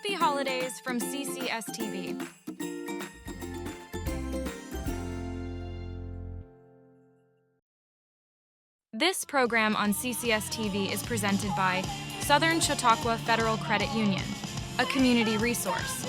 Happy holidays from CCS-TV. This program on CCS-TV is presented by Southern Chautauqua Federal Credit Union, a community resource.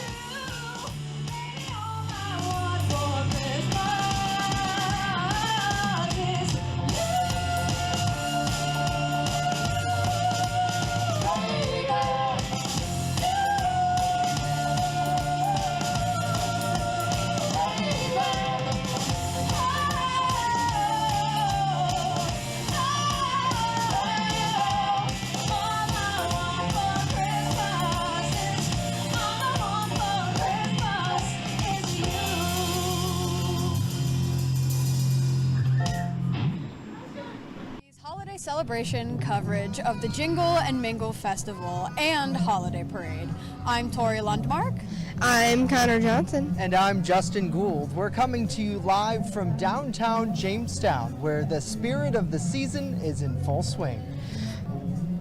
Celebration coverage of the Jingle and Mingle Festival and Holiday Parade. I'm Tori Lundmark. I'm Connor Johnson. And I'm Justin Gould. We're coming to you live from downtown Jamestown, where the spirit of the season is in full swing.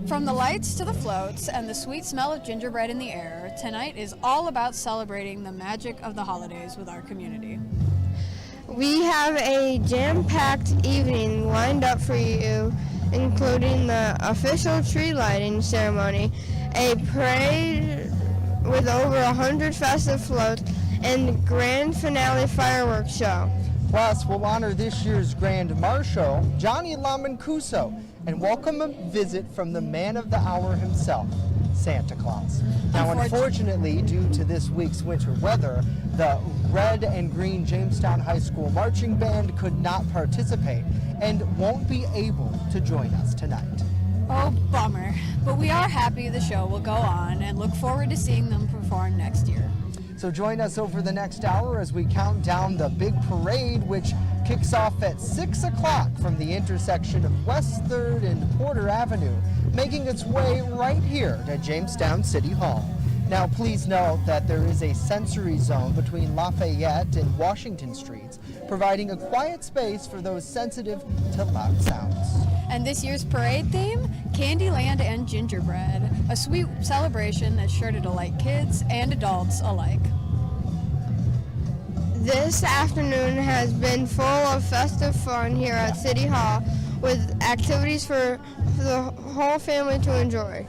From the lights to the floats and the sweet smell of gingerbread in the air, tonight is all about celebrating the magic of the holidays with our community. We have a jam-packed evening lined up for you, including the official tree lighting ceremony, a parade with over 100 festive floats, and grand finale fireworks show. Plus, we'll honor this year's Grand Marshal, Johnny Lamancuso, and welcome a visit from the man of the hour himself, Santa Claus. Now, unfortunately, due to this week's winter weather, the Red and Green Jamestown High School Marching Band could not participate and won't be able to join us tonight. Oh, bummer. But we are happy the show will go on and look forward to seeing them perform next year. So join us over the next hour as we count down the big parade, which kicks off at 6 o'clock from the intersection of West 3rd and Porter Avenue, making its way right here to Jamestown City Hall. Now, please note that there is a sensory zone between Lafayette and Washington Streets, providing a quiet space for those sensitive to loud sounds. And this year's parade theme, Candyland and Gingerbread, a sweet celebration that's sure to delight kids and adults alike. This afternoon has been full of festive fun here at City Hall, with activities for the whole family to enjoy.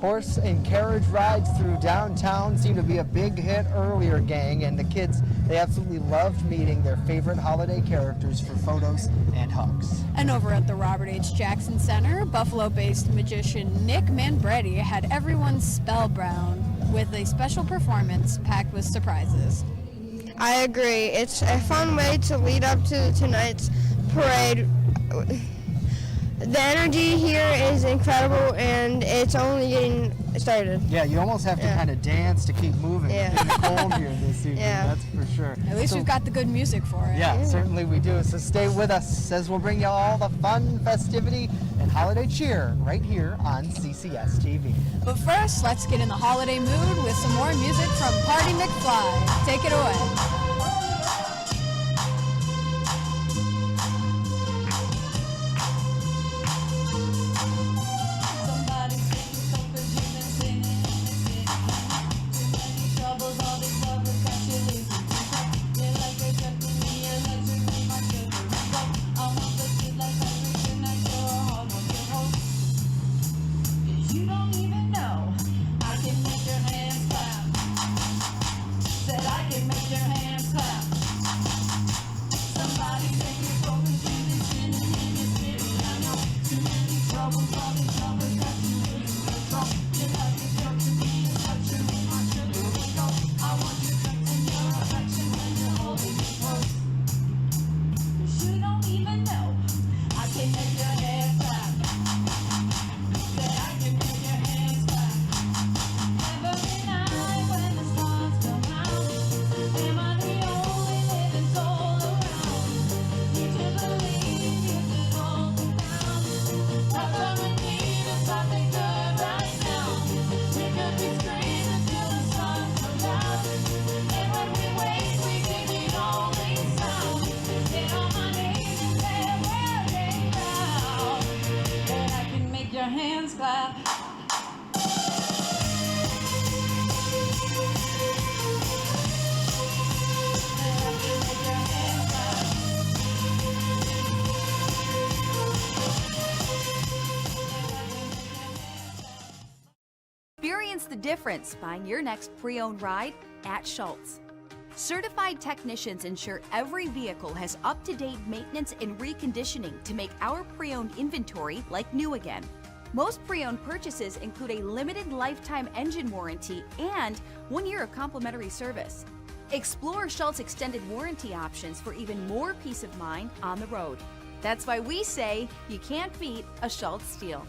Horse and carriage rides through downtown seem to be a big hit earlier, gang, and the kids, they absolutely loved meeting their favorite holiday characters for photos and hugs. And over at the Robert H. Jackson Center, Buffalo-based magician Nick Manbretti had everyone spellbound with a special performance packed with surprises. I agree. It's a fun way to lead up to tonight's parade. The energy here is incredible, and it's only getting started. Yeah, you almost have to kind of dance to keep moving in the cold here this evening, that's for sure. At least we've got the good music for it. Yeah, certainly we do. So stay with us as we'll bring you all the fun, festivity, and holiday cheer right here on CCS-TV. But first, let's get in the holiday mood with some more music from Party McFly. Take it away. You don't even know I can make your hands clap. Said I can make your hands What's the difference? Find your next pre-owned ride at Schultz. Certified technicians ensure every vehicle has up-to-date maintenance and reconditioning to make our pre-owned inventory like new again. Most pre-owned purchases include a limited lifetime engine warranty and 1 year of complimentary service. Explore Schultz extended warranty options for even more peace of mind on the road. That's why we say you can't beat a Schultz deal.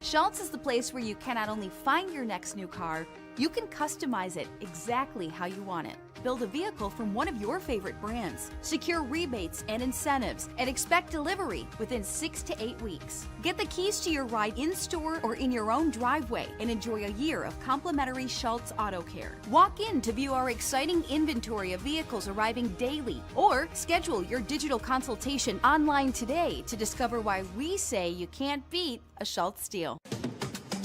Schultz is the place where you can not only find your next new car, you can customize it exactly how you want it. Build a vehicle from one of your favorite brands. Secure rebates and incentives and expect delivery within 6 to 8 weeks. Get the keys to your ride in-store or in your own driveway and enjoy a year of complimentary Schultz Auto Care. Walk in to view our exciting inventory of vehicles arriving daily or schedule your digital consultation online today to discover why we say you can't beat a Schultz deal.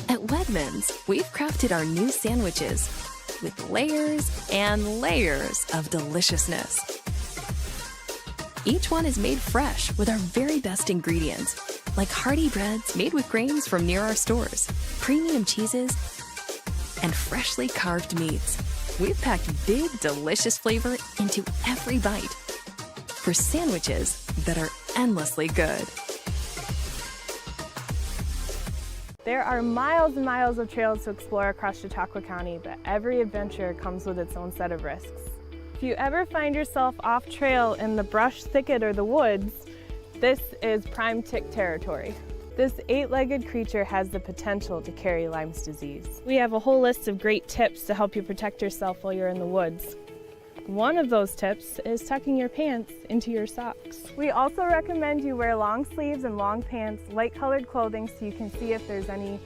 At Wegmans, we've crafted our new sandwiches with layers and layers of deliciousness. Each one is made fresh with our very best ingredients, like hearty breads made with grains from near our stores, premium cheeses, and freshly carved meats. We've packed big, delicious flavor into every bite for sandwiches that are endlessly good. There are miles and miles of trails to explore across Chautauqua County, but every adventure comes with its own set of risks. If you ever find yourself off trail in the brush, thicket, or the woods, this is prime tick territory. This 8-legged creature has the potential to carry Lyme's disease. We have a whole list of great tips to help you protect yourself while you're in the woods. One of those tips is tucking your pants into your socks. We also recommend you wear long sleeves and long pants, light-colored clothing so you can see if there's any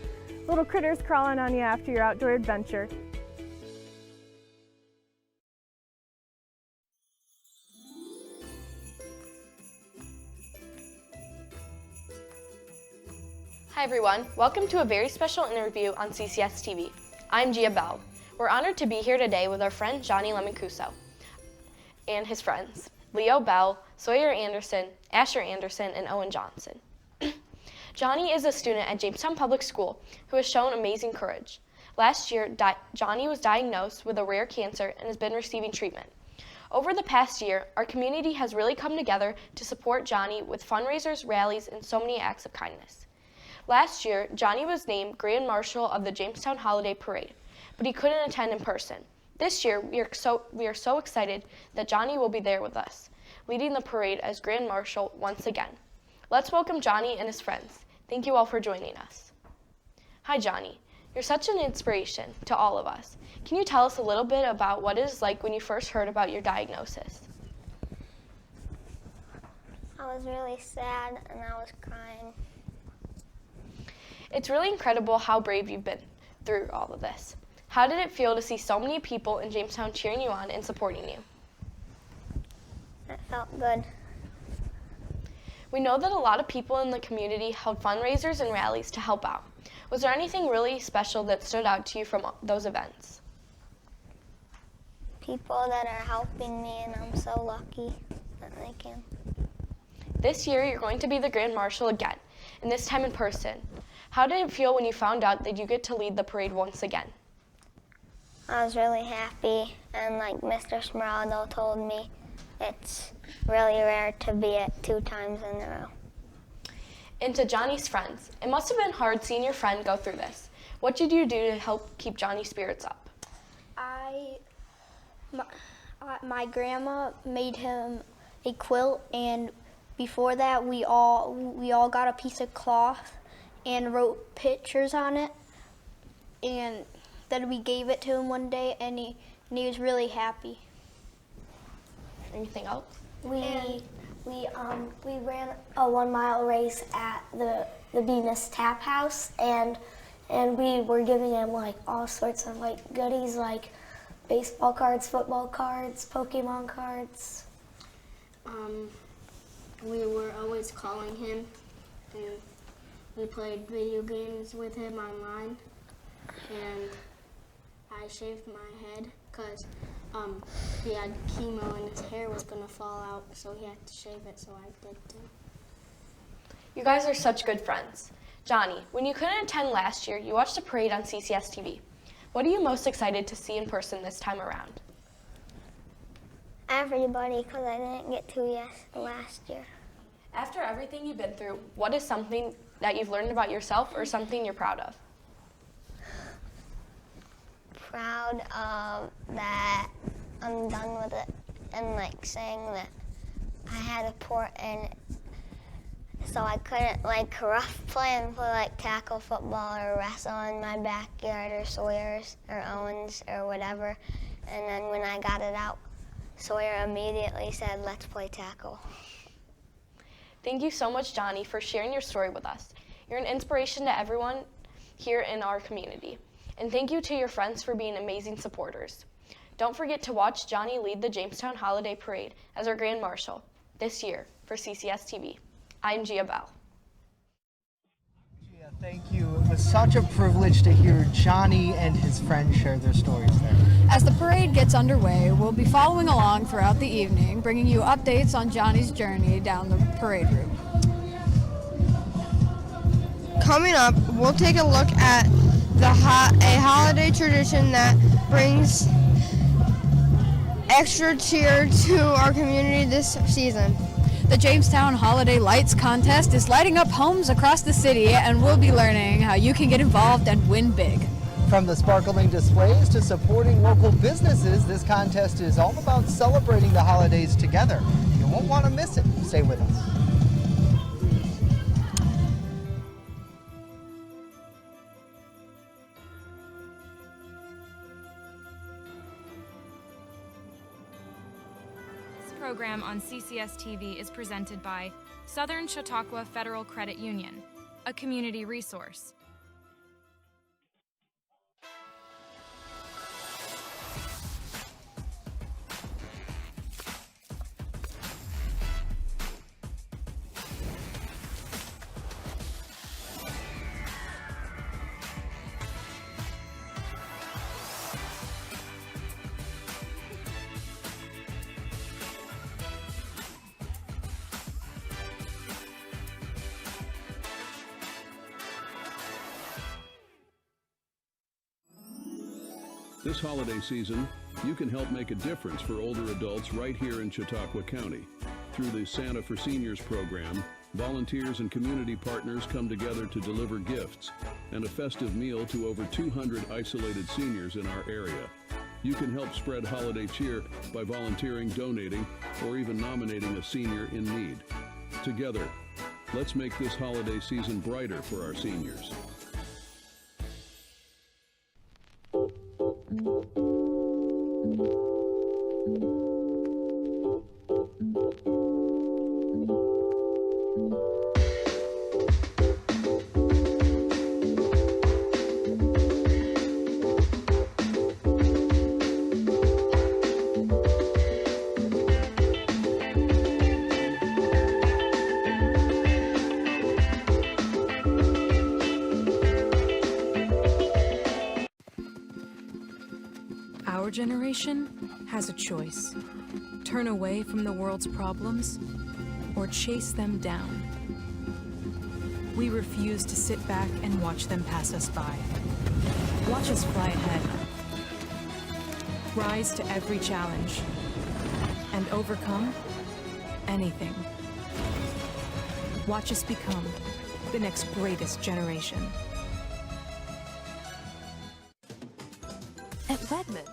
little critters crawling on you after your outdoor adventure. Hi everyone, welcome to a very special interview on CCS-TV. I'm Gia Bell. We're honored to be here today with our friend Johnny Lemoncuso and his friends, Leo Bell, Sawyer Anderson, Asher Anderson, and Owen Johnson. Johnny is a student at Jamestown Public School who has shown amazing courage. Last year, Johnny was diagnosed with a rare cancer and has been receiving treatment. Over the past year, our community has really come together to support Johnny with fundraisers, rallies, and so many acts of kindness. Last year, Johnny was named Grand Marshal of the Jamestown Holiday Parade, but he couldn't attend in person. This year, we are so excited that Johnny will be there with us, leading the parade as Grand Marshal once again. Let's welcome Johnny and his friends. Thank you all for joining us. Hi, Johnny. You're such an inspiration to all of us. Can you tell us a little bit about what it is like when you first heard about your diagnosis? I was really sad and I was crying. It's really incredible how brave you've been through all of this. How did it feel to see so many people in Jamestown cheering you on and supporting you? It felt good. We know that a lot of people in the community held fundraisers and rallies to help out. Was there anything really special that stood out to you from those events? People that are helping me, and I'm so lucky that they can. This year, you're going to be the Grand Marshal again, and this time in person. How did it feel when you found out that you get to lead the parade once again? I was really happy, and like Mr. Smeraldo told me, it's really rare to be it 2 times in a row. And to Johnny's friends, it must have been hard seeing your friend go through this. What did you do to help keep Johnny's spirits up? My grandma made him a quilt, and before that we all got a piece of cloth and wrote pictures on it, and then we gave it to him one day, and he was really happy. Anything else? We ran a 1-mile race at the Venus Tap House, and we were giving him like all sorts of like goodies, like baseball cards, football cards, Pokemon cards. We were always calling him, and we played video games with him online, and I shaved my head because he had chemo and his hair was going to fall out, so he had to shave it, so I did too. You guys are such good friends. Johnny, when you couldn't attend last year, you watched the parade on CCS-TV. What are you most excited to see in person this time around? Everybody, because I didn't get to last year. After everything you've been through, what is something that you've learned about yourself or something you're proud of? Proud of that I'm done with it, and like saying that I had a port in so I couldn't like rough play and play like tackle football or wrestle in my backyard or Sawyer's or Owen's or whatever. And then when I got it out, Sawyer immediately said, let's play tackle. Thank you so much, Johnny, for sharing your story with us. You're an inspiration to everyone here in our community. And thank you to your friends for being amazing supporters. Don't forget to watch Johnny lead the Jamestown Holiday Parade as our Grand Marshal this year for CCS-TV. I'm Gia Bell. Gia, thank you. It was such a privilege to hear Johnny and his friends share their stories there. As the parade gets underway, we'll be following along throughout the evening, bringing you updates on Johnny's journey down the parade route. Coming up, we'll take a look at a holiday tradition that brings extra cheer to our community this season. The Jamestown Holiday Lights Contest is lighting up homes across the city, and we'll be learning how you can get involved and win big. From the sparkling displays to supporting local businesses, this contest is all about celebrating the holidays together. You won't want to miss it. Stay with us. Program on CCS-TV is presented by Southern Chautauqua Federal Credit Union, a community resource. This holiday season, you can help make a difference for older adults right here in Chautauqua County. Through the Santa for Seniors program, volunteers and community partners come together to deliver gifts and a festive meal to over 200 isolated seniors in our area. You can help spread holiday cheer by volunteering, donating, or even nominating a senior in need. Together, let's make this holiday season brighter for our seniors. Our generation has a choice: turn away from the world's problems or chase them down. We refuse to sit back and watch them pass us by. Watch us fly ahead. Rise to every challenge and overcome anything. Watch us become the next greatest generation. At Redmond,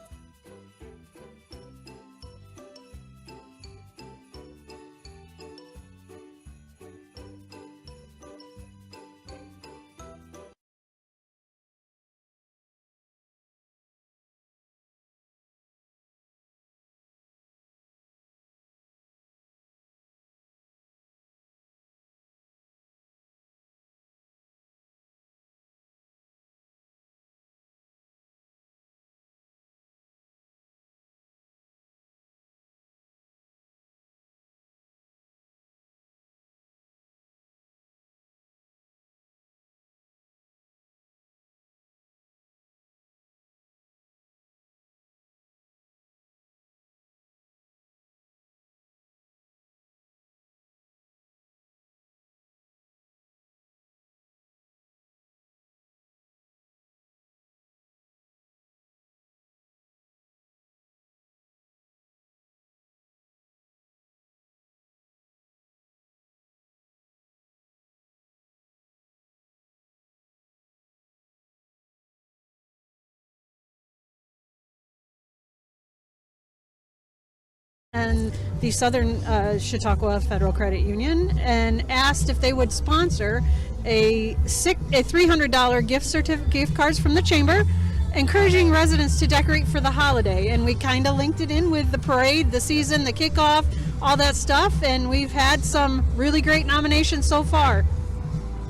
and the Southern Chautauqua Federal Credit Union and asked if they would sponsor a $300 gift cards from the chamber, encouraging residents to decorate for the holiday. And we kind of linked it in with the parade, the season, the kickoff, all that stuff, and we've had some really great nominations so far.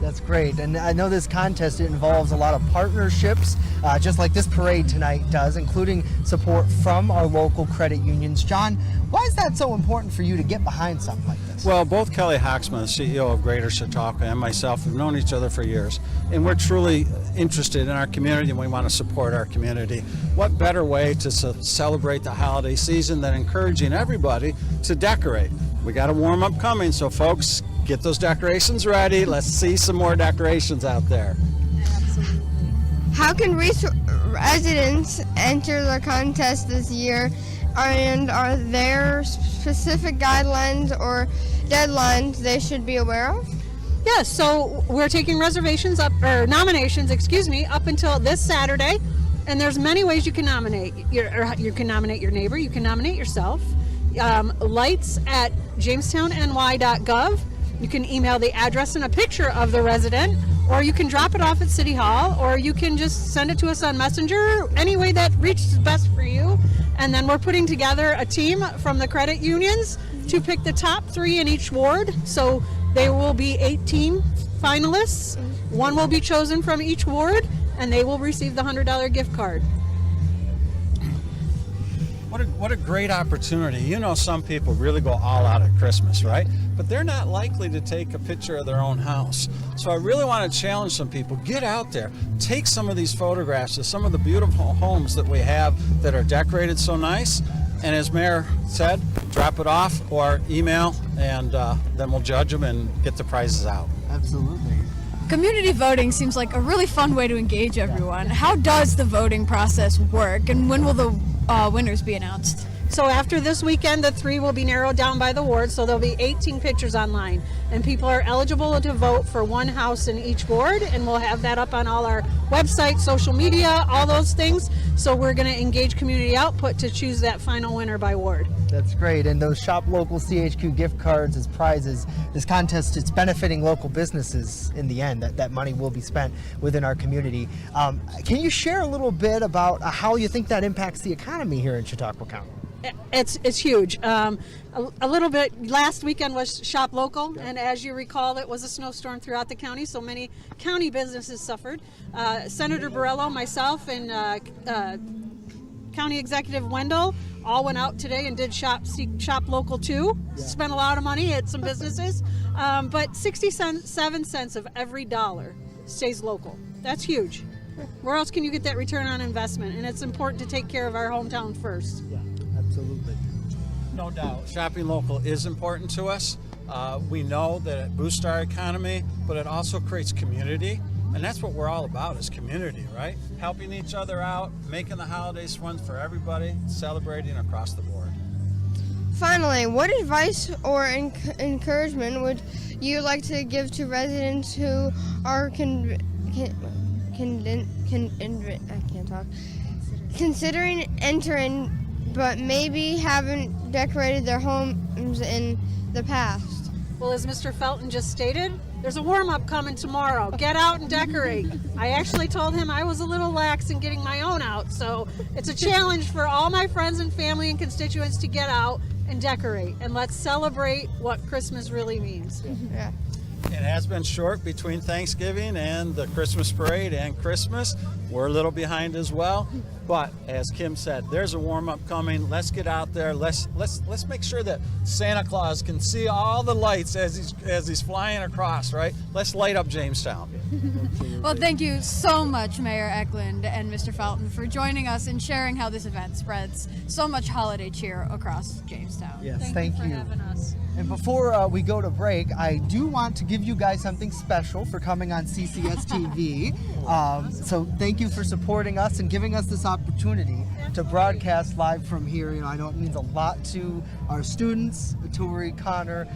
That's great. And I know this contest, it involves a lot of partnerships, just like this parade tonight does, including support from our local credit unions. John, why is that so important for you to get behind something like this? Well, both Kelly Hoxman, the CEO of Greater Chautauqua, and myself have known each other for years, and we're truly interested in our community and we want to support our community. What better way to celebrate the holiday season than encouraging everybody to decorate? We got a warm up coming, so folks, get those decorations ready. Let's see some more decorations out there. Absolutely. How can residents enter the contest this year, and are there specific guidelines or deadlines they should be aware of? Yes, so we're taking nominations, up until this Saturday, and there's many ways you can nominate. You can nominate your neighbor, you can nominate yourself. Lights at jamestowny.gov. You can email the address and a picture of the resident, or you can drop it off at City Hall, or you can just send it to us on Messenger, any way that reaches best for you. And then we're putting together a team from the credit unions to pick the top 3 in each ward. So there will be 18 finalists. One will be chosen from each ward, and they will receive the $100 gift card. What a great opportunity. You know, some people really go all out at Christmas, right? But they're not likely to take a picture of their own house. So I really want to challenge some people. Get out there. Take some of these photographs of some of the beautiful homes that we have that are decorated so nice. And as Mayor said, drop it off or email, and then we'll judge them and get the prizes out. Absolutely. Community voting seems like a really fun way to engage everyone. How does the voting process work, and when will the winners be announced? So after this weekend, the 3 will be narrowed down by the ward, so there'll be 18 pictures online. And people are eligible to vote for one house in each ward, and we'll have that up on all our websites, social media, all those things. So we're going to engage community output to choose that final winner by ward. That's great. And those Shop Local CHQ gift cards as prizes, this contest, it's benefiting local businesses in the end. That money will be spent within our community. Can you share a little bit about how you think that impacts the economy here in Chautauqua County? It's huge. A little bit, last weekend was Shop Local, and as you recall, it was a snowstorm throughout the county, so many county businesses suffered. Senator Borrello, myself, and County Executive Wendell all went out today and did Shop Local too. Yeah. Spent a lot of money at some businesses, but 67 cents of every dollar stays local. That's huge. Where else can you get that return on investment? And it's important to take care of our hometown first. Yeah, absolutely. No doubt. Shopping local is important to us. We know that it boosts our economy, but it also creates community. And that's what we're all about, is community, right? Helping each other out, making the holidays fun for everybody, celebrating across the board. Finally, what advice or encouragement would you like to give to residents who are considering entering but maybe haven't decorated their homes in the past? Well, as Mr. Felton just stated, there's a warm-up coming tomorrow. Get out and decorate. I actually told him I was a little lax in getting my own out, so it's a challenge for all my friends and family and constituents to get out and decorate, and let's celebrate what Christmas really means. Yeah. It has been short between Thanksgiving and the Christmas parade and Christmas. We're a little behind as well, but as Kim said, there's a warm-up coming. Let's get out there. Let's make sure that Santa Claus can see all the lights as he's flying across, right? Let's light up Jamestown. Well, thank you so much, Mayor Eklund and Mr. Felton, for joining us and sharing how this event spreads so much holiday cheer across Jamestown. Yes, thank you for having us. And before we go to break, I do want to give you guys something special for coming on CCS-TV. So thank you for supporting us and giving us this opportunity to broadcast live from here. You know, I know it means a lot to our students, Tori, Connor,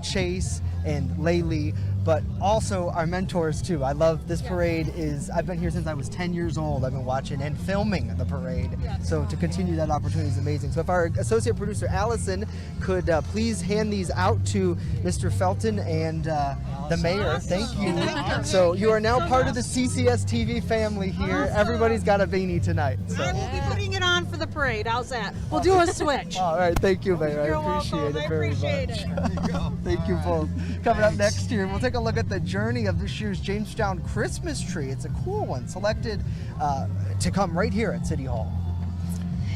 Chase, and Laylee. but also our mentors too. I love this parade. I've been here since I was 10 years old. I've been watching and filming the parade. So to continue that opportunity is amazing. So if our associate producer Allison could please hand these out to Mr. Felton and the mayor. Thank you. So you are now part of the CCS-TV family here. Everybody's got a beanie tonight. So. I will be putting it on for the parade. How's that? We'll do a switch. All right, thank you, Mayor. You're I appreciate welcome. it very much. There you go. Thank you both. Coming up next year, we'll take a look at the journey of this year's Jamestown Christmas tree. It's a cool one, selected to come right here at City Hall.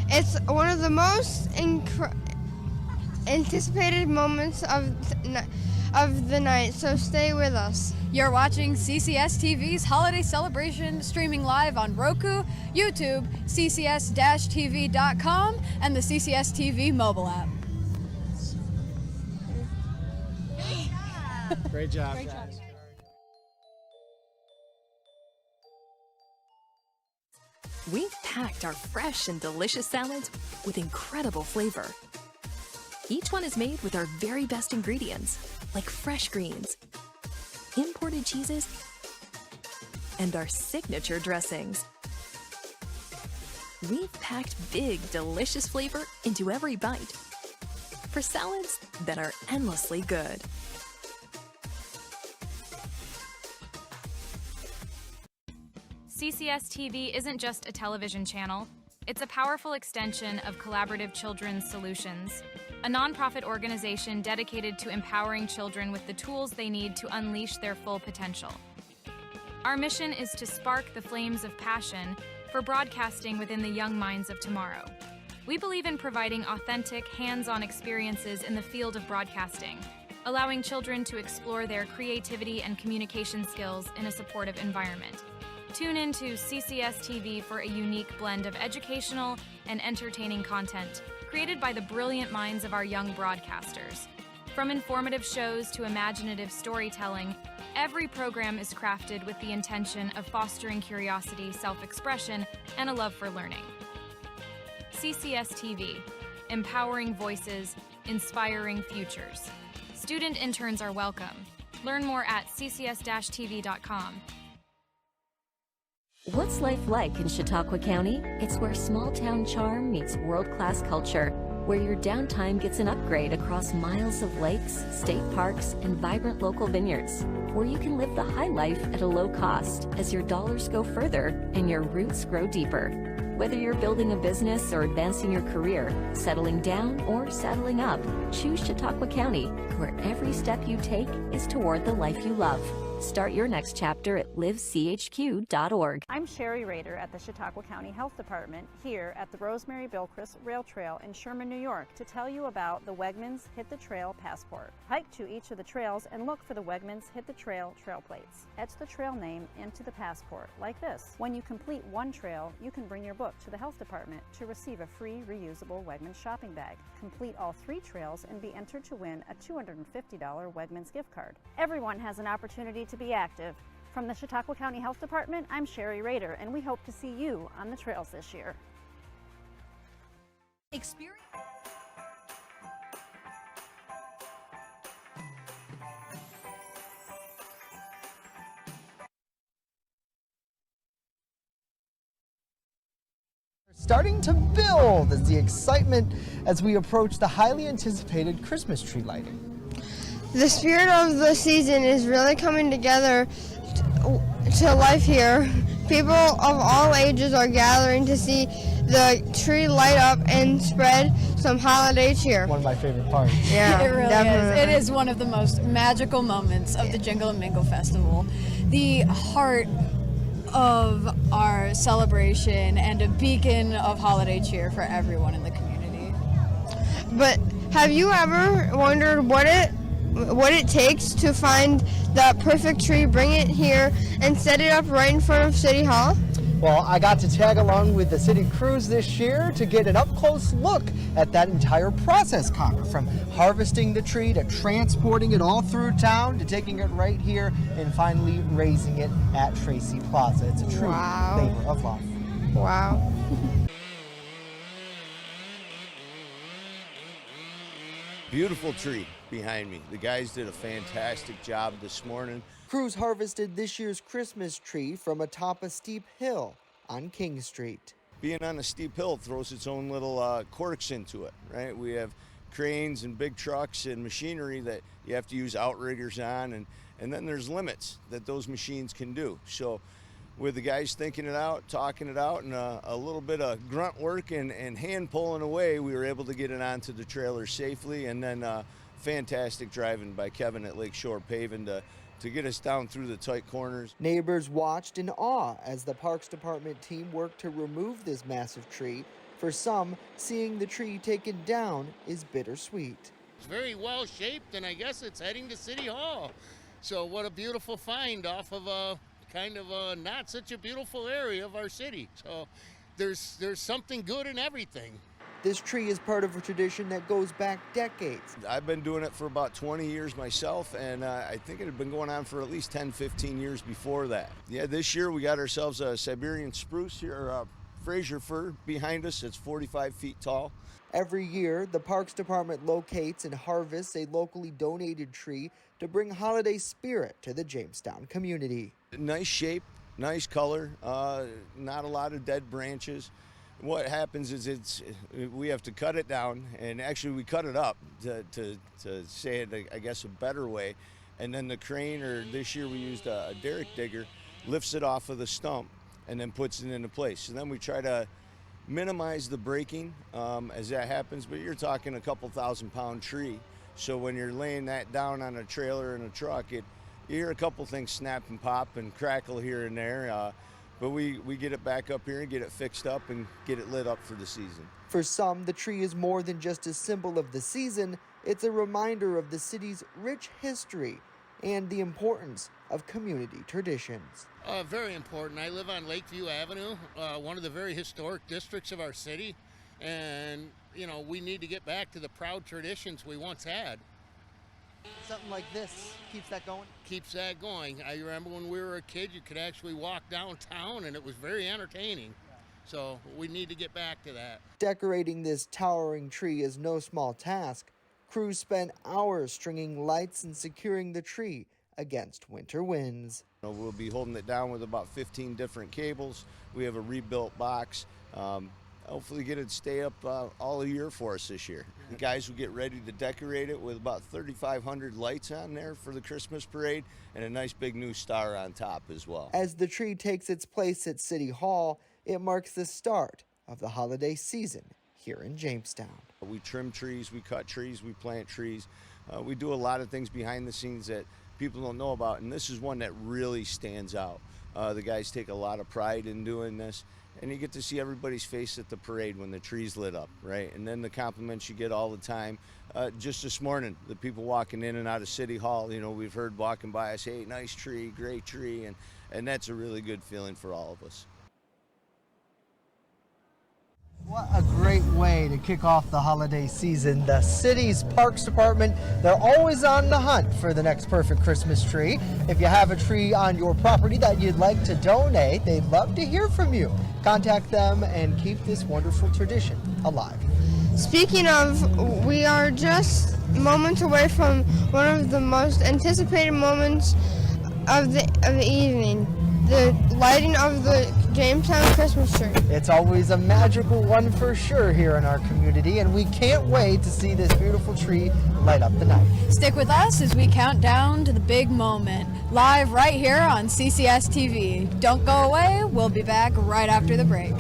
It's one of the most anticipated moments of the night, so stay with us. You're watching CCS-TV's holiday celebration, streaming live on Roku, YouTube, CCS-TV.com, and the CCS-TV mobile app. Great job, guys. We've packed our fresh and delicious salads with incredible flavor. Each one is made with our very best ingredients, like fresh greens, imported cheeses, and our signature dressings. We've packed big, delicious flavor into every bite for salads that are endlessly good. CCS-TV isn't just a television channel, it's a powerful extension of Collaborative Children's Solutions, a nonprofit organization dedicated to empowering children with the tools they need to unleash their full potential. Our mission is to spark the flames of passion for broadcasting within the young minds of tomorrow. We believe in providing authentic, hands-on experiences in the field of broadcasting, allowing children to explore their creativity and communication skills in a supportive environment. Tune in to CCS-TV for a unique blend of educational and entertaining content created by the brilliant minds of our young broadcasters. From informative shows to imaginative storytelling, every program is crafted with the intention of fostering curiosity, self-expression, and a love for learning. CCS-TV, empowering voices, inspiring futures. Student interns are welcome. Learn more at ccs-tv.com. What's life like in Chautauqua County? It's where small-town charm meets world-class culture, where your downtime gets an upgrade across miles of lakes, state parks, and vibrant local vineyards, where you can live the high life at a low cost as your dollars go further and your roots grow deeper. Whether you're building a business or advancing your career, settling down or settling up, choose Chautauqua County, where every step you take is toward the life you love. Start your next chapter at livechq.org. I'm Sherry Rader at the Chautauqua County Health Department here at the Rosemary-Billcrest Rail Trail in Sherman, New York to tell you about the Wegmans Hit the Trail Passport. Hike to each of the trails and look for the Wegmans Hit the Trail trail plates. Etch the trail name into the passport like this. When you complete one trail, you can bring your book to the Health Department to receive a free reusable Wegmans shopping bag. Complete all 3 trails and be entered to win a $250 Wegmans gift card. Everyone has an opportunity to be active. From the Chautauqua County Health Department, I'm Sherry Rader, and we hope to see you on the trails this year. Experience. Starting to build as the excitement as we approach the highly anticipated Christmas tree lighting. The spirit of the season is really coming together to life here. People of all ages are gathering to see the tree light up and spread some holiday cheer. One of my favorite parts. Yeah, it really definitely. is. It is one of the most magical moments of the Jingle and Mingle Festival. The heart of our celebration and a beacon of holiday cheer for everyone in the community. But have you ever wondered what it takes to find the perfect tree, bring it here, and set it up right in front of City Hall? Well, I got to tag along with the city crews this year to get an up-close look at that entire process, Connor, from harvesting the tree to transporting it all through town to taking it right here and finally raising it at Tracy Plaza. It's a true labor of love. Beautiful tree behind me. The guys did a fantastic job this morning. Crews harvested this year's Christmas tree from atop a steep hill on King Street. Being on a steep hill throws its own little quirks into it, right? We have cranes and big trucks and machinery that you have to use outriggers on, and then there's limits that those machines can do. So with the guys thinking it out, talking it out, and a little bit of grunt work and hand pulling away, we were able to get it onto the trailer safely, and then fantastic driving by Kevin at Lakeshore Paving to get us down through the tight corners. Neighbors watched in awe as the Parks Department team worked to remove this massive tree. For some, seeing the tree taken down is bittersweet. It's very well shaped, and I guess it's heading to City Hall. So what a beautiful find off of a kind of a not such a beautiful area of our city. So there's something good in everything. This tree is part of a tradition that goes back decades. I've been doing it for about 20 years myself, and I think it had been going on for at least 10, 15 years before that. Yeah, this year we got ourselves a Siberian spruce here, Fraser fir behind us. It's 45 feet tall. Every year, the Parks Department locates and harvests a locally donated tree to bring holiday spirit to the Jamestown community. Nice shape, nice color, not a lot of dead branches. What happens is we have to cut it down, and actually we cut it up to say it, I guess, a better way. And then the crane, or this year we used a derrick digger, lifts it off of the stump and then puts it into place. So then we try to minimize the breaking as that happens, but you're talking a couple 1,000-pound tree. So when you're laying that down on a trailer and a truck, you hear a couple things snap and pop and crackle here and there. But we get it back up here and get it fixed up and get it lit up for the season. For some, the tree is more than just a symbol of the season. It's a reminder of the city's rich history and the importance of community traditions. Very important. I live on Lakeview Avenue, one of the very historic districts of our city. And, you know, we need to get back to the proud traditions we once had. Something like this keeps that going? Keeps that going. I remember when we were a kid, you could actually walk downtown, and it was very entertaining. So we need to get back to that. Decorating this towering tree is no small task. Crews spent hours stringing lights and securing the tree against winter winds. We'll be holding it down with about 15 different cables. We have a rebuilt box. Hopefully get it to stay up all year for us this year. The guys will get ready to decorate it with about 3,500 lights on there for the Christmas parade and a nice big new star on top as well. As the tree takes its place at City Hall, it marks the start of the holiday season here in Jamestown. We trim trees, we cut trees, we plant trees. We do a lot of things behind the scenes that people don't know about, and this is one that really stands out. The guys take a lot of pride in doing this. And you get to see everybody's face at the parade when the tree's lit up, right? And then the compliments you get all the time. Just this morning, the people walking in and out of City Hall, you know, we've heard walking by us, hey, nice tree, great tree, and that's a really good feeling for all of us. What a great way to kick off the holiday season. The city's Parks Department, they're always on the hunt for the next perfect Christmas tree. If you have a tree on your property that you'd like to donate, they'd love to hear from you. Contact them and keep this wonderful tradition alive. Speaking of, we are just moments away from one of the most anticipated moments of the evening, the lighting of the Jamestown Christmas tree. It's always a magical one for sure here in our community, and we can't wait to see this beautiful tree light up the night. Stick with us as we count down to the big moment, live right here on CCS-TV. Don't go away, we'll be back right after the break.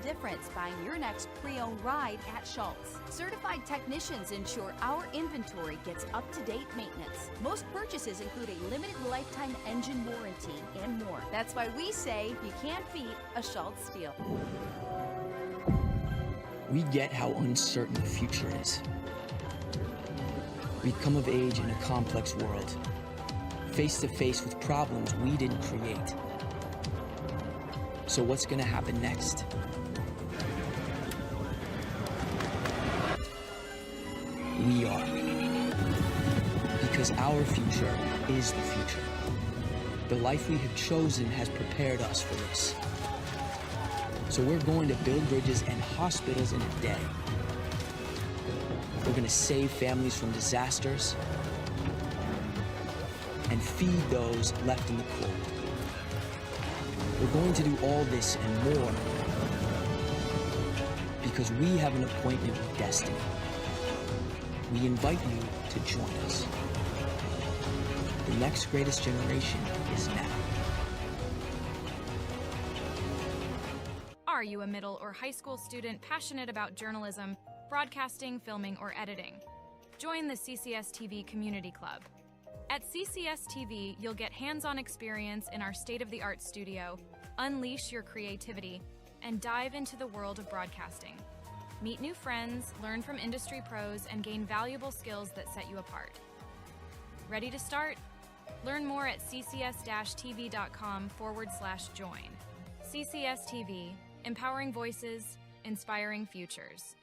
Difference buying your next pre-owned ride at Schultz. Certified technicians ensure our inventory gets up-to-date maintenance. Most purchases include a limited lifetime engine warranty and more. That's why we say you can't beat a Schultz deal. We get how uncertain the future is. We've come of age in a complex world, face to face with problems we didn't create. So what's gonna happen next? We are. Because our future is the future. The life we have chosen has prepared us for this. So we're going to build bridges and hospitals in a day. We're going to save families from disasters and feed those left in the cold. We're going to do all this and more because we have an appointment with destiny. We invite you to join us. The next greatest generation is now. Are you a middle or high school student passionate about journalism, broadcasting, filming, or editing? Join the CCS-TV Community Club. At CCS-TV, you'll get hands-on experience in our state-of-the-art studio, unleash your creativity, and dive into the world of broadcasting. Meet new friends, learn from industry pros, and gain valuable skills that set you apart. Ready to start? Learn more at ccs-tv.com/join. CCS-TV, empowering voices, inspiring futures.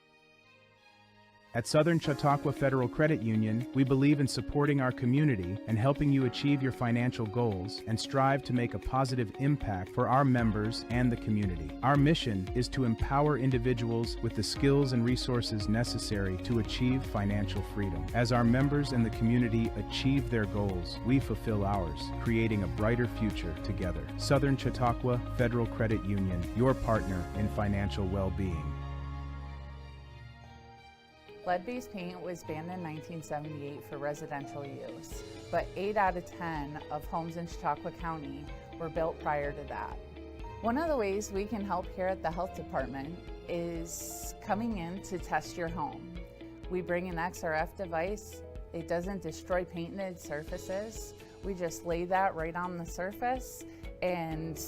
At Southern Chautauqua Federal Credit Union, we believe in supporting our community and helping you achieve your financial goals and strive to make a positive impact for our members and the community. Our mission is to empower individuals with the skills and resources necessary to achieve financial freedom. As our members and the community achieve their goals, we fulfill ours, creating a brighter future together. Southern Chautauqua Federal Credit Union, your partner in financial well-being. Lead-based paint was banned in 1978 for residential use, but 8 out of 10 of homes in Chautauqua County were built prior to that. One of the ways we can help here at the health department is coming in to test your home. We bring an XRF device. It doesn't destroy painted surfaces. We just lay that right on the surface and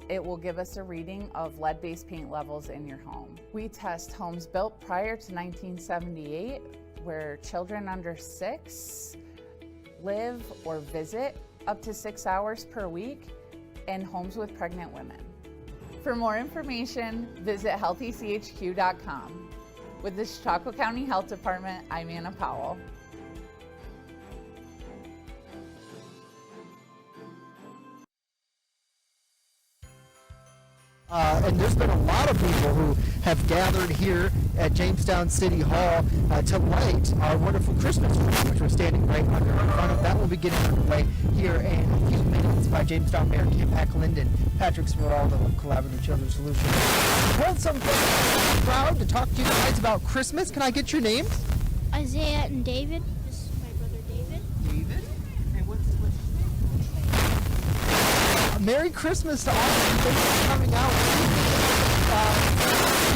it will give us a reading of lead-based paint levels in your home. We test homes built prior to 1978 where children under 6 live or visit up to 6 hours per week, and homes with pregnant women. For more information, visit healthychq.com. With the Chautauqua County Health Department, I'm Anna Powell. And there's been a lot of people who have gathered here at Jamestown City Hall to light our wonderful Christmas tree, which we're standing right under in front of. That will be getting underway here in a few minutes by Jamestown Mayor Kim Eklund, Patrick Smeraldo of Collaborative Children's Solutions. I pulled some folks in the crowd to talk to you guys about Christmas. Can I get your names? Isaiah and David. This is my brother David. David? And what's his name? Merry Christmas to all of you. Thanks for coming out.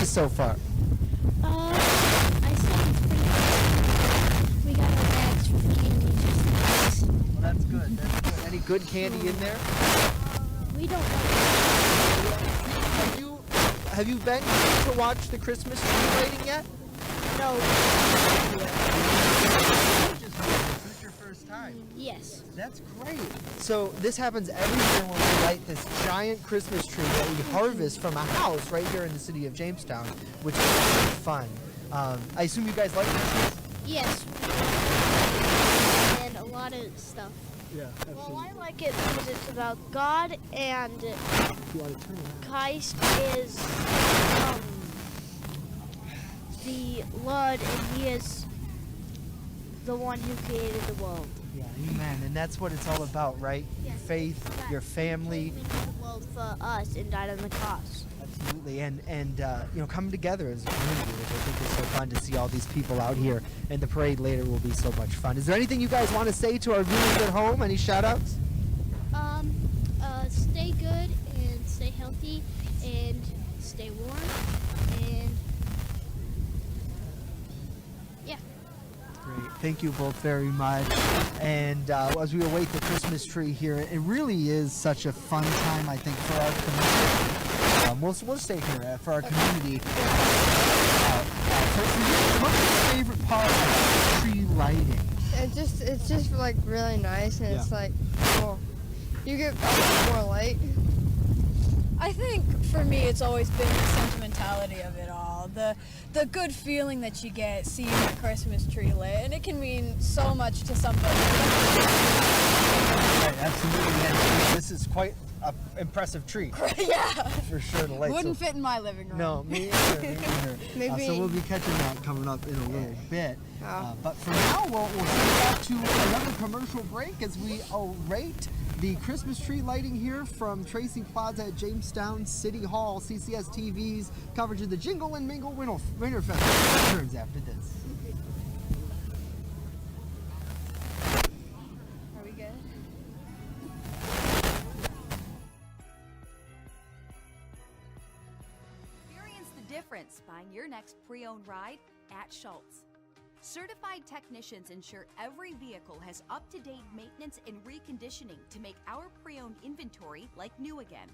So far. I think it's pretty good. We got our bags for candy just in case. Well, that's good. That's good. Any good candy in there? We don't know. Have you been here to watch the Christmas tree lighting yet? No. This is your first time? Yes. That's great. So this happens every year when we light this giant Christmas tree that we harvest from a house right here in the city of Jamestown, which is really fun. I assume you guys like Christmas? Yes. And a lot of stuff. Yeah, absolutely. Well, I like it because it's about God and Christ is the Lord and He is the one who created the world. Yeah, amen. And that's what it's all about, right? Yes. Your faith, your family. He made the world for us and died on the cross. Absolutely. And coming together as a community, which I think is so fun to see all these people out here. And the parade later will be so much fun. Is there anything you guys want to say to our viewers at home? Any shout outs? Stay good and stay healthy and stay warm and yeah. Great. Thank you both very much. And as we await the Christmas tree here, it really is such a fun time, I think, for our community. We'll stay here for our community. For you, what's your favorite part of tree lighting? It's just like really nice, and it's like cool. You get more light. I think for me it's always been the sentimentality of it all. the good feeling that you get seeing the Christmas tree lit, and it can mean so much to somebody. Right, absolutely. And this is quite an impressive tree. Yeah. For sure to light. Wouldn't fit in my living room. No, me either. Maybe. So we'll be catching that coming up in a little bit. But for now, we'll take off to another commercial break as we rate the Christmas tree lighting here from Tracy Plaza at Jamestown City Hall. CCS-TV's coverage of the Jingle and Mingle Winter Festival returns after this. Are we good? Experience the difference buying your next pre-owned ride at Schultz. Certified technicians ensure every vehicle has up-to-date maintenance and reconditioning to make our pre-owned inventory like new again.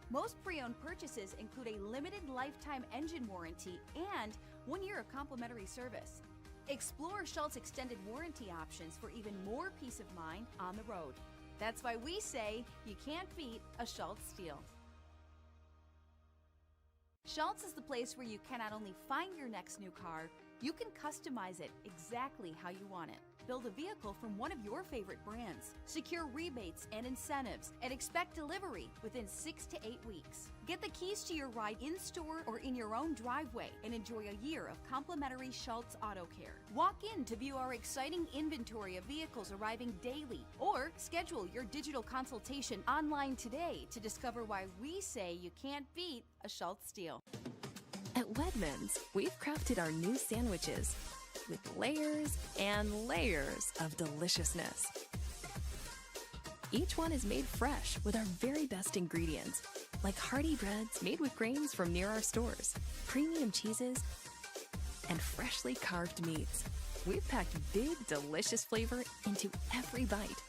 Most pre-owned purchases include a limited lifetime engine warranty and 1 year of complimentary service. Explore Schultz extended warranty options for even more peace of mind on the road. That's why we say you can't beat a Schultz deal. Schultz is the place where you can not only find your next new car, you can customize it exactly how you want it. Build a vehicle from one of your favorite brands. Secure rebates and incentives and expect delivery within 6 to 8 weeks. Get the keys to your ride in-store or in your own driveway and enjoy a year of complimentary Schultz Auto Care. Walk in to view our exciting inventory of vehicles arriving daily or schedule your digital consultation online today to discover why we say you can't beat a Schultz deal. At Wegmans, we've crafted our new sandwiches with layers and layers of deliciousness. Each one is made fresh with our very best ingredients, like hearty breads made with grains from near our stores, premium cheeses, and freshly carved meats. We've packed big, delicious flavor into every bite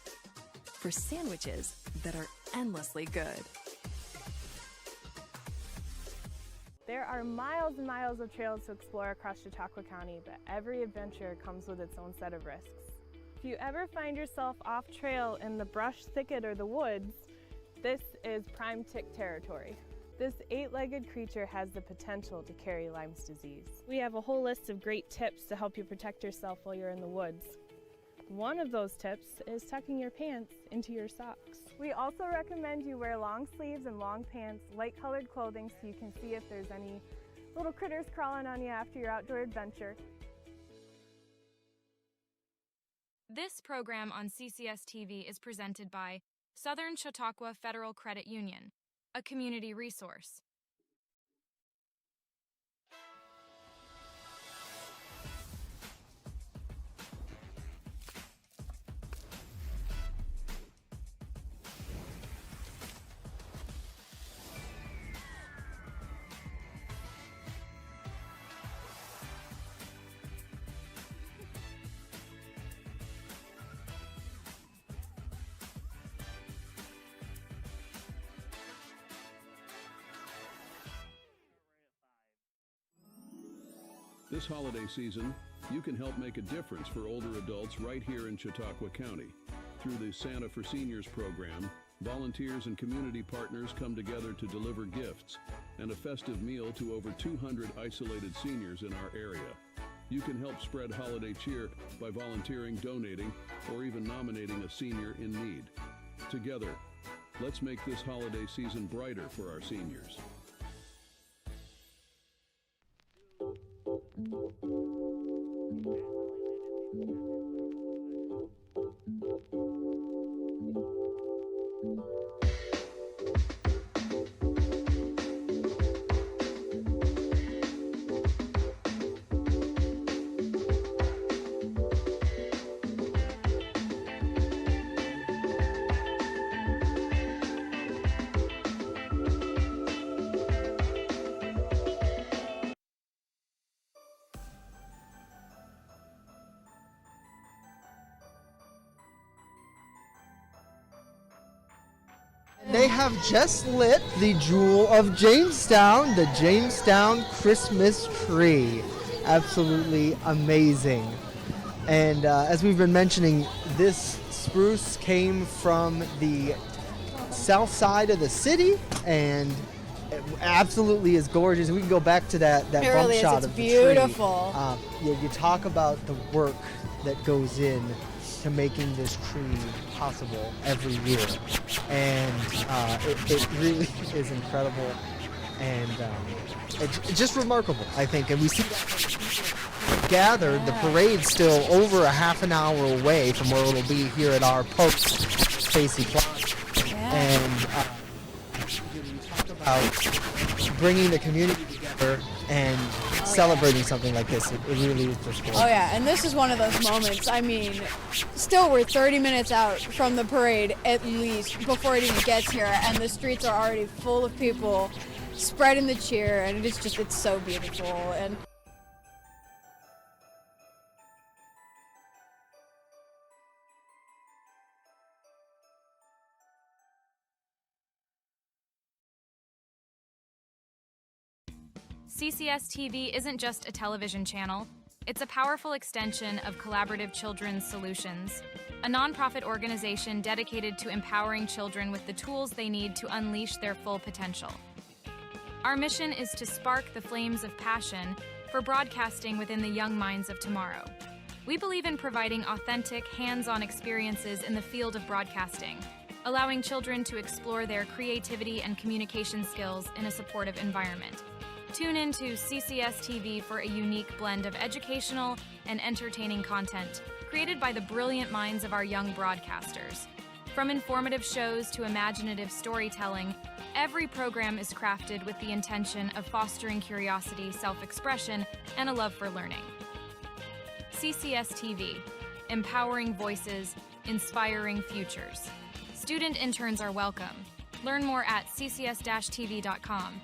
for sandwiches that are endlessly good. There are miles and miles of trails to explore across Chautauqua County, but every adventure comes with its own set of risks. If you ever find yourself off trail in the brush, thicket, or the woods, this is prime tick territory. This 8-legged creature has the potential to carry Lyme's disease. We have a whole list of great tips to help you protect yourself while you're in the woods. One of those tips is tucking your pants into your socks. We also recommend you wear long sleeves and long pants, light-colored clothing so you can see if there's any little critters crawling on you after your outdoor adventure. This program on CCS-TV is presented by Southern Chautauqua Federal Credit Union, a community resource. This holiday season, you can help make a difference for older adults right here in Chautauqua County. Through the Santa for Seniors program, volunteers and community partners come together to deliver gifts and a festive meal to over 200 isolated seniors in our area. You can help spread holiday cheer by volunteering, donating, or even nominating a senior in need. Together, let's make this holiday season brighter for our seniors. They have just lit the jewel of Jamestown, the Jamestown Christmas tree. Absolutely amazing. And as we've been mentioning, this spruce came from the south side of the city, and absolutely is gorgeous. We can go back to that bump really shot is. It's of beautiful. the tree. You talk about the work that goes in to making this tree possible every year, and it really is incredible, and it's just remarkable, I think. And we see that gathered. The parade's still over a half an hour away from where it'll be here at our post, Stacy Plaza, and you talk about bringing the community together and celebrating something like this. It really is just cool. Oh yeah, and this is one of those moments. I mean, still we're 30 minutes out from the parade at least before it even gets here, and the streets are already full of people spreading the cheer, and it's so beautiful. And CCS-TV isn't just a television channel, it's a powerful extension of Collaborative Children's Solutions, a nonprofit organization dedicated to empowering children with the tools they need to unleash their full potential. Our mission is to spark the flames of passion for broadcasting within the young minds of tomorrow. We believe in providing authentic, hands-on experiences in the field of broadcasting, allowing children to explore their creativity and communication skills in a supportive environment. Tune into CCS-TV for a unique blend of educational and entertaining content created by the brilliant minds of our young broadcasters. From informative shows to imaginative storytelling, every program is crafted with the intention of fostering curiosity, self-expression, and a love for learning. CCS-TV, empowering voices, inspiring futures. Student interns are welcome. Learn more at ccs-tv.com.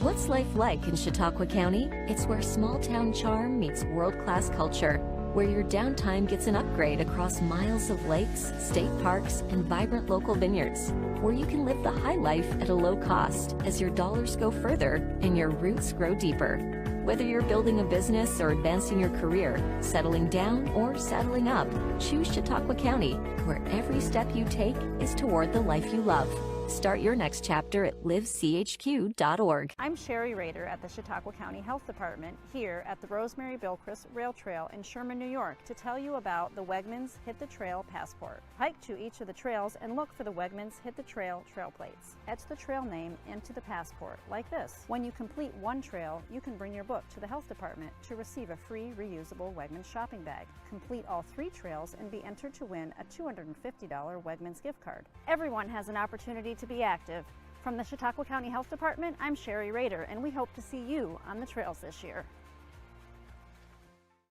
What's life like in Chautauqua County? It's where small-town charm meets world-class culture, where your downtime gets an upgrade across miles of lakes, state parks, and vibrant local vineyards, where you can live the high life at a low cost as your dollars go further and your roots grow deeper. Whether you're building a business or advancing your career, settling down or settling up, choose Chautauqua County, where every step you take is toward the life you love. Start your next chapter at livechq.org. I'm Sherry Rader at the Chautauqua County Health Department here at the Rosemary-Bilchrist Rail Trail in Sherman, New York to tell you about the Wegmans Hit the Trail Passport. Hike to each of the trails and look for the Wegmans Hit the Trail trail plates. Etch the trail name into the passport like this. When you complete one trail, you can bring your book to the Health Department to receive a free reusable Wegmans shopping bag. Complete all 3 trails and be entered to win a $250 Wegmans gift card. Everyone has an opportunity to be active. From the Chautauqua County Health Department, I'm Sherry Rader, and we hope to see you on the trails this year.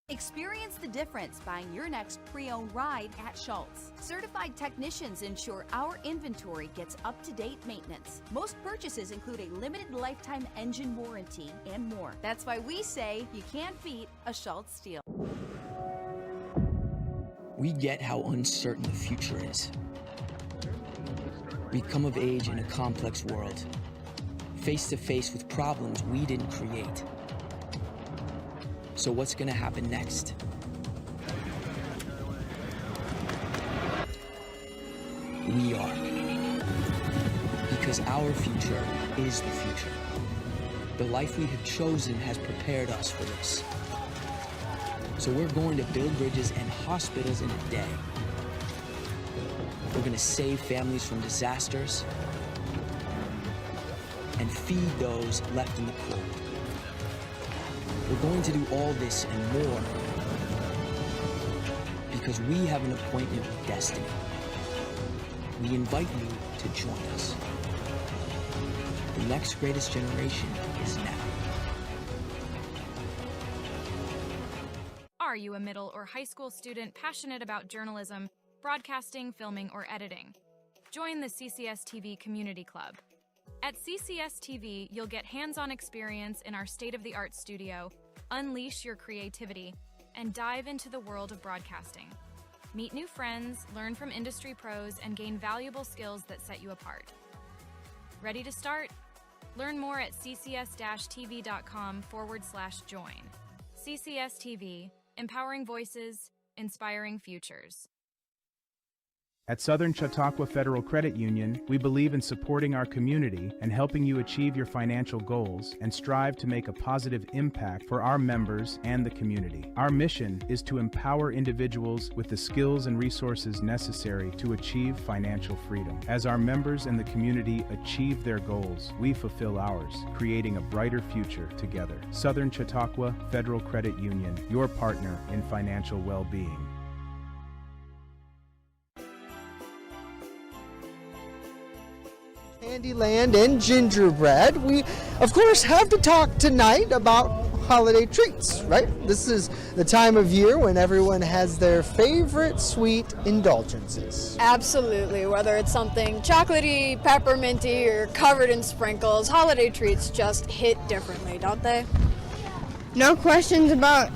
Experience the difference buying your next pre-owned ride at Schultz. Certified technicians ensure our inventory gets up-to-date maintenance. Most purchases include a limited lifetime engine warranty and more. That's why we say you can't beat a Schultz deal. We get how uncertain the future is. We come of age in a complex world, face to face with problems we didn't create. So what's gonna happen next? We are. Because our future is the future. The life we have chosen has prepared us for this. So we're going to build bridges and hospitals in a day. We're going to save families from disasters and feed those left in the cold. We're going to do all this and more because we have an appointment with destiny. We invite you to join us. The next greatest generation is now. Are you a middle or high school student passionate about journalism, broadcasting, filming, or editing? Join the CCS-TV Community Club. At CCS-TV, you'll get hands-on experience in our state-of-the-art studio, unleash your creativity, and dive into the world of broadcasting. Meet new friends, learn from industry pros, and gain valuable skills that set you apart. Ready to start? Learn more at ccs-tv.com/join. CCS-TV, empowering voices, inspiring futures. At Southern Chautauqua Federal Credit Union, we believe in supporting our community and helping you achieve your financial goals and strive to make a positive impact for our members and the community. Our mission is to empower individuals with the skills and resources necessary to achieve financial freedom. As our members and the community achieve their goals, we fulfill ours, creating a brighter future together. Southern Chautauqua Federal Credit Union, your partner in financial well-being. Candyland and gingerbread. We, of course, have to talk tonight about holiday treats, right? This is the time of year when everyone has their favorite sweet indulgences. Absolutely. Whether it's something chocolatey, pepperminty, or covered in sprinkles, holiday treats just hit differently, don't they? No questions about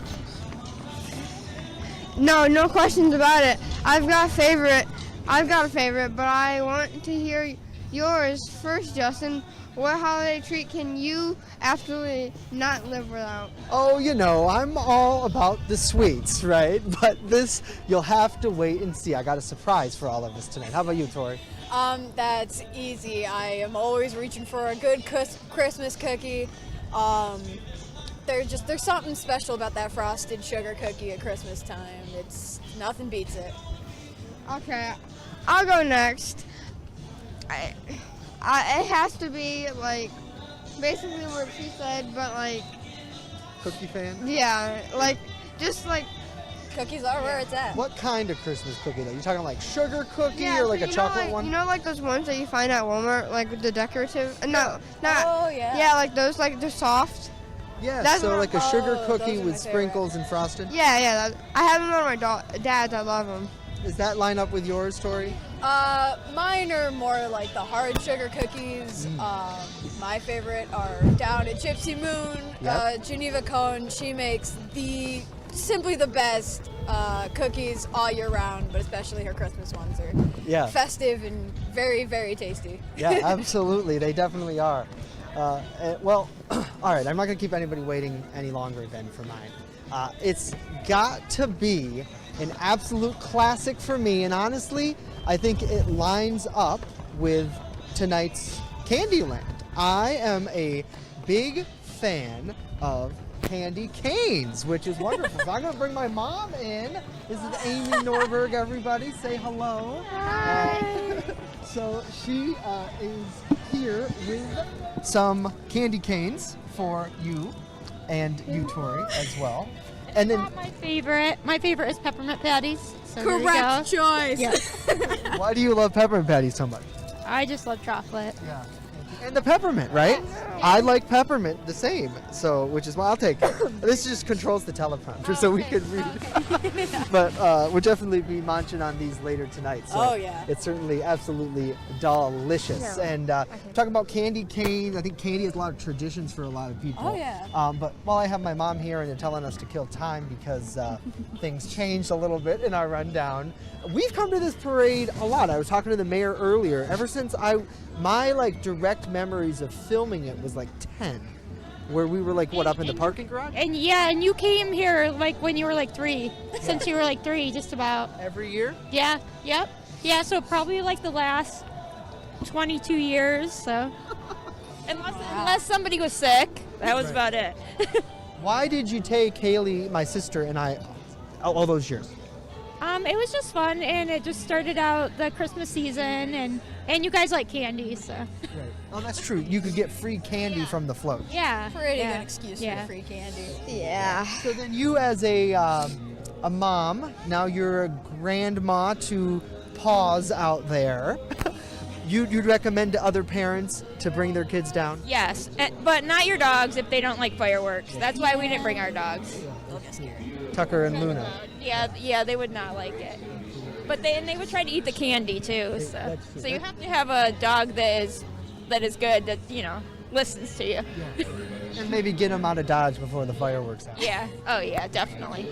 it. No questions about it. I've got a favorite, but I want to hear yours first, Justin. What holiday treat can you absolutely not live without? Oh, you know, I'm all about the sweets, right? But this, you'll have to wait and see. I got a surprise for all of us tonight. How about you, Tori? That's easy. I am always reaching for a good Christmas cookie. There's something special about that frosted sugar cookie at Christmas time. Nothing beats it. Okay, I'll go next. It has to be like basically what she said, but like Cookie fan? yeah, like just like cookies are where it's at. What kind of Christmas cookie though? You talking like sugar cookie yeah, or like a chocolate like, one? You know, like those ones that you find at Walmart, like the decorative. No, not. Oh yeah. Yeah, like those, like they're soft. Yeah, That's so like a sugar cookie those are with my sprinkles and frosted. Yeah. I have them on my dad's. I love them. Does that line up with yours, Tori? Mine are more like the hard sugar cookies. My favorite are down at Gypsy Moon. Yep. Geneva Cone, she makes simply the best cookies all year round, but especially her Christmas ones are festive and very, very tasty. Yeah, absolutely. They definitely are. Well, all right, I'm not going to keep anybody waiting any longer then for mine. It's got to be an absolute classic for me, and honestly, I think it lines up with tonight's Candyland. I am a big fan of candy canes, which is wonderful. So I'm going to bring my mom in. This is Amy Norberg, everybody. Say hello. Hi. So she is here with some candy canes for you and you, Tori, as well. And then my favorite is peppermint patties. So correct choice. Yes. why do you love peppermint patties so much? I just love chocolate. Yeah. And the peppermint, right? I like peppermint the same, so which is why I'll take it. This just controls the teleprompter, so we can read. But we'll definitely be munching on these later tonight. So it's certainly absolutely delicious. And talking about candy canes, I think candy has a lot of traditions for a lot of people. Oh yeah. But while I have my mom here and they're telling us to kill time because things changed a little bit in our rundown, we've come to this parade a lot. I was talking to the mayor earlier. Ever since my like direct memories of filming it was like 10, where we were like up in the parking garage. And you came here like when you were like 3, since you were like 3, just about. Every year? Yeah, yep. Yeah, so probably like the last 22 years, so. Unless somebody was sick, that was about it. Why did you take Haley, my sister, and I all those years? It was just fun, and it just started out the Christmas season, and you guys like candy, so. Right. Oh, that's true. You could get free candy from the float. Yeah. Pretty good excuse for free candy. Yeah. So then you as a mom, now you're a grandma to paws out there. You'd recommend to other parents to bring their kids down? Yes, but not your dogs if they don't like fireworks. That's why we didn't bring our dogs. They'll get scared. Tucker and Luna. Yeah, they would not like it. But they would try to eat the candy too. So you have to have a dog that is good, that listens to you. Yeah. And maybe get them out of Dodge before the fireworks happen. Yeah. Oh yeah, definitely.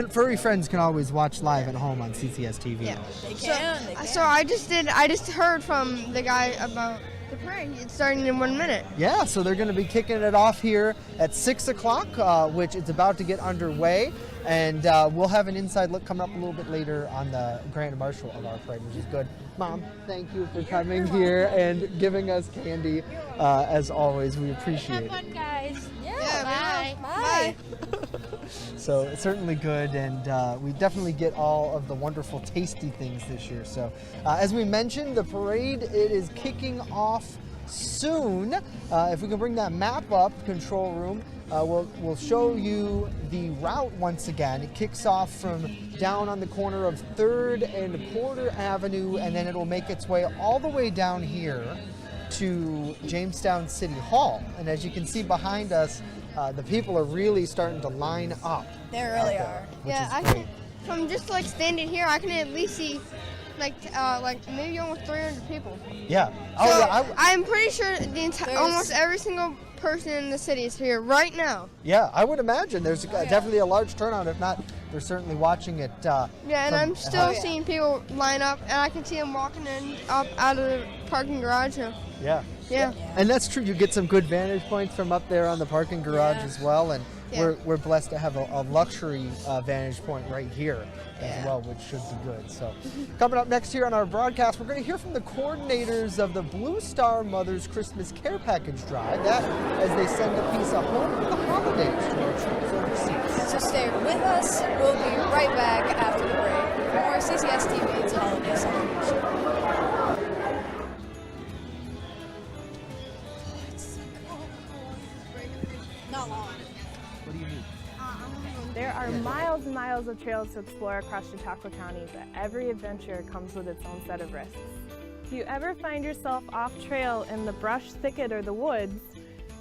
Furry friends can always watch live at home on CCS-TV. Yeah. They can. So I just heard from the guy about the parade. It's starting in 1 minute. Yeah, so they're going to be kicking it off here at 6 o'clock, which it's about to get underway. And we'll have an inside look coming up a little bit later on the grand marshal of our parade, which is good. Mom, thank you for coming here and giving us candy. As always, we appreciate it. Have fun, guys. Yeah, bye. So it's certainly good, and we definitely get all of the wonderful tasty things this year. So as we mentioned, the parade, it is kicking off soon. If we can bring that map up, control room, we'll show you the route once again. It kicks off from down on the corner of 3rd and Porter Avenue, and then it'll make its way all the way down here to Jamestown City Hall. And as you can see behind us, the people are really starting to line up. They really are. Yeah, I can, from just like standing here, I can at least see like maybe almost 300 people. Yeah. Oh, so yeah. I'm pretty sure almost every single person in the city is here right now. Yeah, I would imagine there's definitely a large turnout. If not, they're certainly watching it. Yeah, and I'm still seeing people line up, and I can see them walking in up out of the parking garage now. Yeah. Yeah. And that's true. You get some good vantage points from up there on the parking garage as well. And we're blessed to have a luxury vantage point right here as well, which should be good. So coming up next here on our broadcast, we're going to hear from the coordinators of the Blue Star Mothers Christmas Care Package Drive, that as they send a piece of home for the holidays to our troops overseas. So stay with us. We'll be right back after the break for more CCS-TV's holiday celebration. Not long. What do you need? There are miles and miles of trails to explore across Chautauqua County, but every adventure comes with its own set of risks. If you ever find yourself off trail in the brush, thicket, or the woods,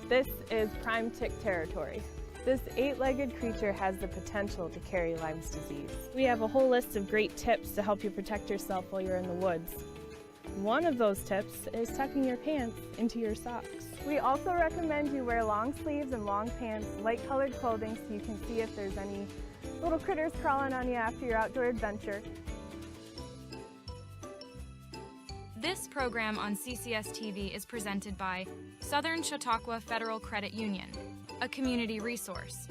this is prime tick territory. This 8-legged creature has the potential to carry Lyme's disease. We have a whole list of great tips to help you protect yourself while you're in the woods. One of those tips is tucking your pants into your socks. We also recommend you wear long sleeves and long pants, light-colored clothing, so you can see if there's any little critters crawling on you after your outdoor adventure. This program on CCS-TV is presented by Southern Chautauqua Federal Credit Union, a community resource.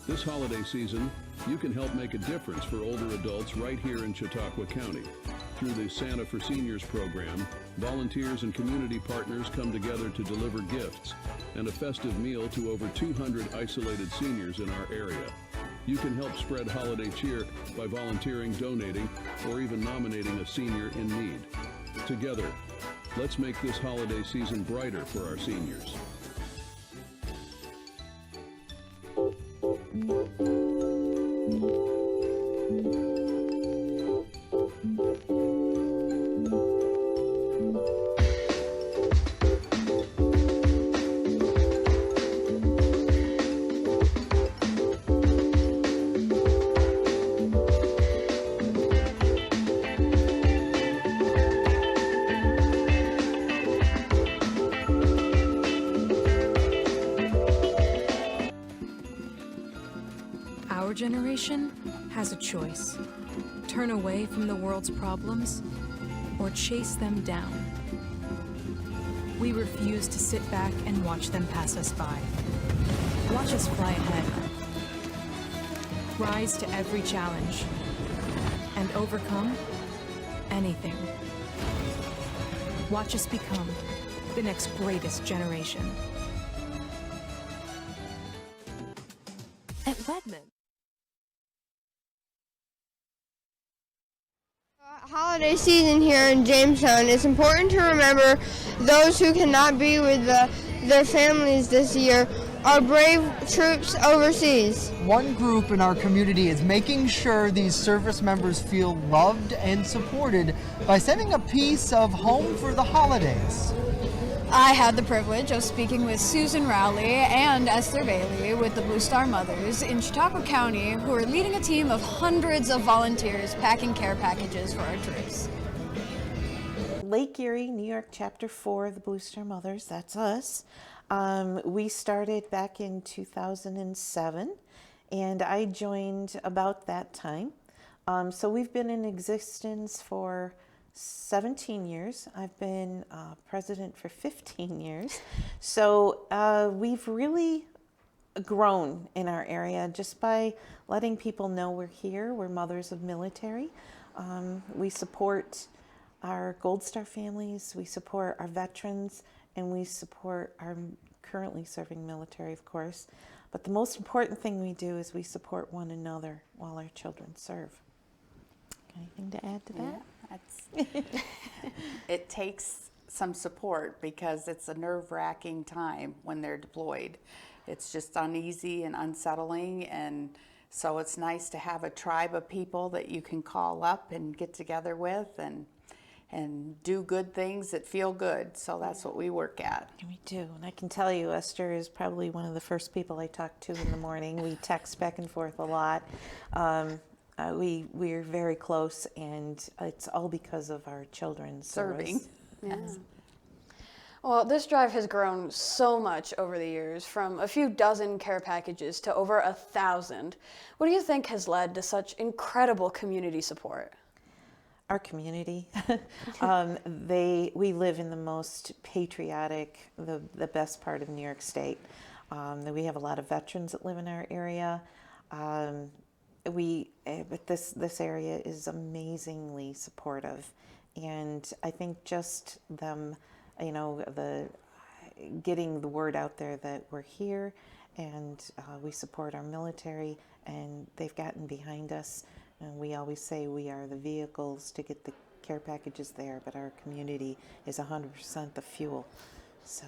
This holiday season, you can help make a difference for older adults right here in Chautauqua County. Through the Santa for Seniors program, volunteers and community partners come together to deliver gifts and a festive meal to over 200 isolated seniors in our area. You can help spread holiday cheer by volunteering, donating, or even nominating a senior in need. Together, let's make this holiday season brighter for our seniors. Our generation has a choice. Turn away from the world's problems or chase them down. We refuse to sit back and watch them pass us by. Watch us fly ahead. Rise to every challenge and overcome anything. Watch us become the next greatest generation. At Wegman. Holiday season here in Jamestown, it's important to remember those who cannot be with their families this year our brave troops overseas. One group in our community is making sure these service members feel loved and supported by sending a piece of home for the holidays. I had the privilege of speaking with Susan Rowley and Esther Bailey with the Blue Star Mothers in Chautauqua County, who are leading a team of hundreds of volunteers packing care packages for our troops. Lake Erie, New York, Chapter 4 of the Blue Star Mothers, that's us. We started back in 2007, and I joined about that time. So we've been in existence for 17 years. I've been president for 15 years. So we've really grown in our area just by letting people know we're here. We're mothers of military. We support our Gold Star families, we support our veterans, and we support our currently serving military, of course. But the most important thing we do is we support one another while our children serve. Anything to add to that? It takes some support because it's a nerve-wracking time when they're deployed. It's just uneasy and unsettling, and so it's nice to have a tribe of people that you can call up and get together with and do good things that feel good. So that's what we work at. We do, and I can tell you, Esther is probably one of the first people I talk to in the morning. We text back and forth a lot. We're very close, and it's all because of our children's serving. Yes. Well, this drive has grown so much over the years, from a few dozen care packages to over 1,000. What do you think has led to such incredible community support? Our community. We live in the most patriotic, the best part of New York State. We have a lot of veterans that live in our area. But this area is amazingly supportive, and I think just them, getting the word out there that we're here, and we support our military, and they've gotten behind us. And we always say we are the vehicles to get the care packages there, but our community is 100% the fuel. So,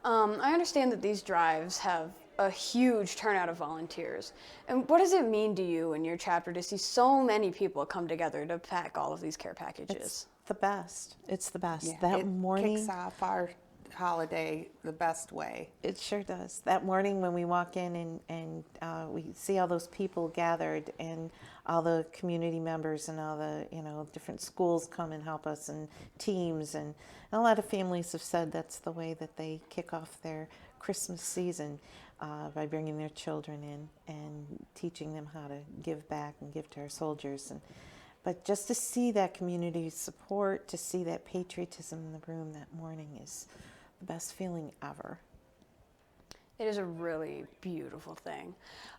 I understand that these drives have a huge turnout of volunteers. And what does it mean to you and your chapter to see so many people come together to pack all of these care packages? It's the best. It's the best. Yeah, that it morning kicks off our holiday the best way. It sure does. That morning when we walk in and we see all those people gathered, and all the community members and all the different schools come and help us, and teams, and a lot of families have said that's the way that they kick off their Christmas season, by bringing their children in and teaching them how to give back and give to our soldiers. But just to see that community support, to see that patriotism in the room that morning is the best feeling ever. It is a really beautiful thing.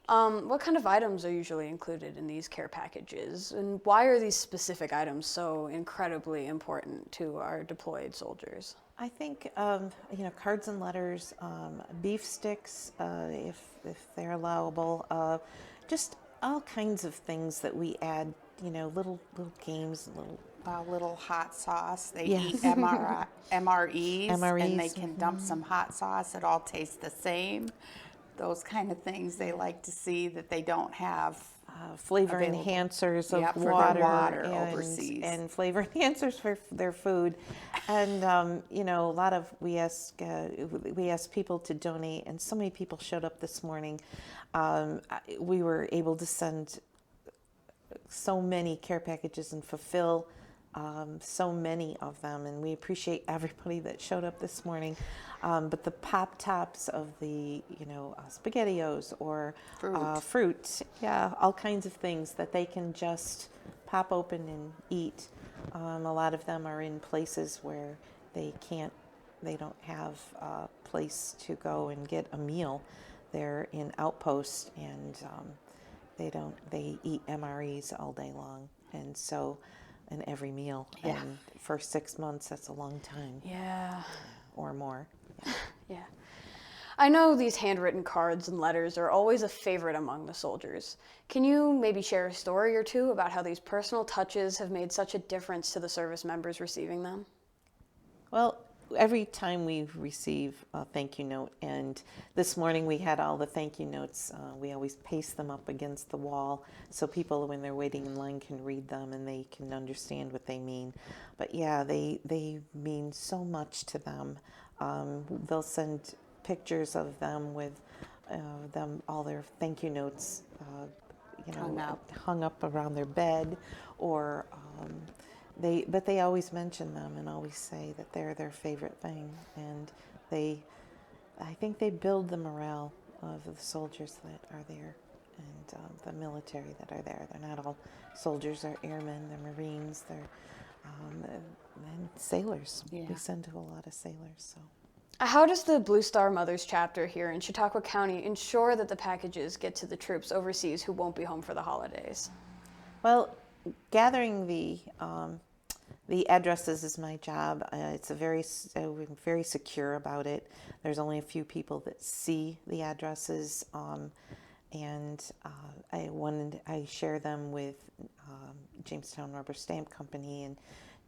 What kind of items are usually included in these care packages, and why are these specific items so incredibly important to our deployed soldiers? I think cards and letters, beef sticks, if they're allowable, just all kinds of things that we add. Little games, little hot sauce. They Yes. eat MREs, MREs, and they can dump some hot sauce. It all tastes the same. Those kind of things they like to see that they don't have. Flavor available. enhancers of for their water overseas. and flavor enhancers for their food, and a lot of we ask people to donate, and so many people showed up this morning. We were able to send so many care packages and fulfill so many of them, and we appreciate everybody that showed up this morning. But the pop tops of the SpaghettiOs or fruit, all kinds of things that they can just pop open and eat. A lot of them are in places where they don't have a place to go and get a meal. They're in outposts, and they eat MREs all day long, and so in every meal. Yeah. And for 6 months, that's a long time. Yeah. Or more. Yeah. I know these handwritten cards and letters are always a favorite among the soldiers. Can you maybe share a story or two about how these personal touches have made such a difference to the service members receiving them? Well, every time we receive a thank you note, and this morning we had all the thank you notes, we always paste them up against the wall so people when they're waiting in line can read them and they can understand what they mean. But yeah, they mean so much to them. They'll send pictures of them with all their thank you notes hung up around their bed, or but they always mention them and always say that they're their favorite thing, and I think they build the morale of the soldiers that are there, and the military that are there. They're not all soldiers, they're airmen, they're Marines, they're and sailors. Yeah. We send to a lot of sailors. So. How does the Blue Star Mothers chapter here in Chautauqua County ensure that the packages get to the troops overseas who won't be home for the holidays? Well, gathering the addresses is my job. It's we're very secure about it. There's only a few people that see the addresses, and I share them with Jamestown Rubber Stamp Company and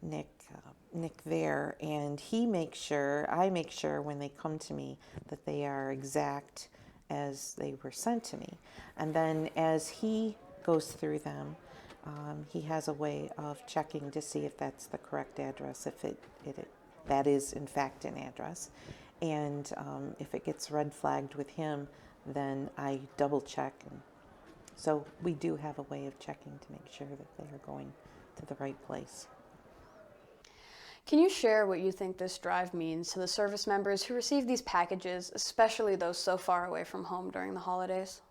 Nick there, and I make sure when they come to me that they are exact as they were sent to me. And then as he goes through them, he has a way of checking to see if that's the correct address, if that is in fact an address. And if it gets red flagged with him, then I double check. And so we do have a way of checking to make sure that they are going to the right place. Can you share what you think this drive means to the service members who receive these packages, especially those so far away from home during the holidays?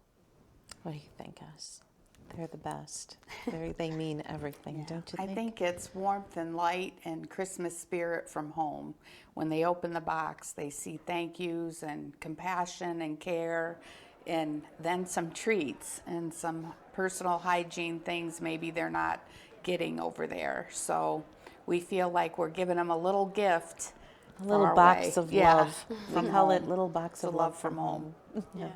What do you think, Us? They're the best. They mean everything, don't you think? I think it's warmth and light and Christmas spirit from home. When they open the box, they see thank yous and compassion and care, and then some treats and some personal hygiene things maybe they're not getting over there. So we feel like we're giving them a little gift. A little box of love. We call it little box of love from home. Yeah.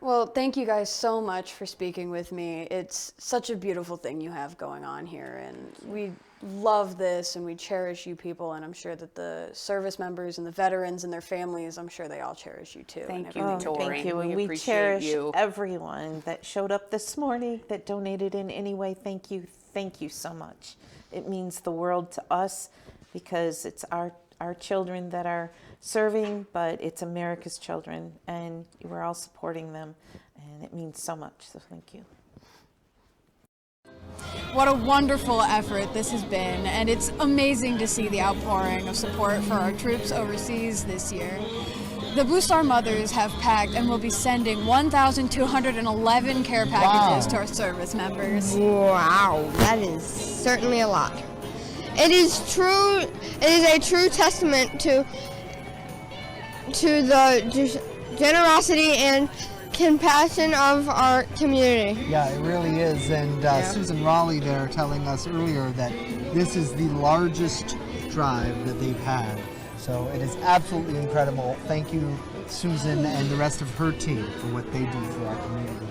Well, thank you guys so much for speaking with me. It's such a beautiful thing you have going on here, and we love this and we cherish you people, and I'm sure that the service members and the veterans and their families, I'm sure they all cherish you too. Thank you, Tori. Thank you, and we cherish everyone that showed up this morning, that donated in any way. Thank you so much. It means the world to us because it's our children that are serving, but it's America's children, and we're all supporting them, and it means so much, so thank you. What a wonderful effort this has been, and it's amazing to see the outpouring of support for our troops overseas this year. The Blue Star Mothers have packed and will be sending 1,211 care packages to our service members. Wow, that is certainly a lot. It is true. It is a true testament to the generosity and compassion of our community. Yeah, it really is. And Susan Raleigh there telling us earlier that this is the largest drive that they've had. So it is absolutely incredible. Thank you, Susan, and the rest of her team for what they do for our community.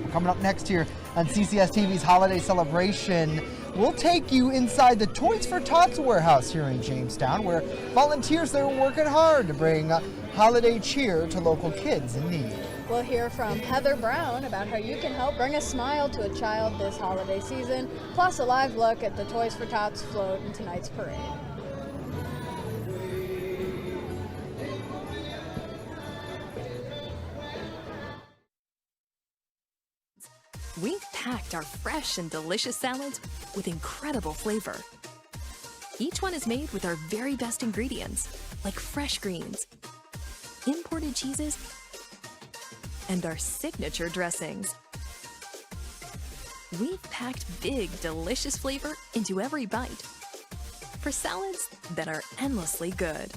Well, coming up next here on CCS-TV's Holiday Celebration, we'll take you inside the Toys for Tots warehouse here in Jamestown, where volunteers there are working hard to bring holiday cheer to local kids in need. We'll hear from Heather Brown about how you can help bring a smile to a child this holiday season, plus a live look at the Toys for Tots float in tonight's parade. We've packed our fresh and delicious salads with incredible flavor. Each one is made with our very best ingredients, like fresh greens, imported cheeses, and our signature dressings. We've packed big, delicious flavor into every bite for salads that are endlessly good.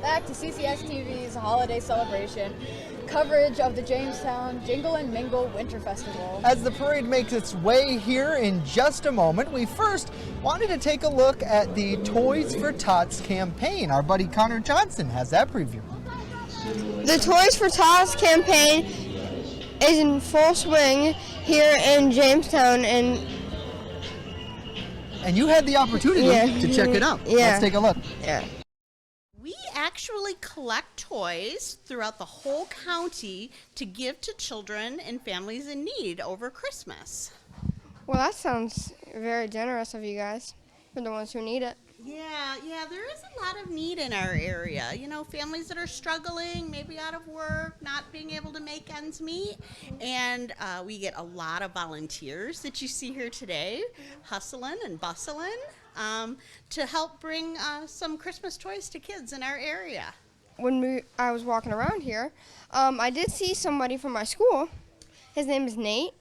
Back to CCS-TV's Holiday Celebration, coverage of the Jamestown Jingle and Mingle Winter Festival. As the parade makes its way here in just a moment, we first wanted to take a look at the Toys for Tots campaign. Our buddy Connor Johnson has that preview. The Toys for Tots campaign is in full swing here in Jamestown, and you had the opportunity to check it out. Yeah. Let's take a look. Yeah. We actually collect toys throughout the whole county to give to children and families in need over Christmas. Well, that sounds very generous of you guys for the ones who need it. Yeah, there is a lot of need in our area. You know, families that are struggling, maybe out of work, not being able to make ends meet. And we get a lot of volunteers that you see here today, hustling and bustling, to help bring some Christmas toys to kids in our area. When I was walking around here, I did see somebody from my school. His name is Nate.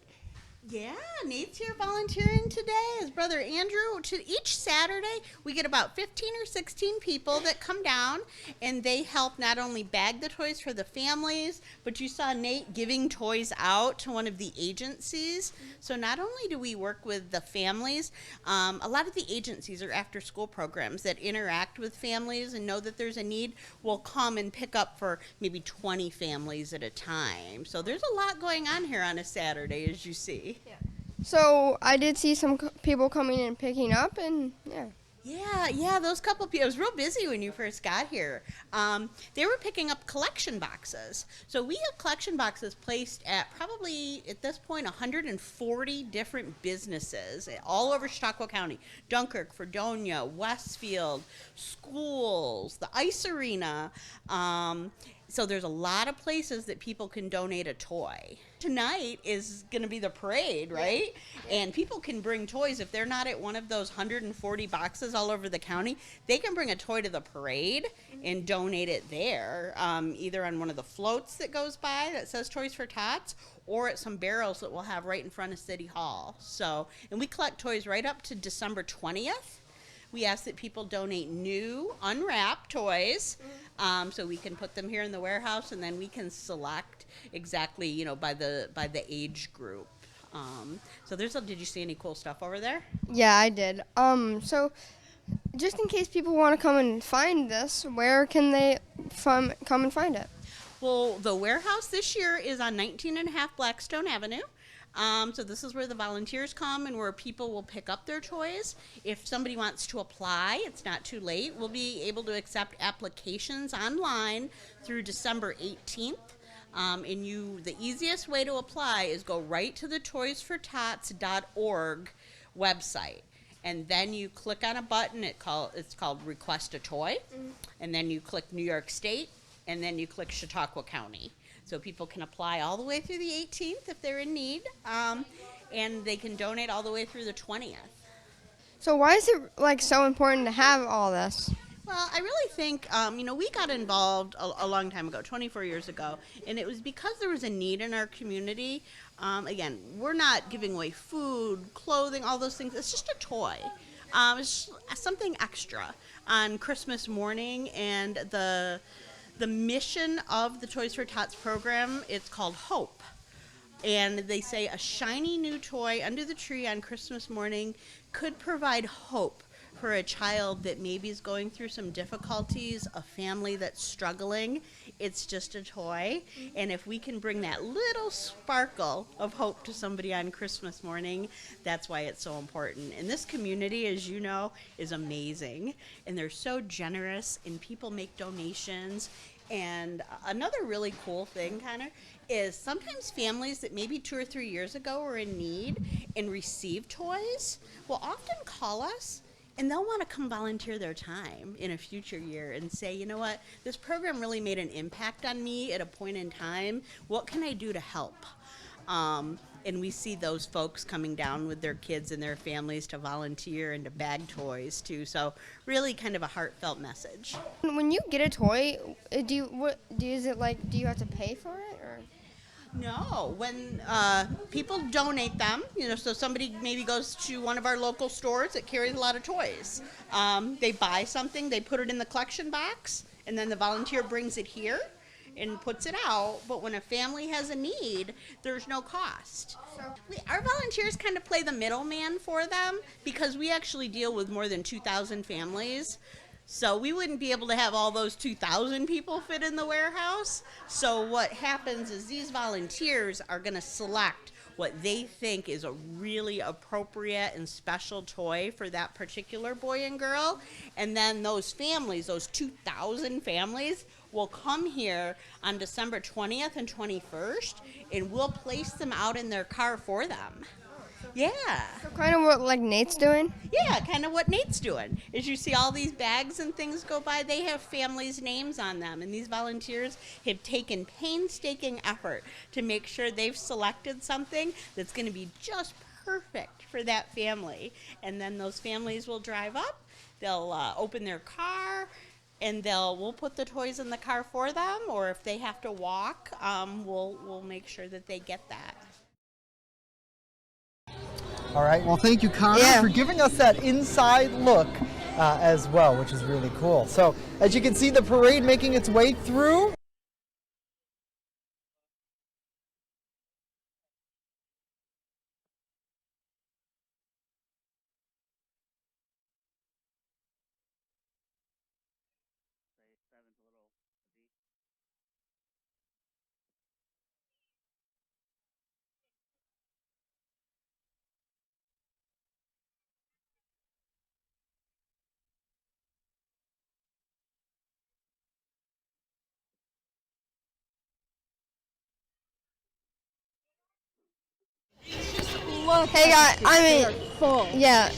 Yeah, Nate's here volunteering today. His brother Andrew. Each Saturday, we get about 15 or 16 people that come down, and they help not only bag the toys for the families, but you saw Nate giving toys out to one of the agencies. So not only do we work with the families, a lot of the agencies are after-school programs that interact with families and know that there's a need, will come and pick up for maybe 20 families at a time. So there's a lot going on here on a Saturday, as you see. So I did see some people coming and picking up, and Yeah, those couple people, it was real busy when you first got here. They were picking up collection boxes. So we have collection boxes placed at probably, at this point, 140 different businesses all over Chautauqua County. Dunkirk, Fredonia, Westfield, schools, the ice arena. So there's a lot of places that people can donate a toy. Tonight is going to be the parade, right? Yeah. And people can bring toys. If they're not at one of those 140 boxes all over the county, they can bring a toy to the parade and donate it there, either on one of the floats that goes by that says Toys for Tots, or at some barrels that we'll have right in front of City Hall. So, and we collect toys right up to December 20th. We ask that people donate new, unwrapped toys, so we can put them here in the warehouse, and then we can select exactly, you know, by the age group. So did you see any cool stuff over there? Yeah, I did. So just in case people want to come and find this, where can they come and find it? Well, the warehouse this year is on 19.5 Blackstone Avenue. So this is where the volunteers come and where people will pick up their toys. If somebody wants to apply, it's not too late. We'll be able to accept applications online through December 18th. The easiest way to apply is go right to the toysfortots.org website. And then you click on a button, it's called Request a Toy. And then you click New York State, and then you click Chautauqua County. So people can apply all the way through the 18th if they're in need, and they can donate all the way through the 20th. So why is it so important to have all this? Well, I really think, we got involved a long time ago, 24 years ago, and it was because there was a need in our community. Again, we're not giving away food, clothing, all those things. It's just a toy. It's something extra on Christmas morning, and the mission of the Toys for Tots program, it's called Hope. And they say a shiny new toy under the tree on Christmas morning could provide hope for a child that maybe is going through some difficulties, a family that's struggling. It's just a toy. And if we can bring that little sparkle of hope to somebody on Christmas morning, that's why it's so important. And this community, as you know, is amazing. And they're so generous, and people make donations. And another really cool thing, Connor, is sometimes families that maybe 2 or 3 years ago were in need and received toys will often call us, and they'll want to come volunteer their time in a future year and say, you know what, this program really made an impact on me at a point in time. What can I do to help? And we see those folks coming down with their kids and their families to volunteer and to bag toys too. So really kind of a heartfelt message. When you get a toy, do you have to pay for it, or? No, when people donate them, so somebody maybe goes to one of our local stores that carries a lot of toys. They buy something, they put it in the collection box, and then the volunteer brings it here and puts it out. But when a family has a need, there's no cost. Our volunteers kind of play the middleman for them, because we actually deal with more than 2,000 families. So we wouldn't be able to have all those 2,000 people fit in the warehouse. So what happens is these volunteers are going to select what they think is a really appropriate and special toy for that particular boy and girl. And then those families, those 2,000 families, will come here on December 20th and 21st, and we'll place them out in their car for them. Yeah. So kind of what like Nate's doing? Yeah, kind of what Nate's doing. As you see all these bags and things go by, they have families' names on them. And these volunteers have taken painstaking effort to make sure they've selected something that's going to be just perfect for that family. And then those families will drive up, they'll open their car, and we'll put the toys in the car for them. Or if they have to walk, we'll make sure that they get that. All right, well, thank you, Connor, for giving us that inside look as well, which is really cool. So, as you can see, the parade making its way through. Hey guys, I mean, full. Yeah.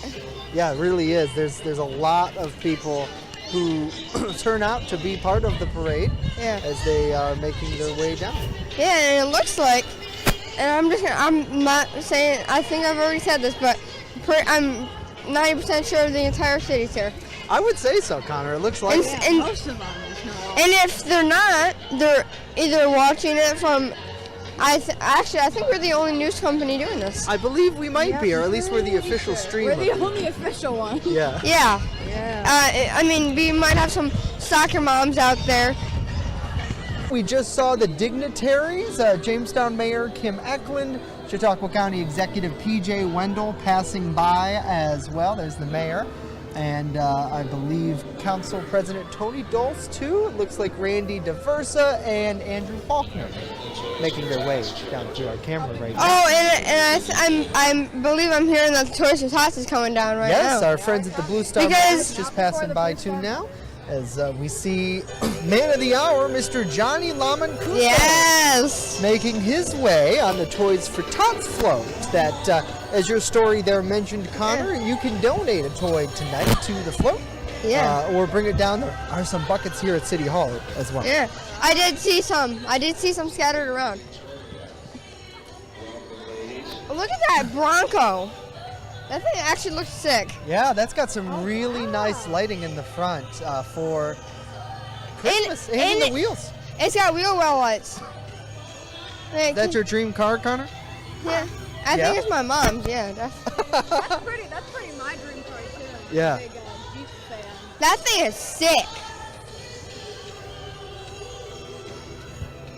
Yeah, it really is. There's a lot of people who turn out to be part of the parade as they are making their way down. Yeah, and it looks like, and I'm not saying, I think I've already said this, but I'm 90% sure the entire city's here. I would say so, Connor. It looks like most of them. And if they're not, they're either watching it from, actually, I think we're the only news company doing this. I believe we might be, or at least we're the official streamer. We're the only official one. Yeah. Yeah. I mean, we might have some soccer moms out there. We just saw the dignitaries, Jamestown Mayor Kim Eklund, Chautauqua County Executive P.J. Wendell passing by as well. There's the mayor. And I believe Council President Tony Dulce, too. It looks like Randy DeVersa and Andrew Faulkner making their way down through our camera right now. Oh, and I believe I'm hearing that the Toys for Tots is coming down right now. Yes, our friends at the Blue Star Lounge just passing by, too, now. As we see man of the hour, Mr. Johnny Lamancuso. Yes! Making his way on the Toys for Tots float. That, as your story there mentioned, Connor, you can donate a toy tonight to the float. Yeah. Or bring it down. There are some buckets here at City Hall as well. Yeah, I did see some scattered around. Look at that Bronco. That thing actually looks sick. Yeah, that's got some really nice lighting in the front for Christmas and the wheels. It's got wheel well lights. That's your dream car, Connor? Yeah. I think it's my mom's, yeah. That's pretty my dream car, too. Yeah. Big Jeep fan. That thing is sick.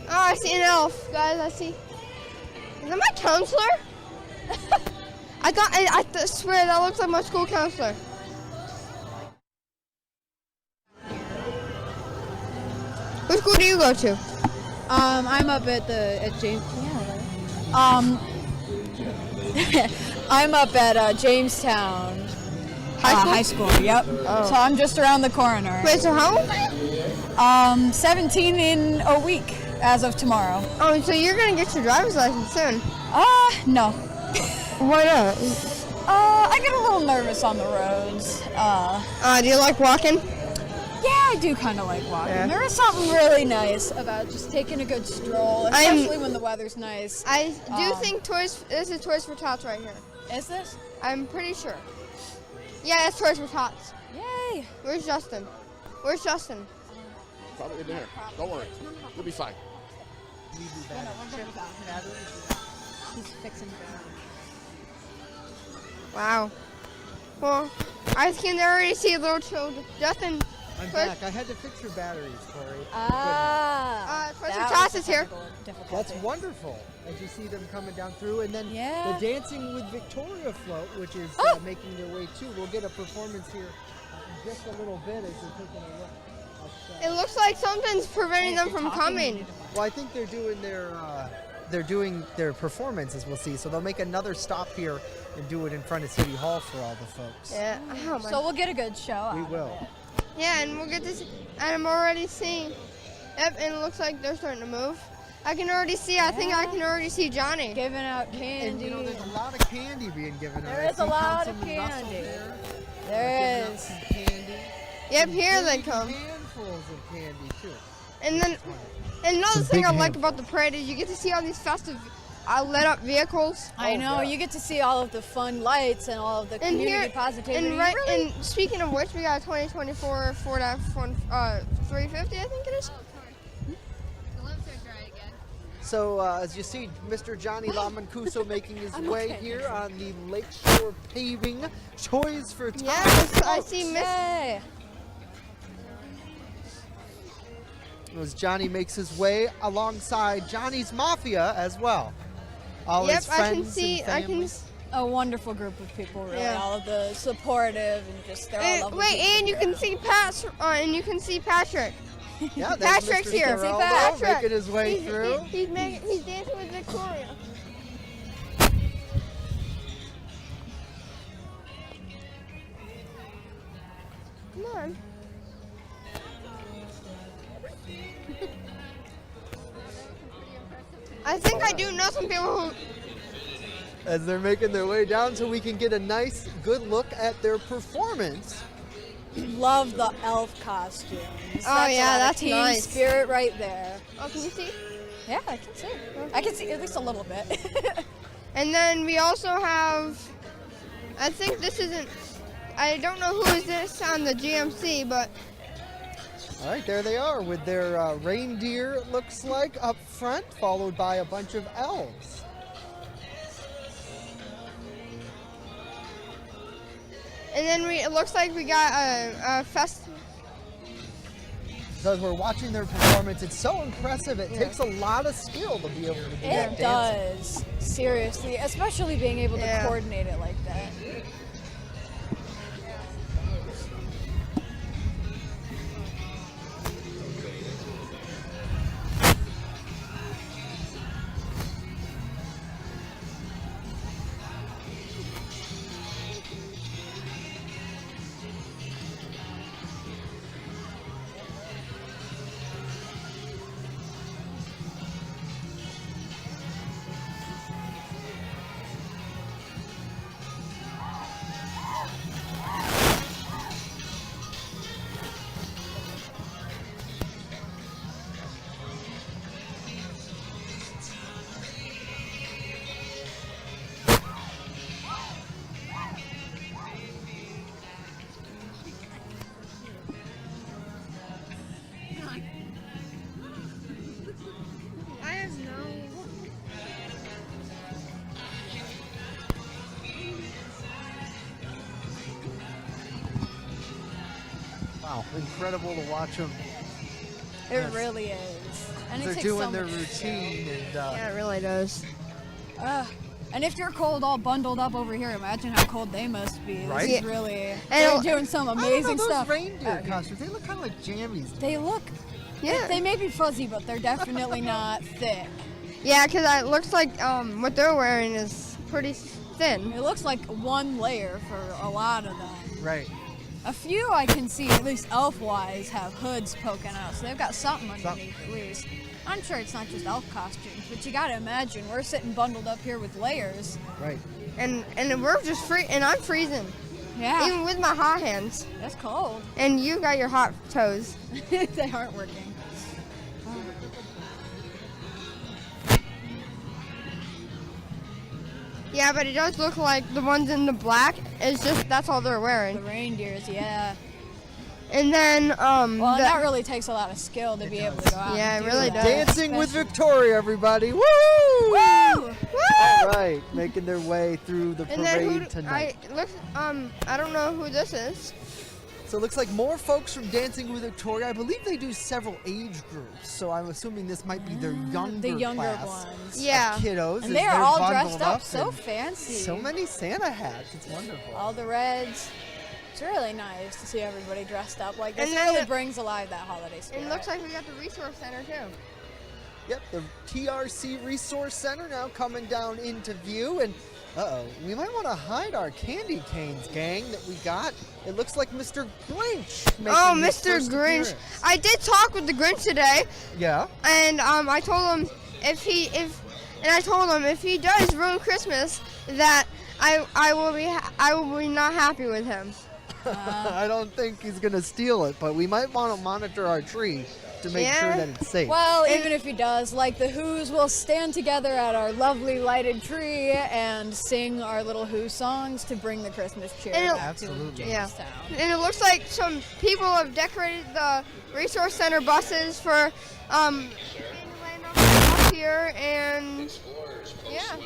Oh, I see an elf, guys. I see. Is that my counselor? I swear that looks like my school counselor. What school do you go to? I'm up at James. I'm up at Jamestown High School. Yep. Oh. So I'm just around the corner. Wait, so how old are you? 17 in a week as of tomorrow. Oh, so you're gonna get your driver's license soon? No. Why not? I get a little nervous on the roads. Do you like walking? Yeah, I do kind of like walking. Yeah. There is something really nice about just taking a good stroll, especially when the weather's nice. I do think this is Toys for Tots right here. Is this? I'm pretty sure. Yeah, it's Toys for Tots. Yay! Where's Justin? Where's Justin? Probably in there. Don't worry. You'll be fine. He's fixing it. Wow. Well, I can already see little children. Justin. I'm back. I had to fix your batteries, Corey. Toys for Tots is here. That's wonderful. As you see them coming down through, and then the Dancing with Victoria float, which is making their way too. We'll get a performance here in just a little bit as you're taking a look. It looks like something's preventing them from coming. Well, I think they're doing their performances, we'll see. So they'll make another stop here and do it in front of City Hall for all the folks. Yeah. Oh my. So we'll get a good show. We will. Yeah, and we'll get this. And I'm already seeing. Yep, and it looks like they're starting to move. I can already see. I think I can already see Johnny giving out candy. And you know, there's a lot of candy being given out. There is a lot of candy. There is. Candy. Yep, here they come. Handfuls of candy too. And then, and another thing I like about the parade is you get to see all these festive, lit up vehicles. I know. You get to see all of the fun lights and all of the community positivity. And speaking of which, we got 2024 Ford F-350, I think it is. So as you see, Mr. Johnny Lamancuso making his way here on the Lakeshore Paving Toys for Tots. Yes, I see Miss. As Johnny makes his way alongside Johnny's Mafia as well. All his friends and family. A wonderful group of people, really. Yeah. All of the supportive and just they're all lovely. Wait, and you can see and you can see Patrick. Yeah, Patrick's Mr. here. Patrick making his way through. He's dancing with Victoria. Come on. I think I do know some people who. As they're making their way down so we can get a nice, good look at their performance. Love the elf costumes. Oh yeah, that's team nice. Spirit right there. Oh, can you see? Yeah, I can see. I can see at least a little bit. And then we also have, I think this isn't, I don't know who is this on the GMC, but. All right, there they are with their reindeer, it looks like, up front, followed by a bunch of elves. And then it looks like we got a festival. So as we're watching their performance, it's so impressive. It takes a lot of skill to be able to do that. It does, seriously, especially being able to coordinate it like that. Wow, incredible to watch them. It really is. And they're doing their routine. And, yeah, it really does. And if you're cold all bundled up over here, imagine how cold they must be. Right? This is really, they're doing some amazing stuff. Those reindeer costumes, they look kind of like jammies. They look, they may be fuzzy, but they're definitely not thick. Yeah, because it looks like what they're wearing is pretty thin. It looks like one layer for a lot of them. Right. A few I can see, at least elf-wise, have hoods poking out, so they've got something underneath at least. I'm sure it's not just elf costumes, but you gotta imagine we're sitting bundled up here with layers. Right. And we're just and I'm freezing. Yeah. Even with my hot hands. That's cold. And you got your hot toes. They aren't working. Yeah, but it does look like the ones in the black is just, that's all they're wearing. The reindeers, yeah. And then, well, that really takes a lot of skill to be able to go out. Yeah, and it really do that. does. Dancing with Victoria, everybody. Woo! Woo! Woo! All right, making their way through the parade tonight. I don't know who this is. So it looks like more folks from Dancing with Victoria. I believe they do several age groups, so I'm assuming this might be their younger class ones. Yeah. of kiddos. And they are all dressed up so fancy. So many Santa hats. It's wonderful. All the reds. It's really nice to see everybody dressed up like this. And It then really brings alive that holiday spirit. It looks like we got the resource center too. Yep, the TRC Resource Center now coming down into view, and we might want to hide our candy canes, gang, that we got. It looks like Mr. Grinch. Oh, making his Mr. first Grinch! appearance. I did talk with the Grinch today. Yeah. And I told him if he does ruin Christmas, that I will be not happy with him. I don't think he's gonna steal it, but we might want to monitor our tree to make sure that it's safe. Well, even if he does, like the Who's will stand together at our lovely lighted tree and sing our little Who songs to bring the Christmas cheer back to Jamestown. And it looks like some people have decorated the resource center buses for up here, and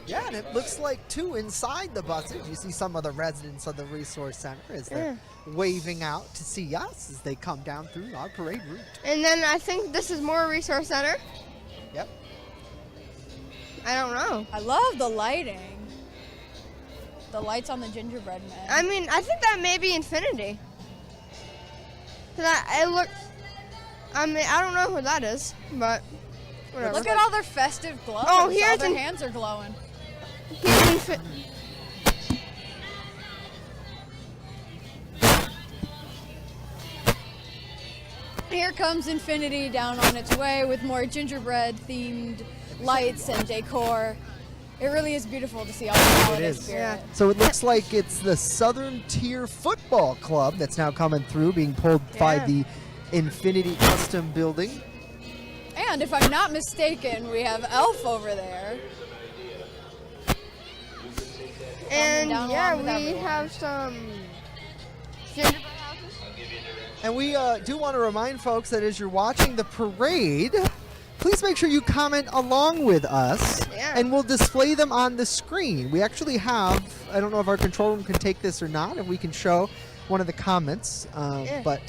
Yeah, and it looks like too inside the buses you see some of the residents of the resource center as they're waving out to see us as they come down through our parade route. And then I think this is more resource center. Yep. I don't know. I love the lighting. The lights on the gingerbread man. I mean, I think that may be infinity. I don't know who that is, but whatever. Look at all their festive glows. Oh, here's all their an- hands are glowing. Here comes Infinity down on its way with more gingerbread-themed lights and decor. It really is beautiful to see all the holiday spirit. So it looks like it's the Southern Tier Football Club that's now coming through, being pulled by the Infinity Custom Building. And if I'm not mistaken, we have Elf over there. And down yeah, along with we everyone. have some gingerbread houses. And we do want to remind folks that as you're watching the parade, please make sure you comment along with us, and we'll display them on the screen. We actually have, I don't know if our control room can take this or not, and we can show one of the comments, but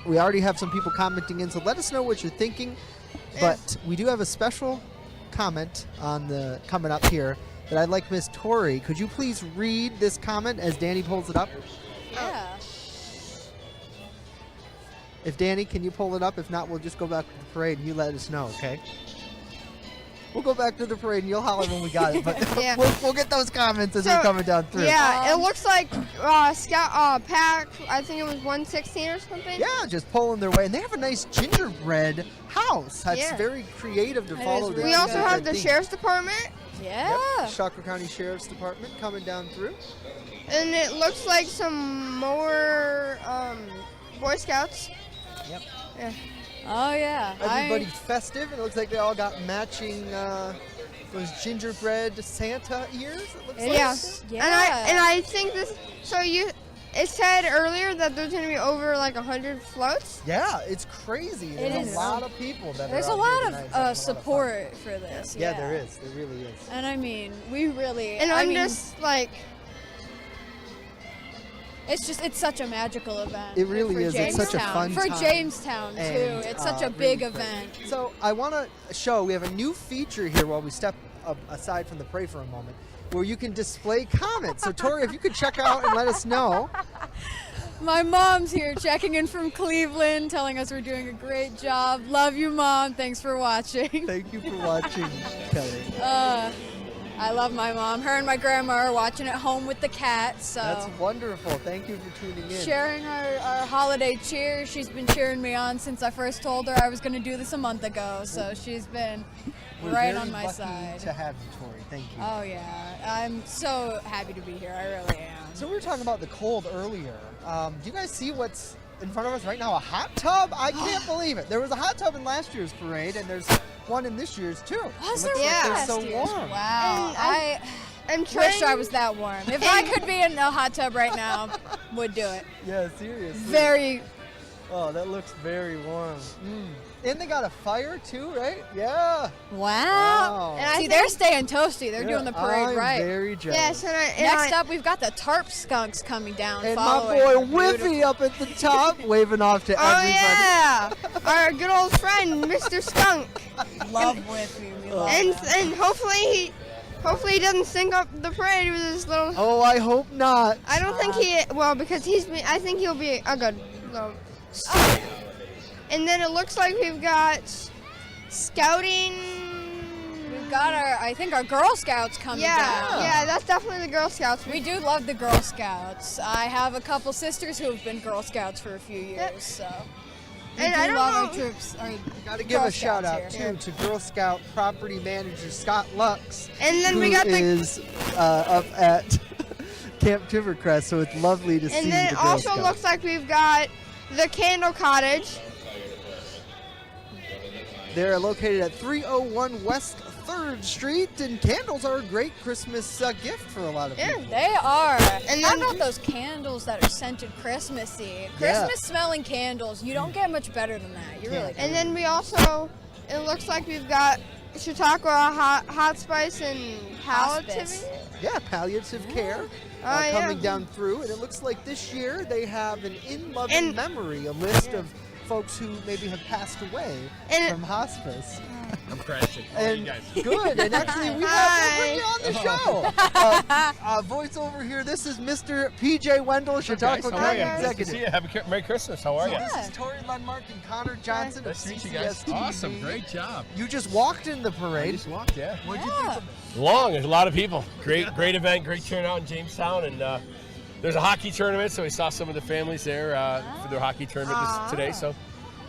we already have some people commenting in, so let us know what you're thinking. But we do have a special comment on the coming up here that I'd like Miss Tori. Could you please read this comment as Danny pulls it up? Yeah. If Danny, can you pull it up? If not, we'll just go back to the parade and you let us know, okay? We'll go back to the parade and you'll holler when we got it. But we'll get those comments as they're coming down through. Yeah, it looks like Scout Pack, I think it was 116 or something. Yeah, just pulling their way. And they have a nice gingerbread house. That's very creative to follow. We also have the Sheriff's Department. Yeah. Yep. Chaco County Sheriff's Department coming down through. And it looks like some more Boy Scouts. Yep. Yeah. Oh, yeah. Everybody festive. And it looks like they all got matching those gingerbread Santa ears, it looks like. Yeah. And I think this, it said earlier that there's going to be over like 100 floats. Yeah, it's crazy. There's a lot of people that There's are a out here lot tonight. It's of having a lot support for this. Yeah, there is. There really is. And I mean, we really. And I I'm mean, just like. It's such a magical event. It really for is. It's such a Jamestown. fun For time. Jamestown, too. And, It's such a really big great. event. So I want to show, we have a new feature here while we step aside from the parade for a moment, where you can display comments. So Tori, if you could check out and let us know. My mom's here checking in from Cleveland, telling us we're doing a great job. Love you, Mom. Thanks for watching. Thank you for watching, Kelly. I love my mom. Her and my grandma are watching at home with the cat. So That's wonderful. Thank you for tuning in. sharing our holiday cheer. She's been cheering me on since I first told her I was going to do this a month ago. So she's been We're right very on my lucky side. to have you, Tori. Thank you. Oh yeah, I'm so happy to be here. I really am. So we were talking about the cold earlier. Do you guys see what's in front of us right now? A hot tub? I can't believe it. There was a hot tub in last year's parade, and there's one in this year's too. Was It there looks like one they're so last year's? warm. Wow. I wish trying- I was that warm. If I could be in a hot tub right now, would do it. Yeah, seriously. Very. Oh, that looks very warm. And they got a fire too, right? Yeah. Wow. And I See, think- they're staying toasty. They're Yeah, doing the parade I'm right. very jealous. Yes, Next up, we've got the tarp skunks coming down. And my following. boy Whiffy up at the top, waving off to Oh everybody. yeah, our good old friend, Mr. Skunk. Love Whiffy. We love And him. and hopefully Hopefully he doesn't sink up the parade with his little... Oh, I hope not. I don't think because I think he'll be a good little... And then it looks like we've got scouting. We've got I think our Girl Scouts coming down. Yeah, that's definitely the Girl Scouts. We do love the Girl Scouts. I have a couple sisters who have been Girl Scouts for a few years, so... And I don't love know. our troops. Got to give a shout out too to Girl Scout property manager Scott Lux, and then we got is up at Camp Timbercrest. So it's lovely to see. And then the it Girl also Scouts. looks like we've got the Candle Cottage. They're located at 301 West 3rd Street, and candles are a great Christmas gift for a lot of people. They are. And how about those candles that are scented Christmassy? Christmas smelling candles. You don't get much better than that. You really don't. And then we also, it looks like we've got Chautauqua hot spice and palliative. Yeah, palliative care coming down through. And it looks like this year they have an in loving memory, a list of folks who maybe have passed away from hospice. I'm crashing. And guys? Good. And actually, we'll bring you on the show. Voiceover here. This is Mr. PJ Wendell, Chautauqua County Executive. Nice to see you. Merry Christmas. How are you? This is Tori Lundmark and Connor Johnson of CCS-TV. Awesome. Great job. You just walked in the parade. I just walked, yeah. What'd you think of it? Long. There's a lot of people. Great event. Great turnout in Jamestown. And there's a hockey tournament, so we saw some of the families there for their hockey tournament today. So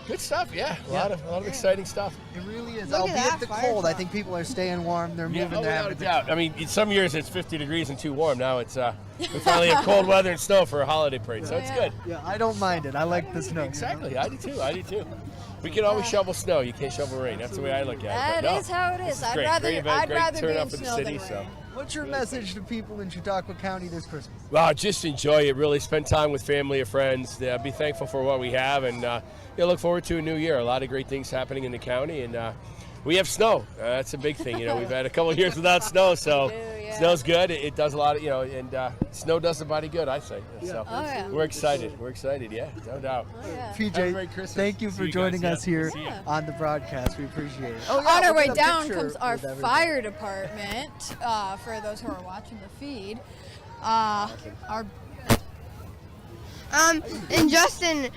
good stuff, yeah. A lot of exciting stuff. It really is. Albeit the cold, I think people are staying warm. They're moving. They're having a good time. I mean, some years it's 50 degrees and too warm. Now it's we finally have cold weather and snow for a holiday parade, so it's good. Yeah, I don't mind it. I like the snow. Exactly, I do too. We can always shovel snow. You can't shovel rain. That's the way I look at it. That is how it is. I'd rather be in snow than rain. What's your message to people in Chautauqua County this Christmas? Well, just enjoy it. Really spend time with family or friends. Be thankful for what we have, and look forward to a new year. A lot of great things happening in the county, and we have snow. That's a big thing. We've had a couple of years without snow, so snow's good. It does a lot of, and snow does the body good, I say. So we're excited. We're excited, yeah, no doubt. PJ, thank you for joining us here on the broadcast. We appreciate it. On our way down comes our fire department. For those who are watching the feed, and Justin,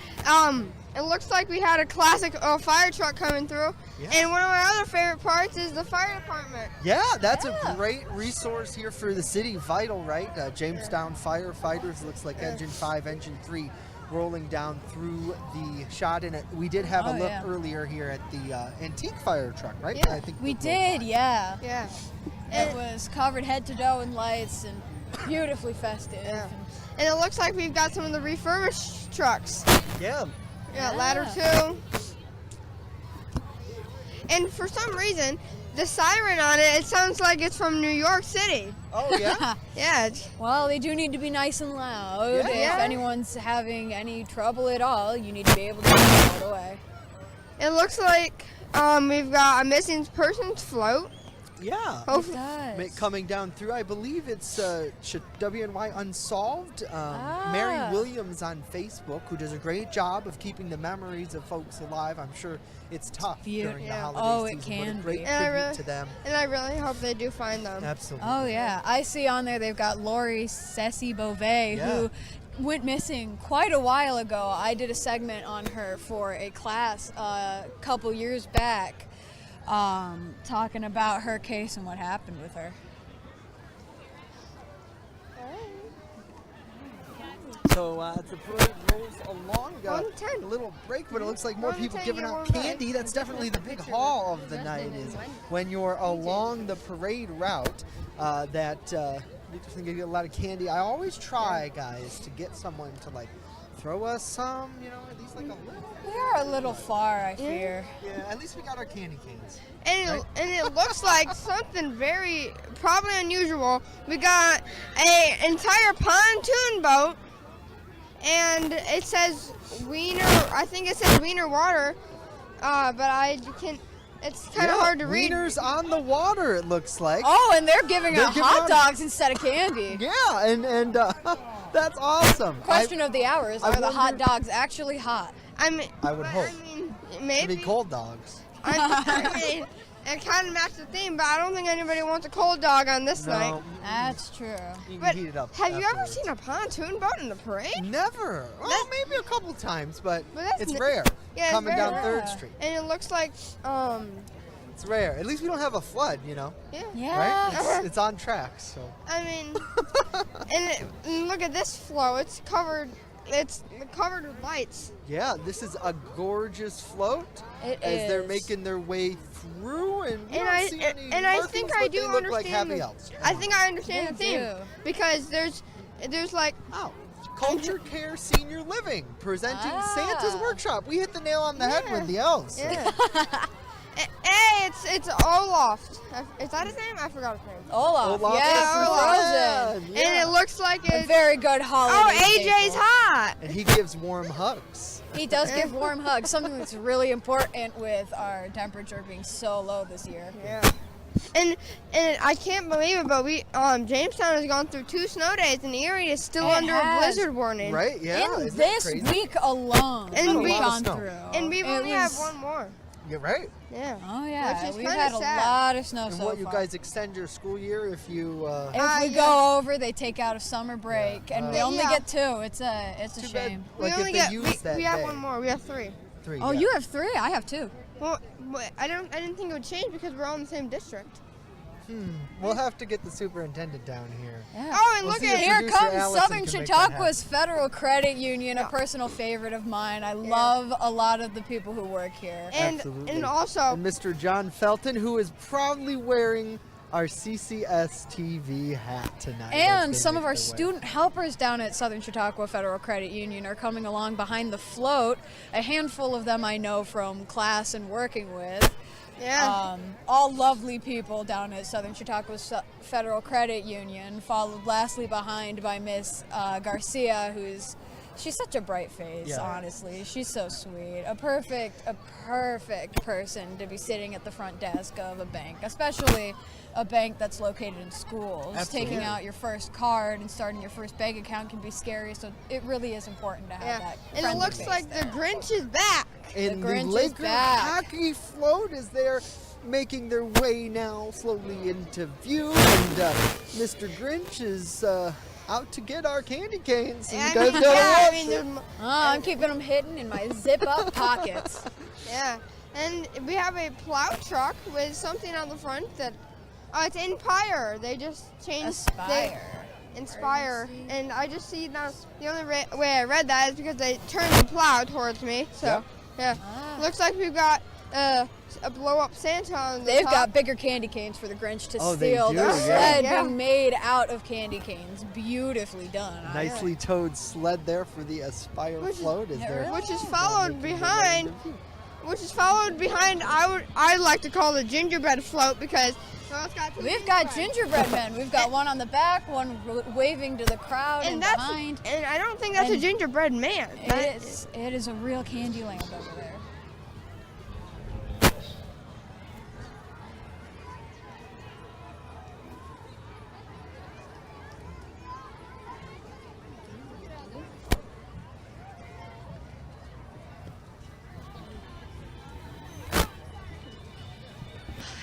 it looks like we had a classic fire truck coming through. Yeah. And one of my other favorite parts is the fire department. Yeah, that's a great resource here for the city. Vital, right? Jamestown firefighters, looks like Engine 5, Engine 3 rolling down through the shot in it. We did have a look earlier here at the antique fire truck, right? Yeah, I think we did, yeah. Yeah. It was covered head to toe in lights and beautifully festive. Yeah. And it looks like we've got some of the refurbished trucks. Yeah. Yeah, ladder 2. And for some reason, the siren on it sounds like it's from New York City. Oh, yeah? Yeah. Well, they do need to be nice and loud. Yeah. If anyone's having any trouble at all, you need to be able to get it right away. It looks like we've got a missing persons float. Yeah. Coming down through, I believe it's WNY Unsolved. Mary Williams on Facebook, who does a great job of keeping the memories of folks alive. I'm sure it's tough during the holiday season. Can but a great be. tribute to them. And I really hope they do find them. Absolutely. Oh, yeah. I see on there they've got Lori Ceci Beauvais, who went missing quite a while ago. I did a segment on her for a class a couple years back. Talking about her case and what happened with her. So the parade rolls along. A little break, but it looks like more people giving out candy. That's definitely the big haul of the night, is when you're along the parade route that you just get a lot of candy. I always try, guys, to get someone to throw us some, at least a little. We are a little far, I fear. Yeah, at least we got our candy canes. And it looks like something very probably unusual. We got an entire pontoon boat, and it says Wiener. I think it says Wiener Water, but I can't. It's kind of hard to read. Wieners on the water, it looks like. Oh, and they're giving out hot dogs instead of candy. Yeah, and that's awesome. Question of the hour is: are the hot dogs actually hot? I mean, I would hope. Maybe it'd be cold dogs. I mean, It kind of matched the theme, but I don't think anybody wants a cold dog on this night. That's true. You can But heat it up. have you ever afterwards. seen a pontoon boat in the parade? Never. Well, maybe a couple times, but that's it's n- rare. Yeah, Coming it's down very 3rd Street. And it looks like, It's rare. At least we don't have a flood, you know. Yeah. Right? It's on track, so. I mean, and look at this flow. It's covered with lights. Yeah, this is a gorgeous float. It as they're is. making their way through, and we And don't see any I markings, think but I do they look like understand. happy elves. I think I understand the theme do. because there's like Culture Care Senior Living presenting Santa's Workshop. We hit the nail on the head with the elves. Yeah. Hey, it's Olaf. Is that his name? I forgot his name. Olaf. Olaf Yeah, from from Frozen. And it looks like A it's very good holiday. AJ's staple. hot. And he gives warm hugs. He does give warm hugs, something that's really important with our temperature being so low this year. Yeah. And I can't believe it, but Jamestown has gone through 2 snow days, and Erie is still It under a has. blizzard warning. Right? Yeah. In isn't that this crazy? week alone, And we've we- gone snow. through. And we It only have was- one more. You're right. Yeah. Oh yeah, Which is we've kinda had a sad. lot of snow And so what, you far. guys extend your school year if you... If we go over, they take out a summer break, and we only Yeah. get 2. It's a Too bad. shame. We Like only if they get use that we have day. one more. We have 3. 3, Oh, yeah. you have 3. I have 2. Well, I didn't think it would change because we're all in the same district. We'll have to get the superintendent down here. Yeah. Oh, and We'll look see at if Here Producer comes Allison Southern can make that Chautauqua's Federal Credit Union, a personal favorite of mine. I love a lot of the people who work here. Absolutely. And also, And Mr. John Felton, who is proudly wearing our CCS-TV hat tonight. as And they some of make our their way. student helpers down at Southern Chautauqua Federal Credit Union are coming along behind the float. A handful of them I know from class and working with. yeah. All lovely people down at Southern Chautauqua Federal Credit Union, followed lastly behind by Miss Garcia, she's such a bright face, Yeah. honestly. She's so sweet. A perfect person to be sitting at the front desk of a bank, especially a bank that's located in schools. Absolutely. Taking out your first card and starting your first bank account can be scary, so it really is important to have Yeah. that And it friendly looks face like there. the Grinch is back. And the, Grinch is Laker back. hockey float is there, making their way now slowly into view. And Mr. Grinch is out to get our candy canes. So you guys gotta watch it. I'm keeping them hidden in my zip-up pockets. Yeah. And we have a plow truck with something on the front that, it's Inspire. They just changed. Inspire. And I just see now, the only way I read that is because they turned the plow towards me. So, yeah. Looks like we've got a blow-up Santa on the They've top. got bigger candy canes for the Grinch to Oh, they steal. do, Their yeah. sled Yeah. being made out of candy canes. Beautifully done. Nicely towed sled there for the Aspire float. Is there? Which is followed behind. I like to call the gingerbread float because We've got gingerbread men. We've got one on the back, one waving to the crowd and behind. And I don't think that's a gingerbread man. It is a real candy lamp over there.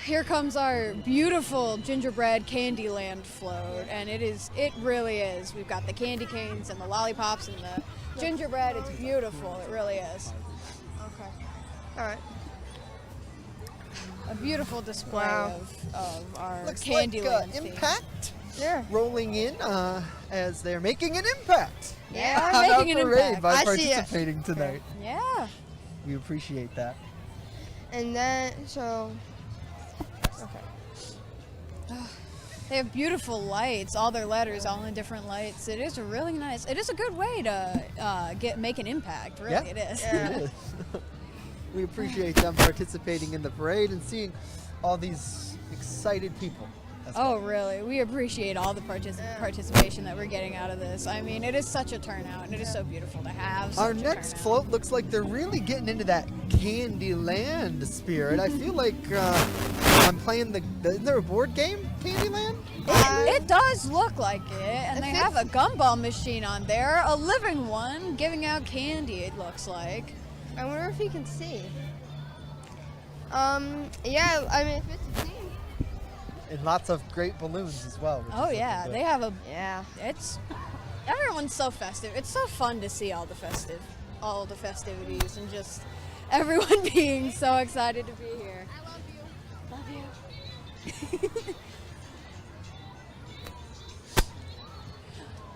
Here comes our beautiful gingerbread Candyland float, and it really is. We've got the candy canes and the lollipops and the gingerbread. It's beautiful. It really is. Okay. All right. A beautiful display of our Looks Candyland like theme. Impact rolling in as they're making an impact. Yeah, on making an our parade impact. by I see it. participating tonight. Yeah. We appreciate that. And then, okay. They have beautiful lights, all their letters, all in different lights. It is a really nice, it is a good way to make an impact, really, it is. It is. We appreciate them participating in the parade and seeing all these excited people. Oh, really? We appreciate all the participation that we're getting out of this. I mean, it is such a turnout, and it is so beautiful to have. Our such a next turnout. float looks like they're really getting into that Candyland spirit. I feel like I'm playing isn't there a board game, Candyland? It does look like it, and they have a gumball machine on there, a living one, giving out candy, it looks like. I wonder if he can see. Yeah, I mean, if it's a team. And lots of great balloons as well. Oh yeah, they have it's everyone's so festive. It's so fun to see all the festivities and just everyone being so excited to be here. I love you.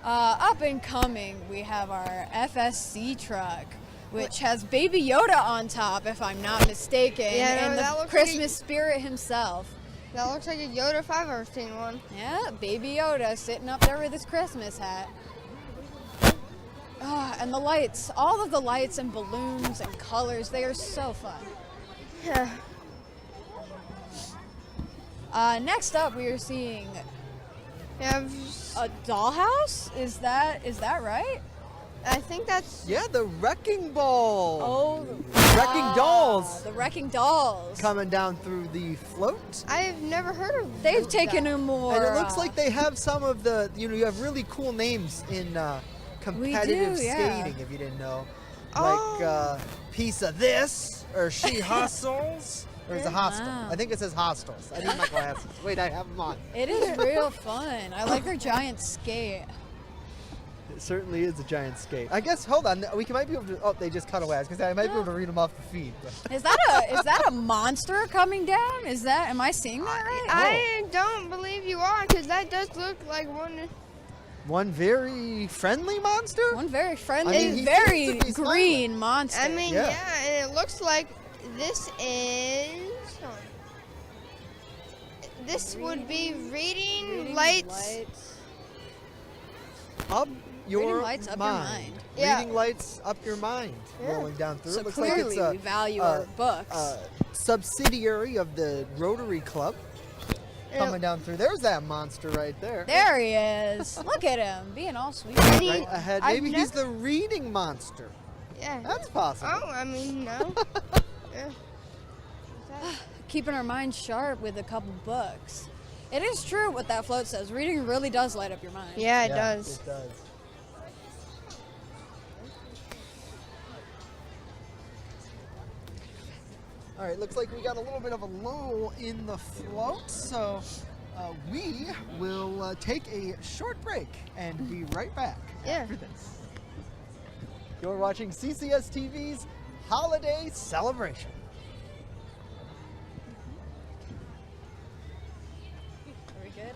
Up and coming, we have our FSC truck, which has Baby Yoda on top, if I'm not mistaken, and the Christmas spirit himself. That looks like a Yoda if I've ever seen one. Yeah, Baby Yoda sitting up there with his Christmas hat. And the lights, all of the lights and balloons and colors, they are so fun. Yeah. Next up, we are seeing a dollhouse. Is that right? I think that's... Yeah, the Wrecking Ball. Oh, Wrecking Dolls. The Wrecking Dolls. Coming down through the float. I've never heard of They've taken them more. And it looks like they have some of the, you have really cool names in competitive skating, if you didn't know. Like piece of this, or she hustles, or is it hostel? I think it says hostels. I need my glasses. Wait, I have them on. It is real fun. I like their giant skate. It certainly is a giant skate. I guess, hold on, we might be able to, they just cut away. Because I might be able to read them off the feed. Is that a monster coming down? Am I seeing that right? I don't believe you are, because that does look like one. One very friendly monster? One very friendly, very green monster. I mean, yeah, and it looks like this is... This would be reading lights. Up your lights up mind. your mind. Yeah. Reading lights up your mind. Rolling down through. So it looks clearly like it's we value our books. Subsidiary of the Rotary Club. Coming down through. There's that monster right there. There he is. Look at him, being all sweet. Right ahead. Maybe he's the reading monster. Yeah. That's possible. Oh, I mean, no. Yeah. Keeping our minds sharp with a couple books. It is true what that float says. Reading really does light up your mind. Yeah, it does. It does. All right, looks like we got a little bit of a lull in the float, so we will take a short break and be right back after this. You're watching CCS-TV's Holiday Celebration. Are we good?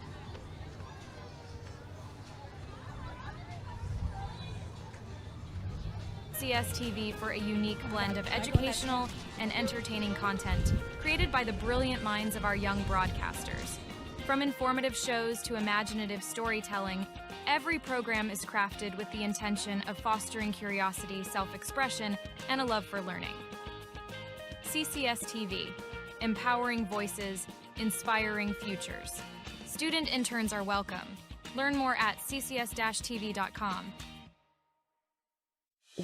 CCS-TV for a unique blend of educational and entertaining content created by the brilliant minds of our young broadcasters. From informative shows to imaginative storytelling, every program is crafted with the intention of fostering curiosity, self-expression, and a love for learning. CCS-TV, empowering voices, inspiring futures. Student interns are welcome. Learn more at ccs-tv.com.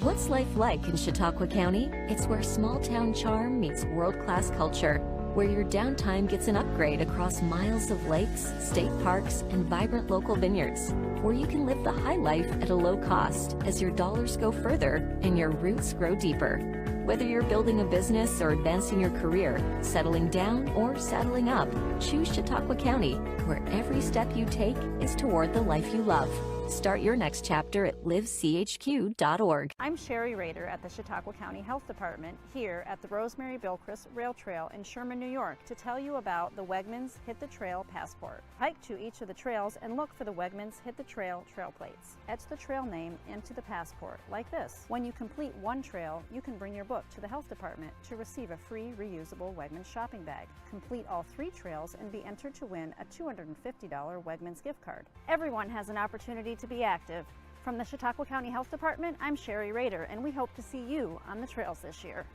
What's life like in Chautauqua County? It's where small-town charm meets world-class culture, where your downtime gets an upgrade across miles of lakes, state parks, and vibrant local vineyards, where you can live the high life at a low cost as your dollars go further and your roots grow deeper. Whether you're building a business or advancing your career, settling down or settling up, choose Chautauqua County, where every step you take is toward the life you love. Start your next chapter at livechq.org. I'm Sherry Rader at the Chautauqua County Health Department here at the Rosemary-Bilchrist Rail Trail in Sherman, New York to tell you about the Wegmans Hit the Trail Passport. Hike to each of the trails and look for the Wegmans Hit the Trail trail plates. Etch the trail name into the passport like this. When you complete one trail, you can bring your book to the health department to receive a free reusable Wegmans shopping bag. Complete all 3 trails and be entered to win a $250 Wegmans gift card. Everyone has an opportunity to be active. From the Chautauqua County Health Department, I'm Sherry Rader, and we hope to see you on the trails this year.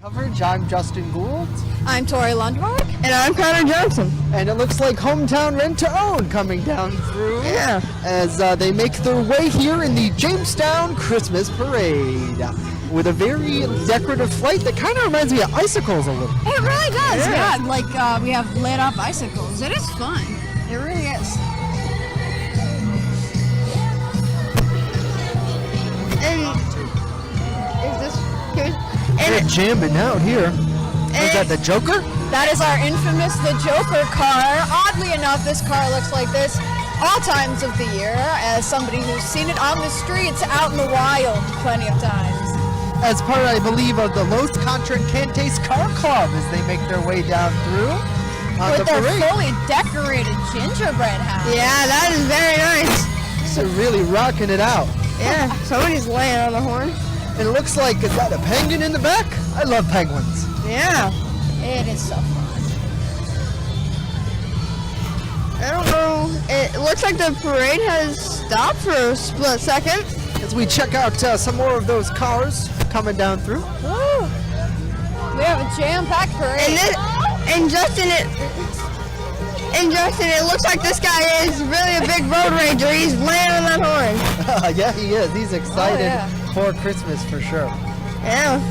Coverage, I'm Justin Gould. I'm Tori Lundmark. And I'm Connor Johnson. And it looks like Hometown Rent to Own coming down through as they make their way here in the Jamestown Christmas Parade with a very decorative flight that kind of reminds me of icicles a little. It really does, yeah. Like we have lit up icicles. It is fun. It really is. And jamming out here. Is that the Joker? That is our infamous The Joker car. Oddly enough, this car looks like this all times of the year, as somebody who's seen it on the streets out in the wild plenty of times. As part, I believe, of the Los Contra Cantes Car Club as they make their way down through with the their parade. fully decorated gingerbread house. Yeah, that is very nice. So really rocking it out. Yeah, somebody's laying on the horn. It looks like, is that a penguin in the back? I love penguins. Yeah. It is so fun. I don't know. It looks like the parade has stopped for a split second. As we check out some more of those cars coming down through. Woo. We have a jam-packed parade. And Justin, it looks like this guy is really a big road ranger. He's laying on that horn. Yeah, he is. He's excited yeah. for Christmas for sure. Yeah.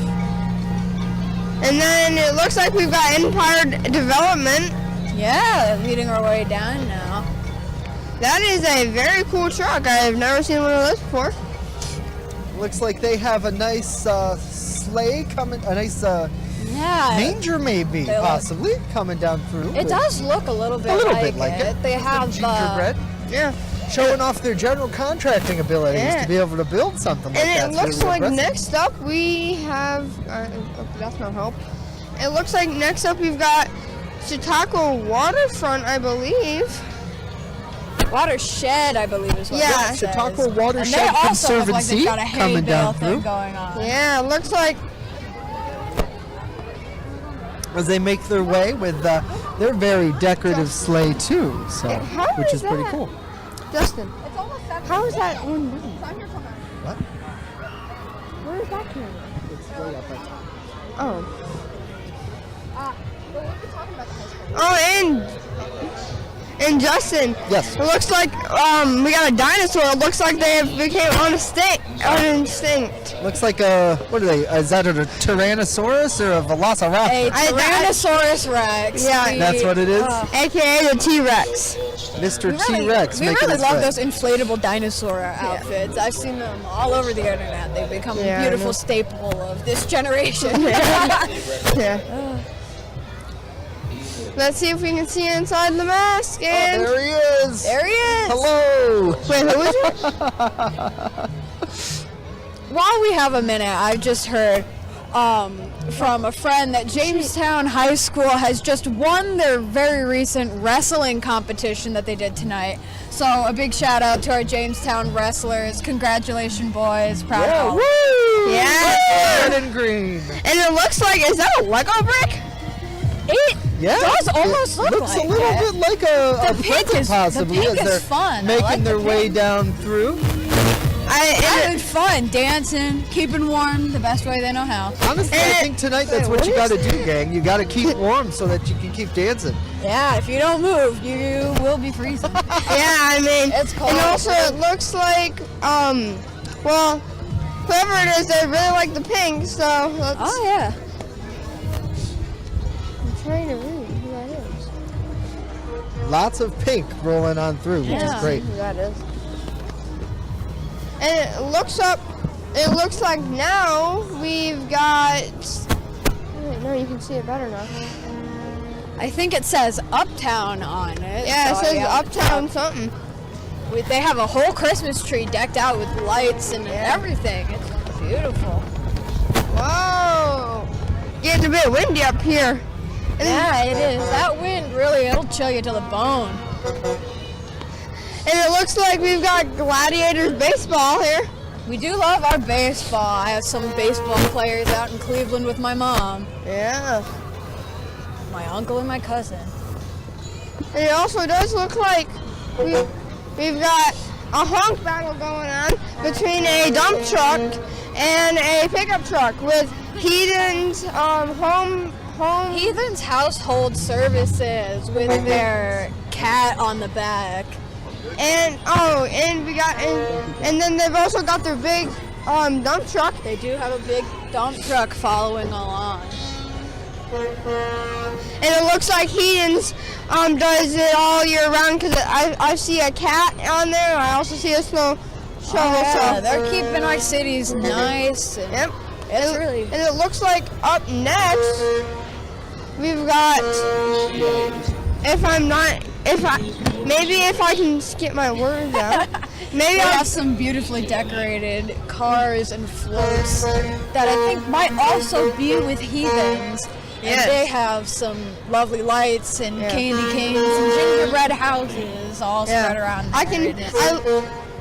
And then it looks like we've got Empire Development. Yeah, leading our way down now. That is a very cool truck. I've never seen one of those before. Looks like they have a nice sleigh coming, a nice manger maybe, possibly, coming down through. It does look a little bit like it. They have gingerbread. Yeah. Showing off their general contracting abilities to be able to build something like that. And it looks like next up we have, that's not help. It looks like next up we've got Chautauqua Waterfront, I believe. Watershed, I believe is what yeah. it says. Chautauqua Watershed Conservancy coming down through. Going on. Yeah, it looks like as they make their way with their very decorative sleigh too, so which is pretty cool. Justin, how is that one done? What? Where is that camera? It's right up there. Oh. Oh, and Justin. Yes. It looks like we got a dinosaur. It looks like they became on instinct. Looks like what are they? Is that a Tyrannosaurus or a Velociraptor? A Tyrannosaurus Rex. Yeah. That's what it is? AKA the T-Rex. Mr. T-Rex. We really love those inflatable dinosaur outfits. I've seen them all over the internet. They've become a beautiful staple of this generation. Yeah. Let's see if we can see inside the mask. And there he is. There he is. Hello. Wait, who is it? While we have a minute, I've just heard from a friend that Jamestown High School has just won their very recent wrestling competition that they did tonight. So a big shout out to our Jamestown wrestlers. Congratulations, boys. Proud of all. Woo! Yeah. Red and green. And it looks like, is that a Lego brick? It does almost look looks like a little bit like a present possibly the pink as they're is fun. making their way down through. Having fun, dancing, keeping warm the best way they know how. Honestly, I think tonight that's what you got to do, gang. You got to keep warm so that you can keep dancing. Yeah, if you don't move, you will be freezing. Yeah, I mean, it's cold. And also it looks like, well, whoever it is, they really like the pink, so let's... Oh, yeah. I'm trying to read who that is. Lots of pink rolling on through, which is great. Who that is. And it looks like now we've got, wait, no, you can see it better now. I think it says Uptown on it. Yeah, so it says Uptown something. They have a whole Christmas tree decked out with lights and everything. It's beautiful. Whoa! It's a bit windy up here. Yeah, it is. That wind really, it'll chill you to the bone. And it looks like we've got Gladiators baseball here. We do love our baseball. I have some baseball players out in Cleveland with my mom. Yeah. My uncle and my cousin. And it also does look like we've got a honk battle going on between a dump truck and a pickup truck with Heathen's Heathen's Household Services with their cat on the back. And then they've also got their big dump truck. They do have a big dump truck following along. And it looks like Heaton's does it all year round because I see a cat on there. And I also see a snow shovel. Yeah, they're keeping our cities nice. And And it looks like up next we've got. If I can skip my words out. Maybe I'll have some beautifully decorated cars and floats that I think might also be with heathens. Yes. And they have some lovely lights and candy canes and gingerbread houses all spread around there.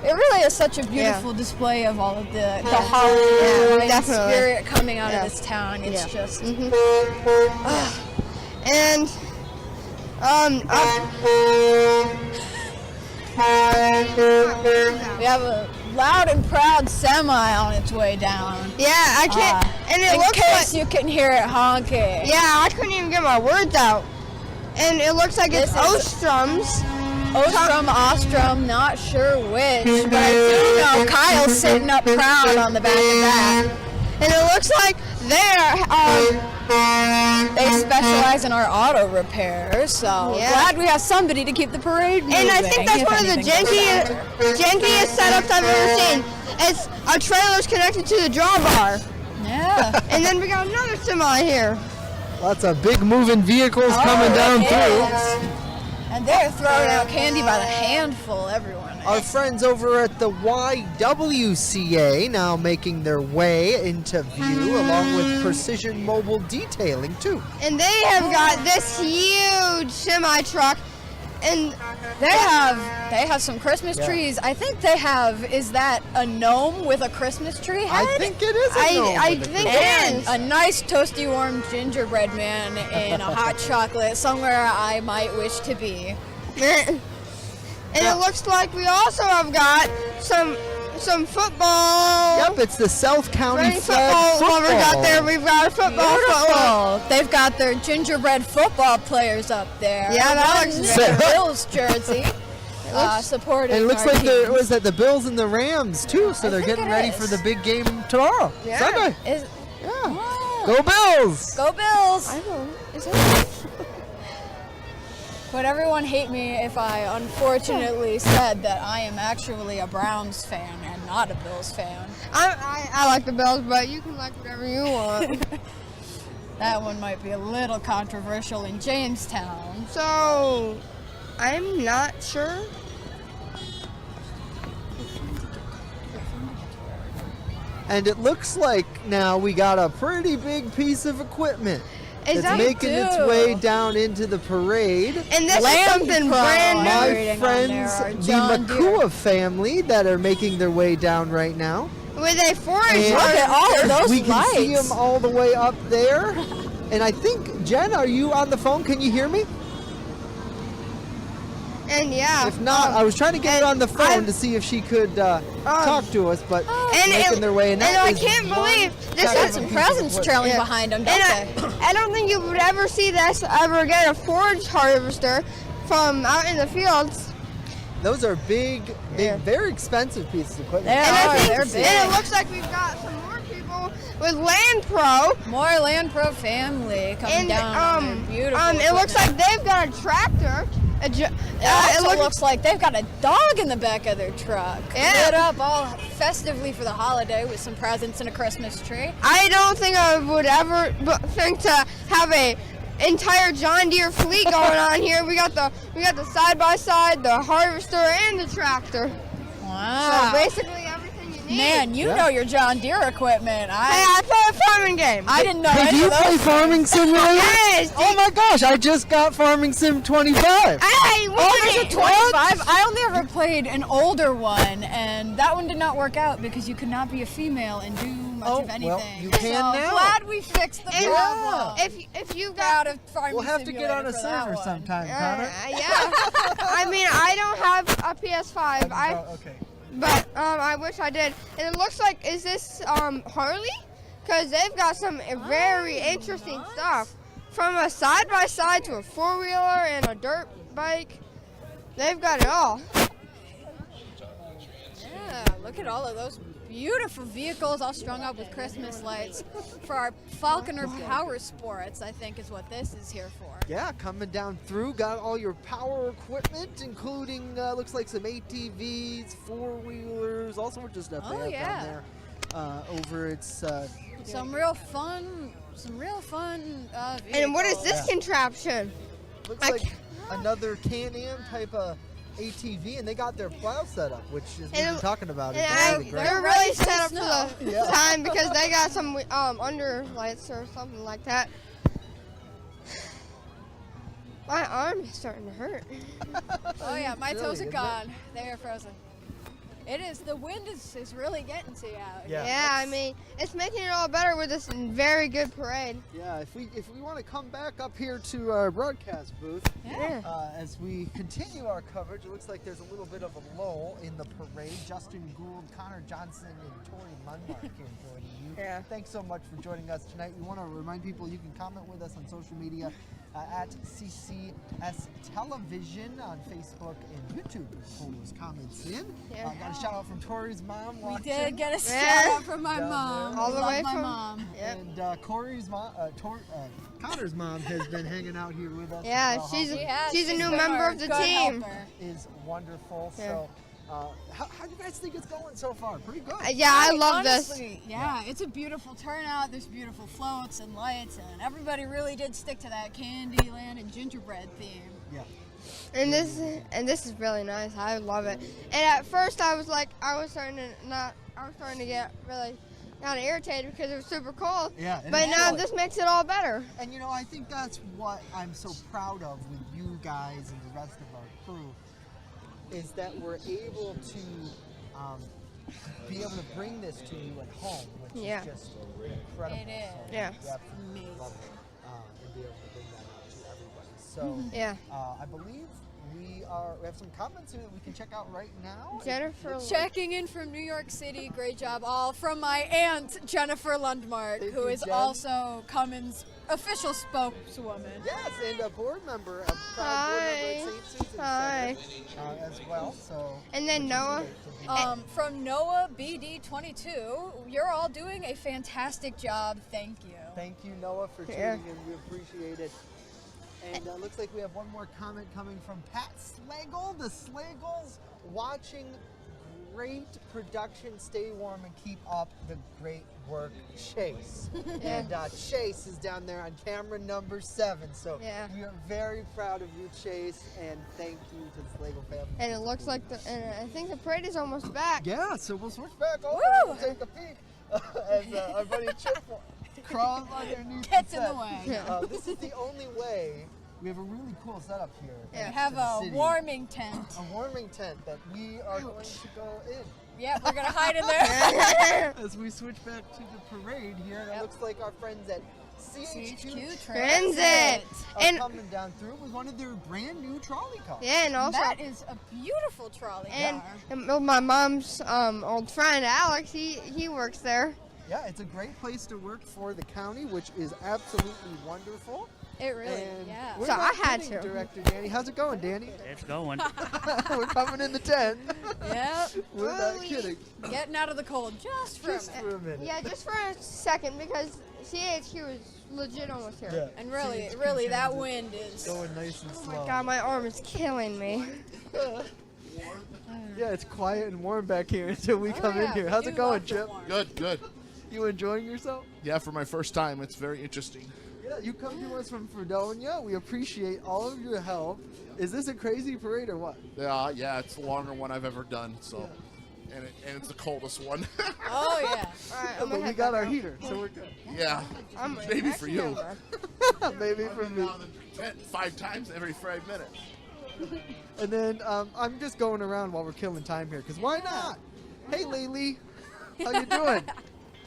It really is such a beautiful display of all of the holiday spirit coming out of this town. It's just... And we have a loud and proud semi on its way down. Yeah, I can't. And it looks like you can hear it honking. Yeah, I couldn't even get my words out. And it looks like it's Ostrom's. Ostrom, not sure which, but I do know Kyle's sitting up proud on the back of that. And it looks like they specialize in our auto repairs, so glad we have somebody to keep the parade moving. And I think that's one of the jankiest setups I've ever seen. It's our trailers connected to the drawbar. Yeah. And then we got another semi here. Lots of big moving vehicles coming down through. And they're throwing out candy by the handful, everyone. Our friends over at the YWCA now making their way into view, along with Precision Mobile Detailing, too. And they have got this huge semi-truck. And they have some Christmas trees. I think they have, is that a gnome with a Christmas tree head? I think it is a gnome. I think it is. A nice toasty warm gingerbread man in a hot chocolate, somewhere I might wish to be. And it looks like we also have got some football. Yep, it's the South County football. Football. We got there. We've got a football. They've got their gingerbread football players up there. Yeah, that looks good. Bills jersey. Supporting. And it looks our like teams. was that the Bills and the Rams too, so they're getting ready for the big game tomorrow, Sunday. Go Bills! Go Bills! I don't. Is it? Would everyone hate me if I unfortunately said that I am actually a Browns fan and not a Bills fan? I like the Bills, but you can like whatever you want. That one might be a little controversial in Jamestown. So, I'm not sure. And it looks like now we got a pretty big piece of equipment. It's making its way down into the parade. And this is something brand new. My friends, the Makua family, that are making their way down right now. With a forest. Look at all of those We can lights. see them all the way up there. And I think, Jen, are you on the phone? Can you hear me? And yeah. If not, I was trying to get her on the phone to see if she could talk to us, but making their way. And I can't believe this got some presents trailing behind them, don't they? I don't think you would ever see this ever again, a forage harvester from out in the fields. Those are big, very expensive pieces of equipment. They're big. And it looks like we've got some more people with Land Pro. More Land Pro family coming down on their beautiful it looks like they've got a tractor. It also looks like they've got a dog in the back of their truck. Lit up all festively for the holiday with some presents and a Christmas tree. I don't think I would ever think to have a entire John Deere fleet going on here. We got the side by side, the harvester, and the tractor. Wow. So basically everything you need. Man, you know your John Deere equipment. I play a farming game. I didn't know Hey, any do you of those play things. Farming Simulator? Yes. Oh my gosh, I just got Farming Sim 25. Hey, there's a 25. I only ever played an older one, and that one did not work out because you could not be a female and do much of anything. Well, you can now. Glad we fixed the problem. If you got We'll have to get on a server sometime, Connor. Yeah. I mean, I don't have a PS5. Okay. But I wish I did. And it looks like, is this Harley? Because they've got some very interesting stuff. From a side-by-side to a four-wheeler and a dirt bike. They've got it all. Yeah, look at all of those beautiful vehicles all strung up with Christmas lights for our Falconer Power Sports, I think is what this is here for. Yeah, coming down through, got all your power equipment, including looks like some ATVs, four-wheelers, all sorts of stuff they have down there. over its. Some real fun. And what is vehicles. this contraption? Looks like another Can-Am type of ATV, and they got their plow set up, which is what you're talking about. They're really set up for the Yeah. time because they got some underlights or something like that. My arm is starting to hurt. Oh yeah, my toes are Really, gone. They are frozen. It is. The wind is really getting to you out here. Yeah, I mean, it's making it all better with this very good parade. Yeah, if we want to come back up here to our broadcast booth, as we continue our coverage, it looks like there's a little bit of a lull in the parade. Justin Gould, Connor Johnson, and Tori Lundmark here joining you. Yeah. Thanks so much for joining us tonight. We want to remind people you can comment with us on social media at CCS Television on Facebook and YouTube. Pull those comments in. Yeah. Got a shout out from Tori's mom. We watching. did get a shout out from my Down mom. there. All the Love way my from mom. Yep. And Corey's mom, Connor's mom has been hanging out here with us. Yeah, as well. she's a new member of the team. Is wonderful. Yeah. So, how do you guys think it's going so far? Pretty good. Yeah, I love honestly, this. Yeah, it's a beautiful turnout. There's beautiful floats and lights, and everybody really did stick to that Candyland and gingerbread theme. Yeah. And this is really nice. I love it. And at first I was starting to get really kind of irritated because it was super cold. Yeah. But now this makes it all better. And I think that's what I'm so proud of with you guys and the rest of our crew, is that we're able to be able to bring this to you at home, which is just incredible. It is. So Yeah. we absolutely love it, and be able to bring that out to everybody. So Yeah. I believe we have some comments here that we can check out right now. Jennifer. Checking in from New York City. Great job, all from my aunt Jennifer Lundmark, Thank who you, is Jen. also Cummins' official spokeswoman. Yes, and a board member, a proud board member at St. Susan's Hi. Center, as well. So. And then Noah. From Noah BD22, you're all doing a fantastic job. Thank you. Thank you, Noah, for tuning in. We appreciate it. And looks like we have one more comment coming from Pat Slagle. The Slagles watching. Great production. Stay warm and keep up the great work, Chase. And Chase is down there on camera number 7. So we are very proud of you, Chase, and thank you to the Slagle family. And it looks like I think the parade is almost back. Yeah, so we'll switch back over and take a peek as our buddy Chip crawls underneath Gets the in the set. way. This is the only way. We have a really cool setup here. We have a warming tent. A warming tent that we are going to go in. Yeah, we're going to hide in there. As we switch back to the parade here, and it looks like our friends at CHQ Transit are coming down through with one of their brand new trolley cars. Yeah, and also that is a beautiful trolley car. And my mom's old friend Alex, he works there. Yeah, it's a great place to work for the county, which is absolutely wonderful. It really, and yeah. we're So not I had kidding, to. Director Danny. How's it going, Danny? It's going. We're coming in the tent. Yep. We're not kidding. Getting out of the cold just for a minute. Yeah, just for a second because CHQ is legit almost here. Yeah. And really, CHQ really, that Transit wind is going nice and slow. Oh my God, my arm is killing me. Yeah, it's quiet and warm back here until we come in here. How's it going, Chip? Good. You enjoying yourself? Yeah, for my first time, it's very interesting. Yeah, you come to us from Fredonia. We appreciate all of your help. Is this a crazy parade or what? Yeah, it's the longer one I've ever done. So, and it's the coldest one. Oh yeah. All right, But we got our heater, so we're good. Yeah, maybe for you. Maybe for me. 5 times every 5 minutes. And then I'm just going around while we're killing time here, because why not? Hey, Laylee, how you doing?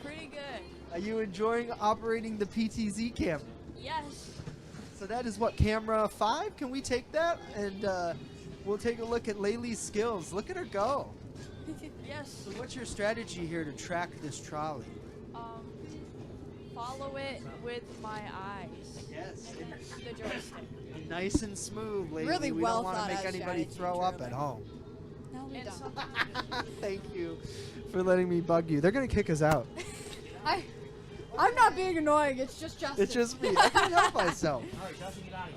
Pretty good. Are you enjoying operating the PTZ camera? Yes. So that is what, camera 5? Can we take that? And we'll take a look at Laylee's skills. Look at her go. Yes. So what's your strategy here to track this trolley? Follow it with my eyes. Yes. The joystick. Nice and smooth, Laylee. Really we well don't want to thought make out anybody strategy, throw up Truman. at home. No, we don't. Thank you for letting me bug you. They're going to kick us out. I'm not being annoying. It's just Justin. It's just me. I can't help myself.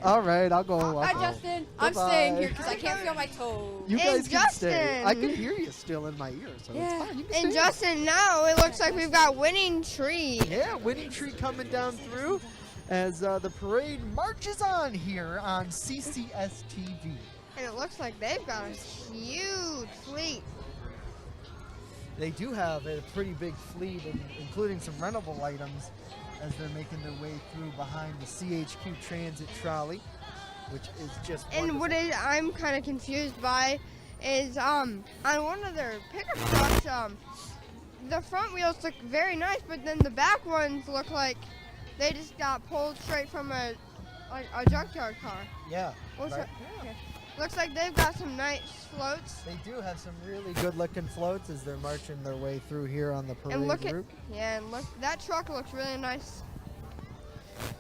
All right, I'll go. Hi, Justin. I'm staying here because I can't feel my toes. You guys can stay. Justin. I can hear you still in my ear, so it's fine. You can And stay. Justin, now it looks like we've got Winning Tree. Yeah, Winning Tree coming down through as the parade marches on here on CCS-TV. And it looks like they've got a huge fleet. They do have a pretty big fleet, including some rentable items, as they're making their way through behind the CHQ Transit trolley, which is just And wonderful. what I'm kind of confused by is on one of their pickup trucks, the front wheels look very nice, but then the back ones look like they just got pulled straight from a junkyard car. Yeah. Looks right? like, looks like they've got some nice floats. They do have some really good-looking floats as they're marching their way through here on the parade And look route. and look, that truck looks really nice.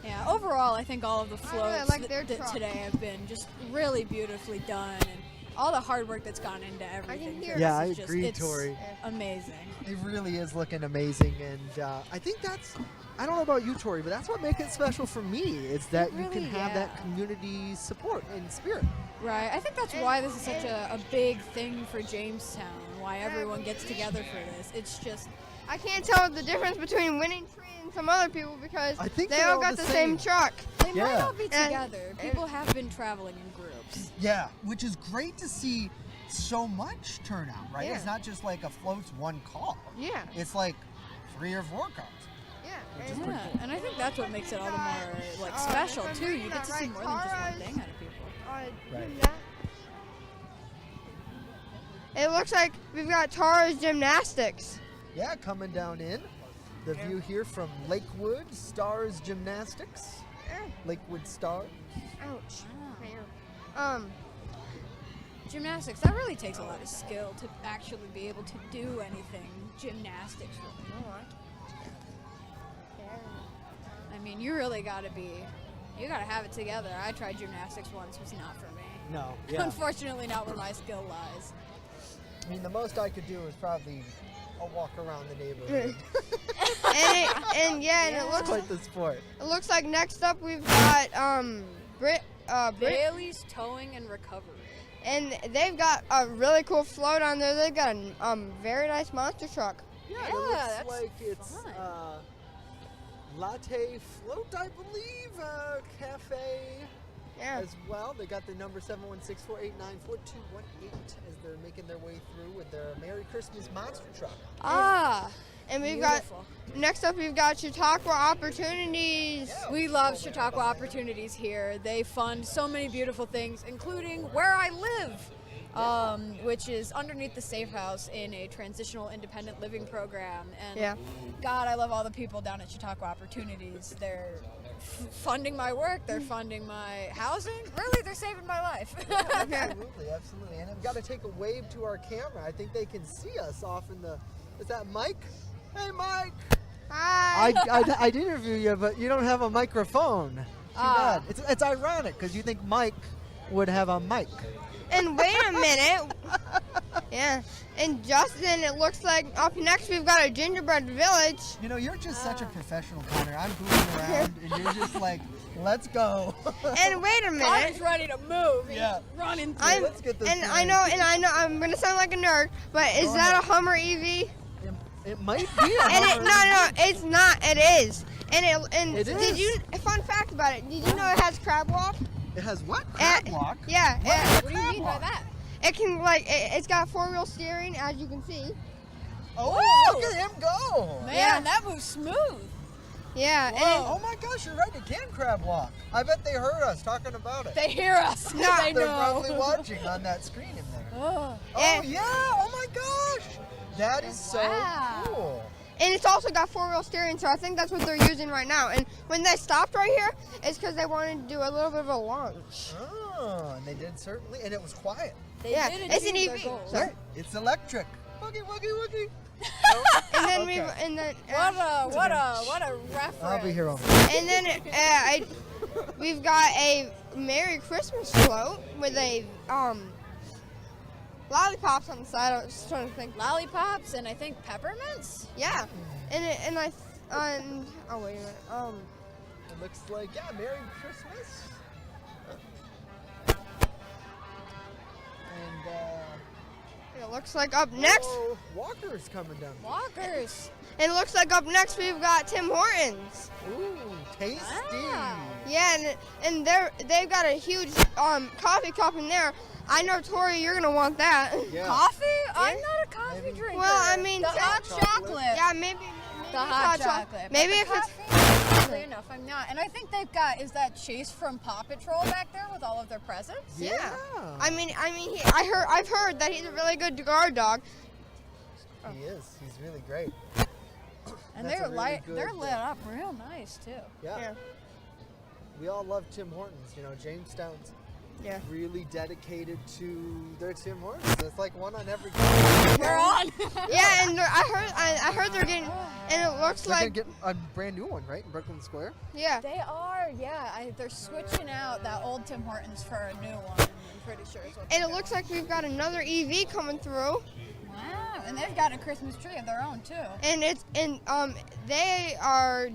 Yeah, overall, I think all of the I really floats like their that truck. today have been just really beautifully done, and all the hard work that's gone into everything. hear Yeah, This I is just- agree, it's Tori. Amazing. It really is looking amazing, and I think that's, I don't know about you, Tori, but that's what makes it special for me, is that you can really, have that yeah. community support and spirit. Right. I think that's why this is such a big thing for Jamestown, why everyone gets together for this. It's just, I can't tell the difference between Winning Tree and some other people because I think they they're all all got the the same same. truck. they might Yeah. all be together. People have been traveling in groups. Yeah, which is great to see so much turnout, right? Yeah. It's not just like a float's one car. Yeah. It's like 3 or 4 cars. Yeah. Which is pretty Yeah, cool. and I think that's what makes it all the more like special too. You get to see more than just one thing out of people. Right. It looks like we've got Tara's Gymnastics. Yeah, coming down in. The view here from Lakewood Stars Gymnastics. Lakewood Stars. Ouch. Gymnastics, that really takes a lot of skill to actually be able to do anything gymnastics related. I mean, you really gotta have it together. I tried gymnastics once, it was not for me. No, yeah. Unfortunately, not where my skill lies. I mean, the most I could do is probably a walk around the neighborhood. and it looks Quite the sport. It looks like next up we've got Brit Bailey's Towing and Recovery. and they've got a really cool float on there. They've got a very nice monster truck. Yeah, Yeah, it looks that's like it's latte float, I believe, cafe as well. They got the number 716-489-4218 as they're making their way through with their Merry Christmas monster truck. And we've Beautiful. got next up we've got Chautauqua Opportunities. We love Chautauqua Opportunities here. They fund so many beautiful things, including where I live, which is underneath the Safe House in a transitional independent living program. And God, I love all the people down at Chautauqua Opportunities. They're funding my work. They're funding my housing. Really, they're saving my life. Absolutely, absolutely. And I've got to take a wave to our camera. I think they can see us off in the. Is that Mike? Hey, Mike. Hi. I'd interview you, but you don't have a microphone. Too bad. It's ironic because you think Mike would have a mic. And wait a minute. And Justin, it looks like up next we've got a gingerbread village. You know, you're just such a professional, Connor. I'm goofing around, and you're just like, let's go. And wait a minute. Connor's ready to move. Yeah. He's running through. Let's get this And thing. I know, I'm gonna sound like a nerd, but is Go that ahead. a Hummer EV? It might be a And Hummer. no, it's not. It is. And It did is. you? A fun fact about it. Did you know it has crab walk? It has what? Crab walk? Yeah. What do you mean by that? It can it's got 4-wheel steering, as you can see. Oh, look at him go. Man, that moves smooth. Yeah. Oh my gosh, you're right. It can crab walk. I bet they heard us talking about it. They hear us. They They're know. probably watching on that screen in there. Oh. Yeah. Oh my gosh. That is so cool. And it's also got 4-wheel steering, so I think that's what they're using right now. And when they stopped right here, it's because they wanted to do a little bit of a launch. Oh, and they did certainly, and it was quiet. It's an EV. So. It's electric. Woogie, woogie, woogie. And then Okay. What a reference. I'll be here all And then we've got a Merry Christmas float with a lollipops on the side. I was just trying to think. Lollipops and I think peppermints. Yeah, and And oh wait a minute. It looks like, yeah, Merry Christmas. And it looks like up next. oh, Walker's coming down. Walkers. It looks like up next we've got Tim Hortons. Ooh, tasty. Yeah, and they've got a huge coffee cup in there. I know, Tori, you're gonna want that. Yeah. Coffee? Yeah. I'm not a coffee drinker. Well, I mean, the hot chocolate. Yeah, maybe The hot chocolate. Maybe But if the it's coffee, oddly enough, I'm not. And I think they've got, is that Chase from Paw Patrol back there with all of their presents? yeah. I mean, I've heard that he's a really good guard dog. He is. He's really great. And That's they're a really good, they're lit up real nice too. Yeah. We all love Tim Hortons. You know, Jamestown's really dedicated to their Tim Hortons. It's like one on every corner. We're on. Yeah, and I heard they're getting, and it looks They're like gonna get a brand new one, right, in Brooklyn Square? yeah. They are, yeah. They're switching out that old Tim Hortons for a new one. I'm pretty sure. Is what And it looks like we've got another EV coming through. Wow, and they've got a Christmas tree of their own too. And they are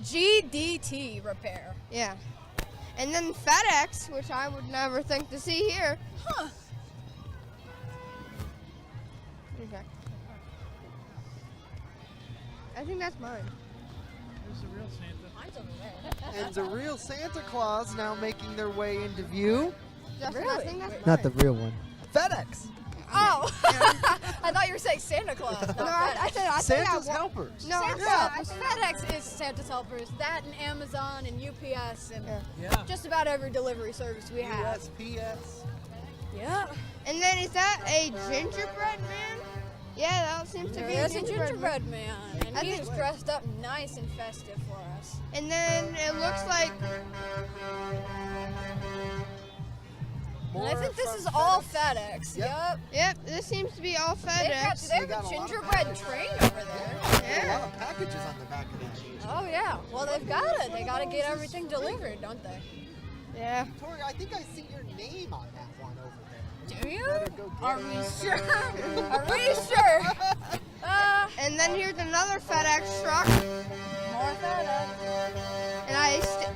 GDT repair. Yeah. And then FedEx, which I would never think to see here. Huh. Okay. I think that's mine. There's a real Santa. Mine's over there. And the real Santa Claus now making their way into view. Justin, I think that's mine. Not the real one. FedEx. Oh, I thought you were saying Santa Claus. Not No, I FedEx. said Santa's helpers. No, FedEx is Santa's helpers. That and Amazon and UPS and just about every delivery service we have. USPS. Yeah. And then is that a gingerbread man? Yeah, that seems to be There's a gingerbread man, and I he's think- dressed up nice and festive for us. And then it looks like And I think this is all FedEx. Yep. Yep, this seems to be all FedEx. They have a gingerbread train over there. A lot of packages on the back of that. Oh yeah. Well, they've got it. They got to get everything delivered, don't they? Yeah. Tori, I think I see your name on that one over there. Do you? Better go get Are it. we sure? Are we sure? And then here's another FedEx truck. More FedEx.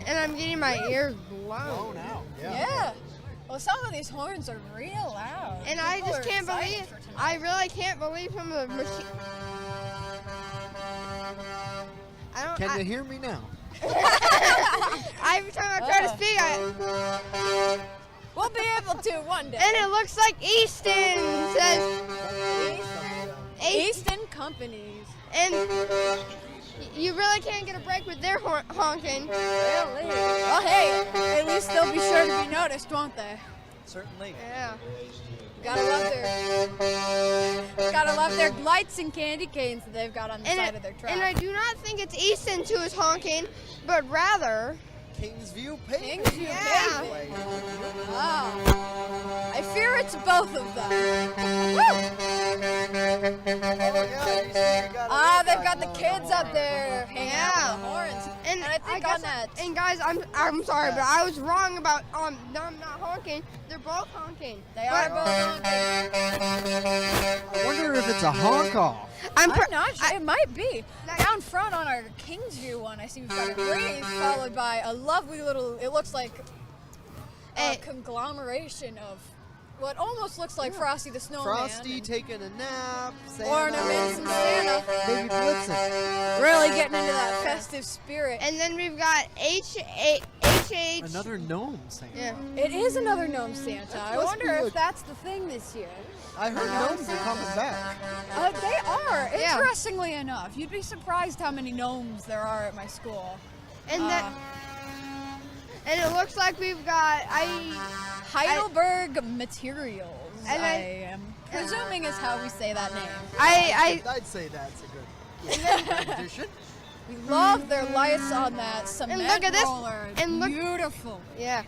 And I'm getting my ears blown. out. Yeah. Well, some of these horns are real loud. And I People just are can't excited believe, for tonight. I really can't believe some of the machine. Can you hear me now? Every time I try to speak, We'll be able to one day. and it looks like Easton says Easton Companies. And you really can't get a break with their honking. Really? Well, hey, at least they'll be sure to be noticed, won't they? Certainly. Yeah. Gotta love their lights and candy canes that they've got on the side of their truck. And I do not think it's Easton who is honking, but rather Kingsview Paving. Kingsview Yeah. Paving. Oh. I fear it's both of them. They've got the kids up there hanging out with the horns. And I think guess, on that. And guys, I'm sorry, but I was wrong about them not honking. They're both honking. They are both honking. I wonder if it's a honk off. I'm not sure. It might be. Down front on our Kingsview one, I see we've got a grave followed by a lovely little, it looks like a conglomeration of what almost looks like Frosty the Snowman. Frosty taking a nap. Santa, Ornaments and Santa. Baby Blitzen. Really getting into that festive spirit. And then we've got H. Another gnome Santa. Yeah. It is another gnome Santa. I must wonder be if that's the thing this year. I heard gnomes are coming back. They are. Yeah. Interestingly enough, you'd be surprised how many gnomes there are at my school. And and it looks like we've got Heidelberg Materials. And I am presuming is how we say that name. I'd say that's a good addition. We love their lights on that cement And look at this. roller. And look, beautiful. Yeah.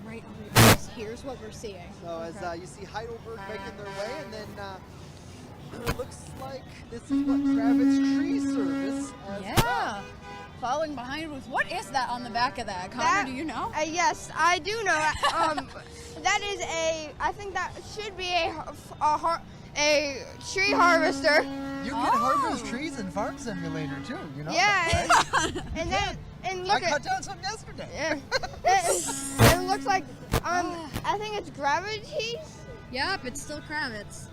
Right over here. Here's what we're seeing. So as you see Heidelberg making their way, and then it looks like this is what Kravitz Tree Service as well. following behind with, what is that on the back of that? Connor, do you know? Yes, I do know. That is I think that should be a tree harvester. You can harvest trees in Farm Simulator too, you know? Yeah, that, right? and I look cut down some yesterday. Yeah. It looks like I think it's Gravity's. Yep, it's still Kravitz.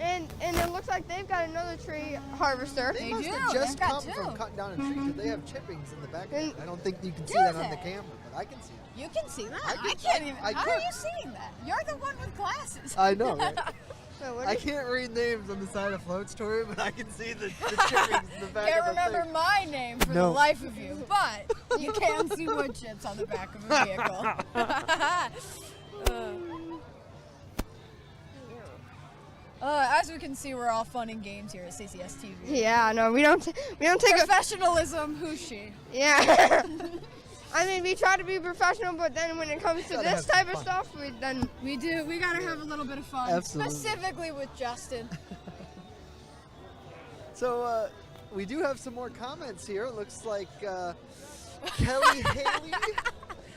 And it looks like they've got another tree harvester. They must have just come from cutting down a tree because they have chippings in the back of it. I don't think you can see that on the camera, but I can see it. You can see that? I can't even. I How could. are you seeing that? You're the one with glasses. I know, right? I can't read names on the side of Float Story, but I can see the chippings in the back Can't of the remember thing. my name for the life of you, but you can see wood chips on the back of a vehicle. As we can see, we're all fun and games here at CCS-TV. Yeah, no, we don't take professionalism. Who's she? Yeah. I mean, we try to be professional, but then when it comes to this type of stuff, we do. We gotta have a little bit of fun, Absolutely. specifically with Justin. So we do have some more comments here. It looks like Kelly Haley.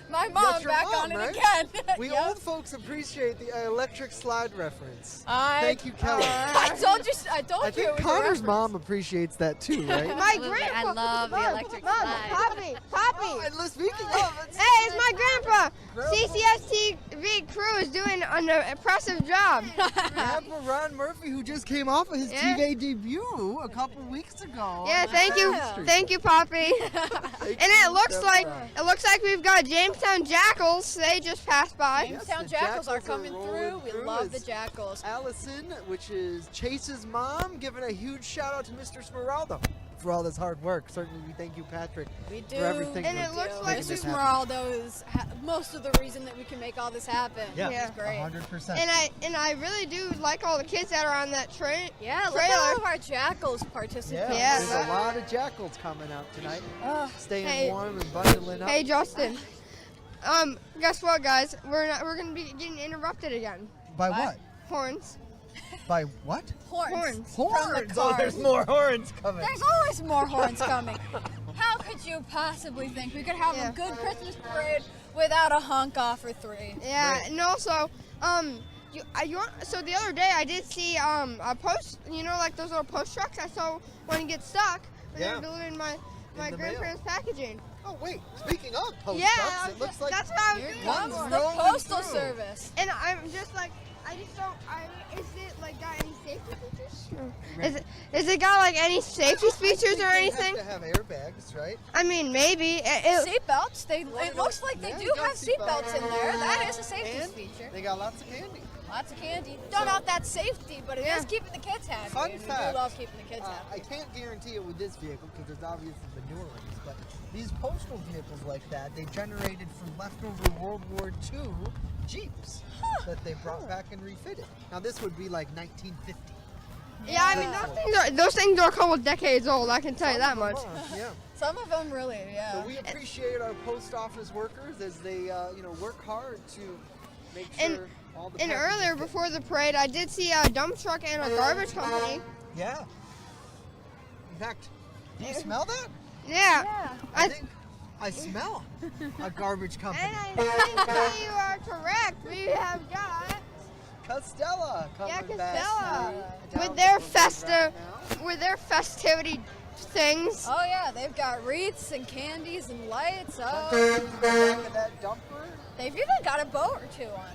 My mom back on it right? again. We Yep. old folks appreciate the electric slide reference. Thank you, Kelly. I told you. I told I you. think It was a Connor's reference. mom appreciates that too, right? My grandpa. I love the electric slide. Poppy. And speaking of, Hey, it's my grandpa. CCS-TV crew is doing an impressive job. Grandpa Ron Murphy, who just came off of his TV debut a couple weeks ago. Yeah, thank you, Poppy. And it looks like we've got Jamestown Jackals. They just passed by. Jamestown Jackals are coming through. We love the Jackals. Allison, which is Chase's mom, giving a huge shout out to Mr. Smeraldo for all this hard work. Certainly, we thank you, Patrick, We do. for everything. And you're it looks doing like to make this Mr. happen. Smeraldo is most of the reason that we can make all this happen. Yeah, It's great. 100%. And I really do like all the kids that are on that train. Yeah, look at all of our Jackals participating. Yeah. There's a lot of jackals coming out tonight. Staying Hey. warm and bundling up. Hey, Justin. Guess what, guys? We're gonna be getting interrupted again. By what? Horns. By what? Horns. From the Oh, cars. there's more horns coming. There's always more horns coming. How could you possibly think we could have a good Christmas parade without a honk off or three? Yeah, and also, so the other day I did see a post, like those little post trucks. I saw one get stuck when they were delivering my grandparents' packaging. Oh wait, speaking of post Yeah, trucks, it looks like that's what I was one's the rolling Postal through. Service. And I'm just like, I just don't. Is it like got any safety features? Is it got like any safety features or anything? They have to have airbags, right? I mean, maybe. Seatbelts. It looks like they do have seatbelts in there. That is a safety And feature. they got lots of candy. Lots of candy. Don't know if that's safety, but it is keeping the kids happy. Fun and we fact, do love keeping the kids happy. I can't guarantee it with this vehicle because there's obviously the newer ones, but these postal vehicles like that, they generated from leftover World War II Jeeps that they brought back and refitted. Now this would be like 1950. Yeah, I mean those things are a couple decades old. I can tell you that much. Yeah. Some of them really, yeah. So we appreciate our post office workers as they, work hard to make sure all the. And packages earlier, get- before the parade, I did see a dump truck and a garbage company. Yeah. In fact, do you smell that? Yeah. I think I smell a garbage company. And I think you are correct. We have got Costella coming back Costella through with down their the road with their festivity things. Oh yeah, they've got wreaths and candies and lights. Back Oh, of that dumper. they've even got a boat or two on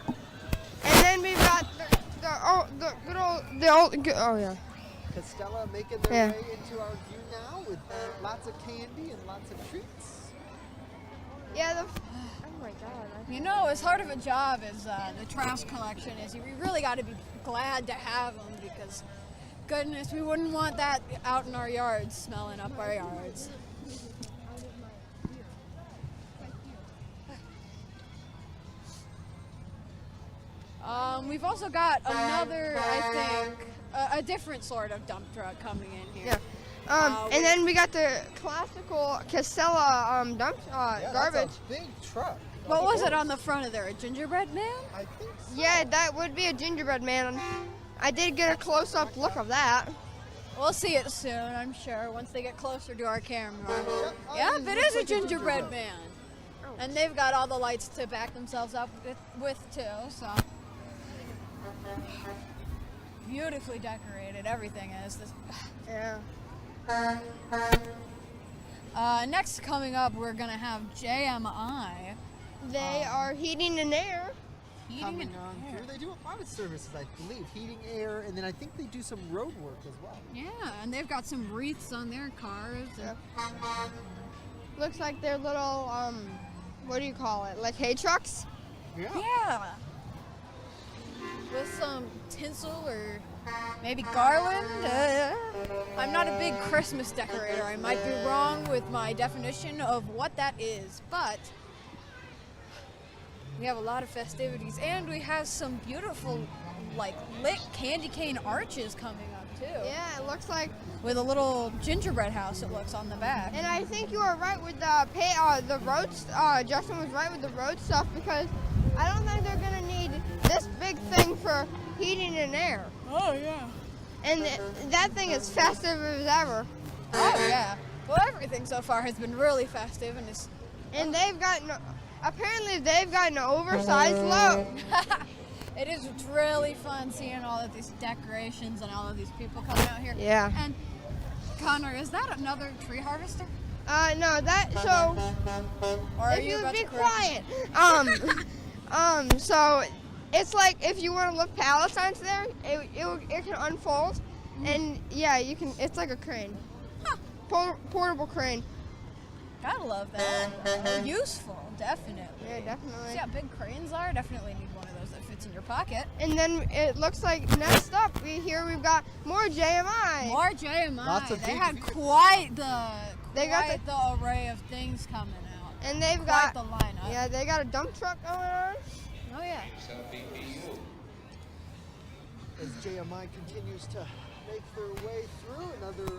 there. And then we've got the old oh yeah. Costella making their way into our view now with lots of candy and lots of treats. Yeah. Oh my God. You know, as hard of a job as the trash collection is, we really got to be glad to have them because, goodness, we wouldn't want that out in our yards, smelling up our yards. We've also got another, I think, a different sort of dump truck coming in here. Yeah. And then we got the classical Costella dump garbage. That's a big truck. What was it on the front of there? A gingerbread man? I think so. Yeah, that would be a gingerbread man. I did get a close-up look of that. We'll see it soon, I'm sure, once they get closer to our camera. Yep, it is a gingerbread man. And they've got all the lights to back themselves up with too, so. Beautifully decorated, everything is. Yeah. Next coming up, we're gonna have JMI. They are heating and air. Heating and Here air. they do a lot of services, I believe. Heating, air, and then I think they do some road work as well. Yeah, and they've got some wreaths on their cars. And Looks like they're little, what do you call it? Like hay trucks? Yeah. With some tinsel or maybe garland. I'm not a big Christmas decorator. I might be wrong with my definition of what that is, but we have a lot of festivities, and we have some beautiful, like, lit candy cane arches coming up too. Yeah, it looks like with a little gingerbread house. It looks on the back. And I think you were right with the road. Justin was right with the road stuff, because I don't think they're gonna need this big thing for heating and air. Oh yeah. And that thing is festive as ever. Oh yeah. Well, everything so far has been really festive, and it's. And apparently they've got an oversized load. It is really fun seeing all of these decorations and all of these people coming out here. Yeah. And Connor, is that another tree harvester? No, so. Or if you would be quiet. So it's like if you want to lift pallets onto there, it can unfold, and yeah, you can. It's like a crane, portable crane. Gotta love that. Useful, definitely. Yeah, definitely. See how big cranes are? Definitely need one of those that fits in your pocket. And then it looks like next up, we've got more JMI. More JMI. Lots of they big- had quite the array of things coming out. And they've quite got the lineup. Yeah, they got a dump truck going on. Oh yeah. As JMI continues to make their way through, another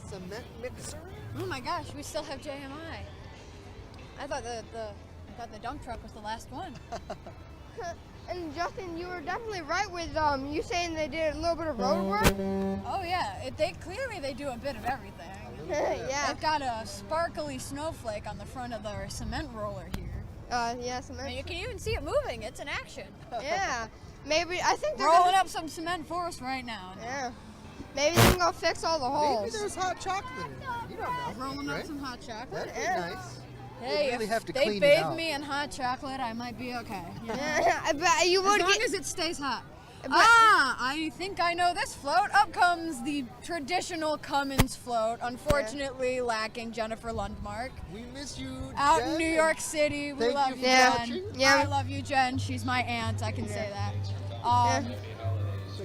cement mixer. Oh my gosh, we still have JMI. I thought the dump truck was the last one. And Justin, you were definitely right with you saying they did a little bit of road work. Oh yeah, they do a bit of everything. Yeah. They've got a sparkly snowflake on the front of their cement roller here. Yeah, cement. And you can even see it moving. It's in action. Yeah. Maybe I think they're rolling up some cement for us right now. Yeah. Maybe they can go fix all the holes. Maybe there's hot chocolate in there. You don't know. Rolling right? up some hot chocolate. That'd be nice. Hey, really if have to they clean it bathe out. me in hot chocolate, I might be okay. Yeah, but you would as long as it stays hot. I think I know this float. Up comes the traditional Cummins float. Unfortunately, lacking Jennifer Lundmark. We miss you, Out Jen, in New York City. We thank love you you, for Jen. watching. Yeah. I love you, Jen. She's my aunt. I can say that.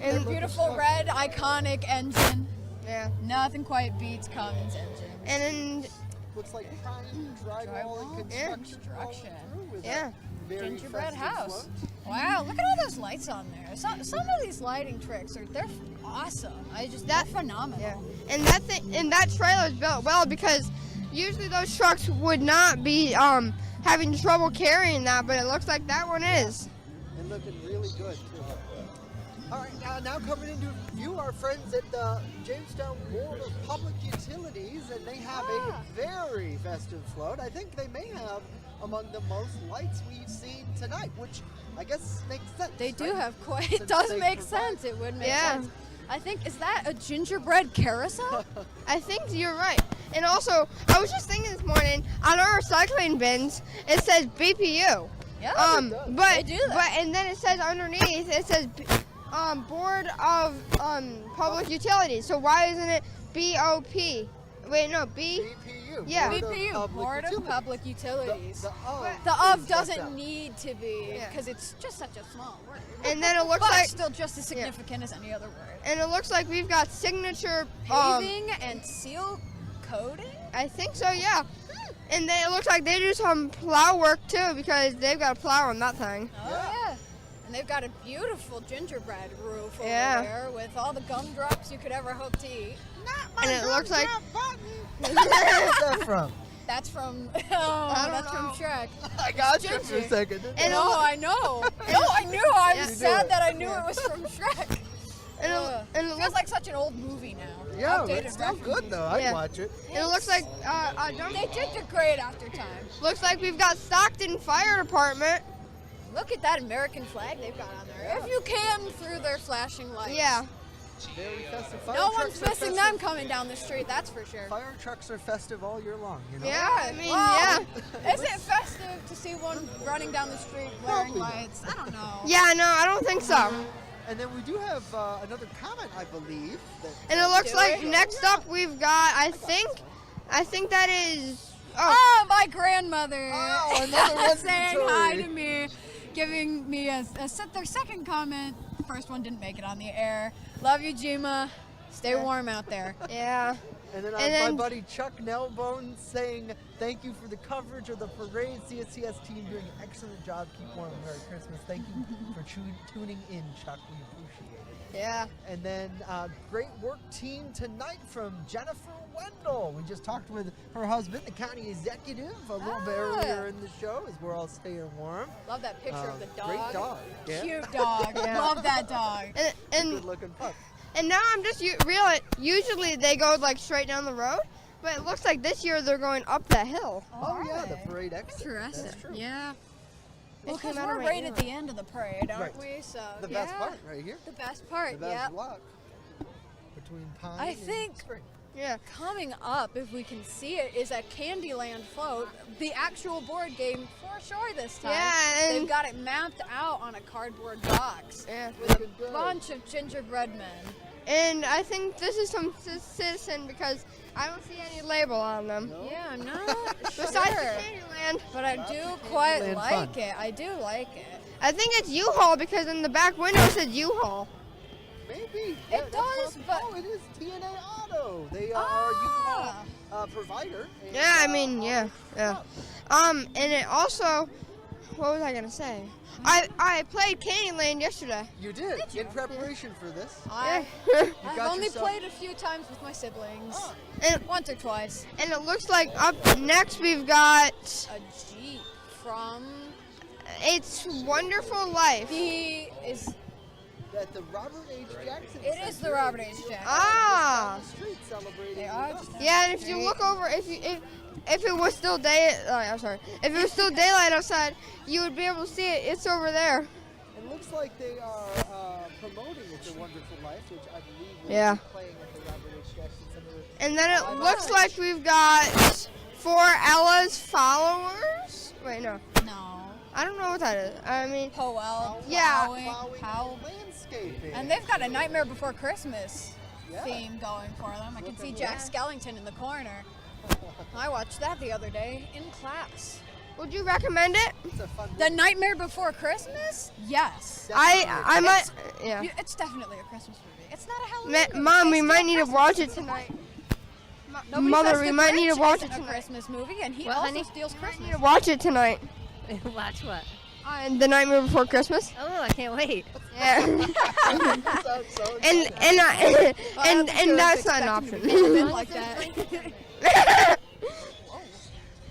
And the beautiful red, iconic engine. Yeah. Nothing quite beats Cummins engine. And looks like drywall and construction. Yeah. Gingerbread house. Wow, look at all those lights on there. Some of these lighting tricks they're awesome. They're phenomenal. Yeah. And that trailer is built well, because usually those trucks would not be having trouble carrying that, but it looks like that one is. And looking really good too. All right, now coming into view, our friends at the Jamestown Board of Public Utilities, and they have a very festive float. I think they may have among the most lights we've seen tonight, which I guess makes sense. They do right? have quite. Since It does they make provide- sense. It would make sense. I think, is that a gingerbread carousel? I think you're right. And also, I was just thinking this morning, on our recycling bins, it says BPU. Yeah, but they do that. and then it says underneath, it says Board of Public Utilities. So why isn't it BOP? Wait, no, BPU. Yeah. BPU, Board of Public Utilities. The of doesn't need to be, because it's just such a small word. And then it looks but like still just as significant as any other word. And it looks like we've got signature Paving and seal coating? I think so, yeah. And then it looks like they do some plow work too, because they've got a plow on that thing. Oh yeah. And they've got a beautiful gingerbread roof over Yeah. there with all the gumdrops you could ever hope to eat. And it looks like Where's that from? That's from don't that's know. from Shrek. I got you for a Ginger. second. And No, I know. No, I knew. I was You sad knew that I it. knew it was from Shrek. And it feels like such an old movie now. Yeah, Outdated it's still good references. though. I'd watch it. And it looks like They did degrade after time. looks like we've got Stockton Fire Department. Look at that American flag they've got on there. If you can, through their flashing lights. Yeah. Very festive. Fire No trucks one's are missing festive. them coming down the street, that's for sure. Fire trucks are festive all year long, you know? Yeah, I mean, well, is it festive to see one running down the street wearing Probably. lights? I don't know. Yeah, no, I don't think so. And then we do have another comment, I believe. And it looks Do like we? next up we've got, I think that is, Oh, my grandmother Oh, another one saying from hi Tori. to me, giving me their second comment. First one didn't make it on the air. Love you, Jima. Stay warm out there. yeah. And then, my buddy Chuck Nellbone saying, thank you for the coverage of the parade. CCS team doing an excellent job. Keep warm. Merry Christmas. Thank you for tuning in, Chuck. We appreciate it. Yeah. And then great work team tonight from Jennifer Wendell. We just talked with her husband, the county executive, a little bit earlier in the show as we're all staying warm. Love that picture of the dog. Great dog. Yeah. Cute dog. Yeah. Love that dog. And Good looking pup. And now I'm just realizing, usually they go like straight down the road, but it looks like this year they're going up that hill. Oh, yeah, the parade exit. Interesting. That's true. Yeah. They Well, because came out we're right right now. at the end of the parade, aren't Right. we? So The best part right here. The best part, The best yeah. block between Pine I and think Spring. Yeah. coming up, if we can see it, is at Candyland Float, the actual board game for sure this time. Yeah, and- They've got it mapped out on a cardboard box Yeah. with a bunch of gingerbread men. And I think this is some citizen because I don't see any label on them. Yeah, I'm not Besides sure. the Candyland. But I do quite Candyland like fun. it. I do like it. I think it's U-Haul because in the back window it said U-Haul. Maybe. It does, but... Oh, it is TNA Auto. They are Ah. U-Haul provider. And, Yeah, I mean, yeah. And it also, what was I gonna say? I played Candyland yesterday. You did, in preparation for this. I've got only yourself- played a few times with my siblings. And, Once or twice. and it looks like up next we've got A Jeep from... It's Wonderful Life. He is... At the Robert H. Jackson It is the Center. Robert H. Jackson. Ah. On the street celebrating. They are with us. just Yeah, and if you look over, if it was still if it was still daylight outside, you would be able to see it. It's over there. It looks like they are promoting It's a Wonderful Life, which I believe will Yeah. be playing at the Robert H. Jackson Center. And then it looks like we've got For Ella's Followers. Wait, no. No. I don't know what that is. I mean, Powell. Yeah. Plowing, Powell. Landscaping. And they've got a Nightmare Before Christmas Yeah. theme going for them. I can see Looking Jack good. Skellington in the corner. I watched that the other day in class. would you recommend it? It's a fun The Nightmare Before Christmas? Yes. I might. Yeah. It's definitely a Christmas movie. It's not a Halloween movie. Mom, They we might steal need to Christmas watch it movies. tonight. Nobody Mother, says we The might need to Grinch watch isn't it a tonight. Christmas movie, and he What, also honey? steals We Christmas. need to watch it tonight. Watch what? The Nightmare Before Christmas. Oh, I can't wait. Yeah. Sounds so and exciting. and that's not an option. Like that.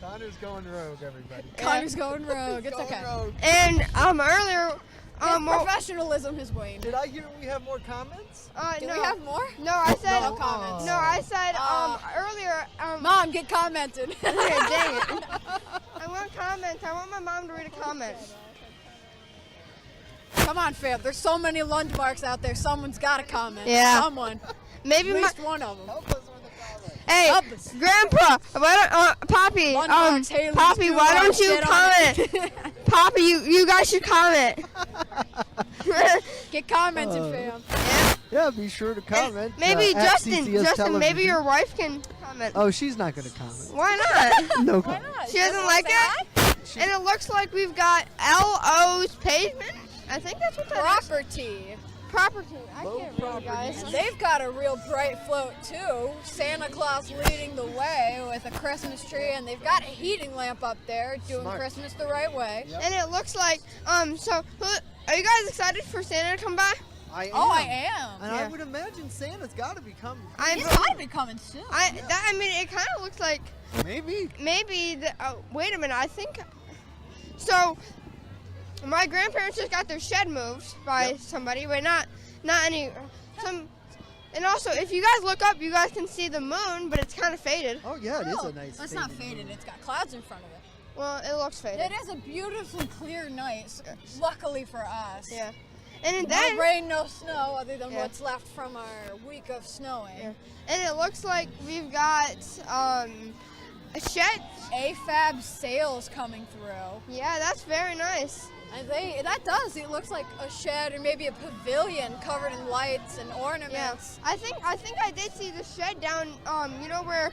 Connor's going rogue, everybody. Connor's going rogue. It's Going okay. rogue. And earlier, His well, professionalism has waned. Did I hear we have more comments? Do no. we have more? No, I said No comments. No, I said Oh. earlier. Mom, get commented. Dang it! I want comments. I want my mom to read a comment. Come on, fam. There's so many lunch marks out there. Someone's got to comment. Yeah. Someone. Maybe At my. least one of them. Help us with the comments. Hey, Help us. Grandpa, why don't, Poppy, Lunch marks, Haley's Poppy, why Duo, don't you get on it. comment? Poppy, you guys should comment. Get commented, fam. Yeah, be sure to comment. Maybe at Justin, CCS Justin, maybe Television. your wife can comment. Oh, she's not going to comment. Why not? No Why comment. not? She doesn't like it? And it looks like we've got LO's pavement. I think that's what that is. Property. Property. I Low can't read, guys. They've got a real bright float too. Santa Claus leading the way with a Christmas tree, and they've got a heating lamp up there doing Smart. Christmas the right way. And it looks like, so, are you guys excited for Santa to come by? I am. Oh, I am. And I Yeah. would imagine Santa's got to be coming. He's got to be coming soon. I mean, it kind of looks like Maybe. maybe, wait a minute, I think, so, My grandparents just got their shed moved by somebody, but not any. And also, if you guys look up, you guys can see the moon, but it's kind of faded. Oh yeah, it is a nice. It's not faded. It's got clouds in front of it. Well, it looks faded. It is a beautifully clear night. Luckily for us. Yeah. And then no rain, no snow, other than what's left from our week of snowing. Yeah. And it looks like we've got a shed. AFAB sales coming through. Yeah, that's very nice. And it looks like a shed or maybe a pavilion covered in lights and ornaments. Yeah. I think I did see the shed down, you know where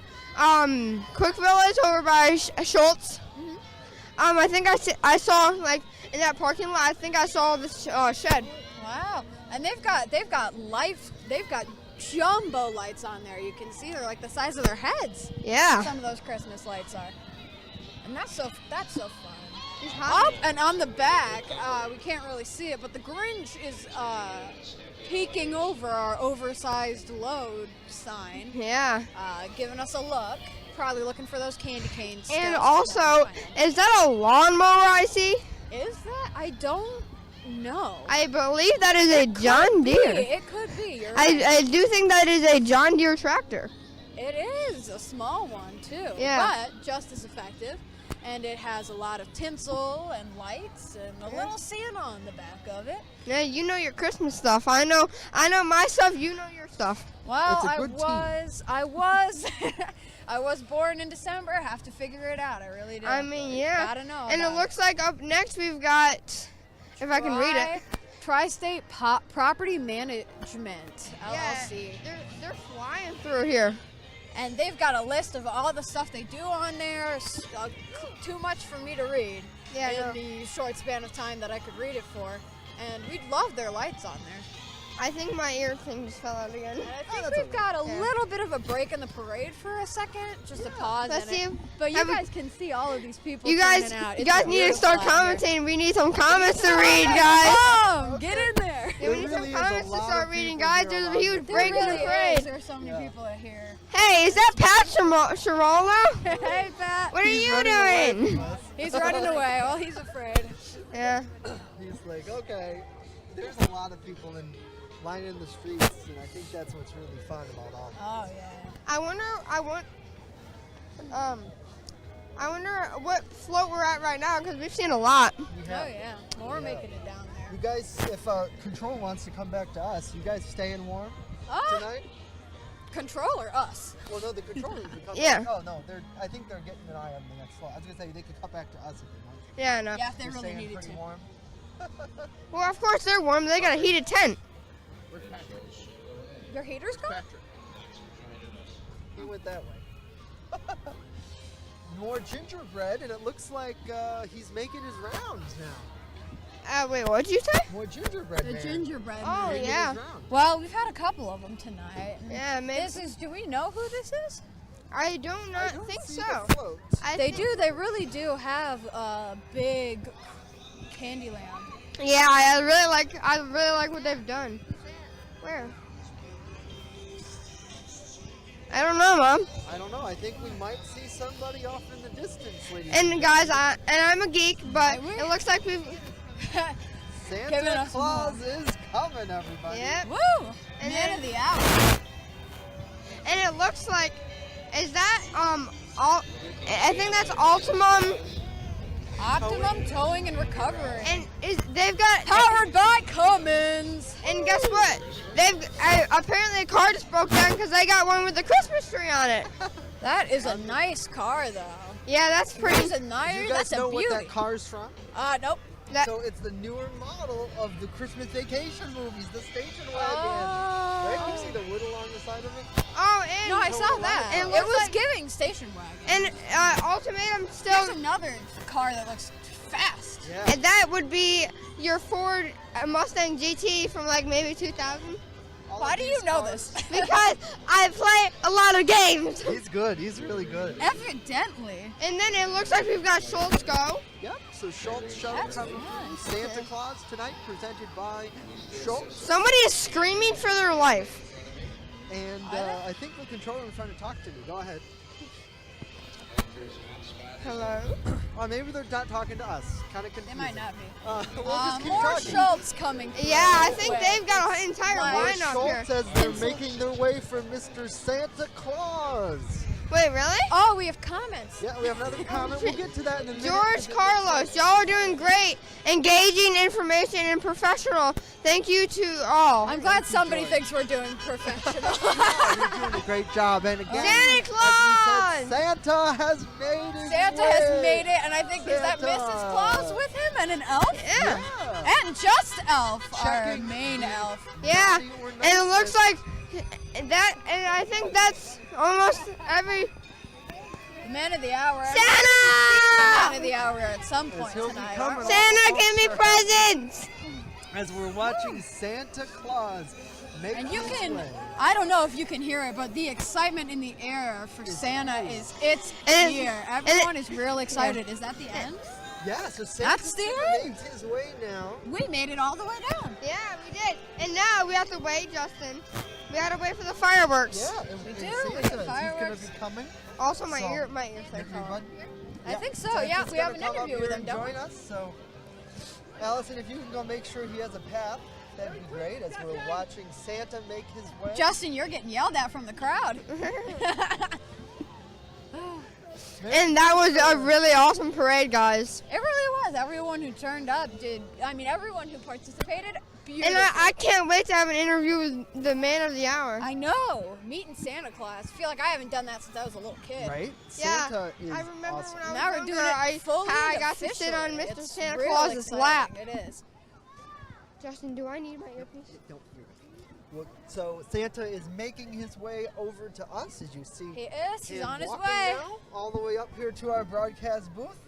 Quickville is over by Schultz. Mm-hmm. I think I saw like in that parking lot. I think I saw this shed. Wow. And they've got jumbo lights on there. You can see they're like the size of their heads. Yeah. Some of those Christmas lights are. And that's so fun. Up and on the back, we can't really see it, but the Grinch is peeking over our oversized load sign. Yeah. Giving us a look. Probably looking for those candy canes. And also, is that a lawnmower I see? Is that? I don't know. I believe that is a John Deere. It could be. You're right. I do think that is a John Deere tractor. It is a small one too. Yeah. But just as effective. And it has a lot of tinsel and lights and a little Santa on the back of it. Yeah, you know your Christmas stuff. I know my stuff. You know your stuff. Well, I was born in December. Have to figure it out. I really do. I mean, yeah. Gotta know. And it looks like up next we've got, if I can read it, Tri-State Property Management LLC. Yeah, they're flying through here. And they've got a list of all the stuff they do on there. Too much for me to read in the short span of time that I could read it for. And we'd love their lights on there. I think my ear thing just fell out again. And I think we've got a little bit of a break in the parade for a second, just a pause. Let's see. But you guys can see all of these people. You guys need to start commenting. We need some comments to read, guys. Get in there. We need some comments to start reading, guys. There's a huge break in the parade. There's so many people here. Hey, is that Pat Sharolo? Hey, Pat. What are you doing? He's running away. Well, he's afraid. Yeah. He's like, okay. There's a lot of people lining the streets, and I think that's what's really fun about all of this. Oh, yeah. I wonder what float we're at right now, because we've seen a lot. Oh, yeah. More making it down there. You guys, if Control wants to come back to us, you guys staying warm tonight? Control or us? Well, no, the controllers would come back. Oh, no, I think they're getting an eye on the next floor. I was going to say, they could come back to us if they want. Yeah, I know. Yeah, if they really needed to. Warm. Well, of course they're warm. They got a heated tent. Your heater's gone? He went that way. More gingerbread, and it looks like he's making his rounds now. Wait, what'd you say? More gingerbread. The gingerbread. Oh, yeah. Well, we've had a couple of them tonight. Yeah, maybe. Do we know who this is? I don't think so. They really do have a big Candyland. Yeah, I really like what they've done. Where? I don't know, Mom. I don't know. I think we might see somebody off in the distance, ladies. And guys, I'm a geek, but it looks like we've. Santa Claus is coming, everybody. Yep. Woo! And Man of the hour. And it looks like, is that I think that's Optimum Towing and Recovery. And they've got powered by Cummins. And guess what? Apparently a car just broke down because they got one with the Christmas tree on it. That is a nice car, though. Yeah, that's pretty. That's a nice. Do you guys know what that car's from? Nope. So it's the newer model of the Christmas Vacation movies, the station wagon. Right? You see the wood along the side of it? Oh, no, I saw that. It was giving station wagon. And Ultimatum still. There's another car that looks fast. Yeah. And that would be your Ford Mustang GT from like maybe 2000. Why do you know this? Because I play a lot of games. He's good. He's really good. Evidently. And then it looks like we've got Schultz Go. Yep. So Schultz Show coming from Santa Claus tonight, presented by Schultz. Somebody is screaming for their life. And I think the controller was trying to talk to me. Go ahead. Hello. Or maybe they're not talking to us. Kind of confusing. They might not be. We'll just keep More talking. Schultz coming through. Yeah, I think they've got an entire More line up here. Schultz says they're making their way for Mr. Santa Claus. Wait, really? Oh, we have comments. Yeah, we have another comment. We'll get to that in a minute. George Carlos, y'all are doing great. Engaging, information, and professional. Thank you to all. I'm glad somebody thinks we're doing professional. You're doing a great job. And again, Santa Claus! as we said, Santa has made it. Santa has made it, and I think, is that Santa. Mrs. Claus with him and an elf? Yeah. And just Elf, our Checking main elf. Yeah, and it looks like that, and I think that's almost every... The man of the hour. Santa! The man of the hour at some point he'll be tonight. coming Santa, give me presents! As we're watching Santa Claus make And you his can, way. I don't know if you can hear it, but the excitement in the air for Santa it's here. Everyone is real excited. Is that the end? Yeah, so Santa That's the end? makes his way now. We made it all the way down. Yeah, we did. And now we have to wait, Justin. We gotta wait for the fireworks. Yeah, and We and do. Santa, We is got he fireworks. gonna be coming? Also, my So, ears are everyone- I think so. Santa's Yeah, we have gonna an come up interview with here him, and don't we? join us. So, Allison, if you can go make sure he has a path, that'd be great. As we're watching Santa make his way. Justin, you're getting yelled at from the crowd. And that was a really awesome parade, guys. It really was. Everyone who turned up everyone who participated, beautiful. And I can't wait to have an interview with the man of the hour. I know. Meeting Santa Claus. I feel like I haven't done that since I was a little kid. Right? Yeah, Santa is I remember awesome. when I was Now we're younger, doing it fully I got to sit on officially. Mr. It's Santa real Claus's exciting. lap. It is. Justin, do I need my earpiece? Don't hear it. Well, so Santa is making his way over to us, as you see. He is. He's him on his walking way. now, all the way up here to our broadcast booth.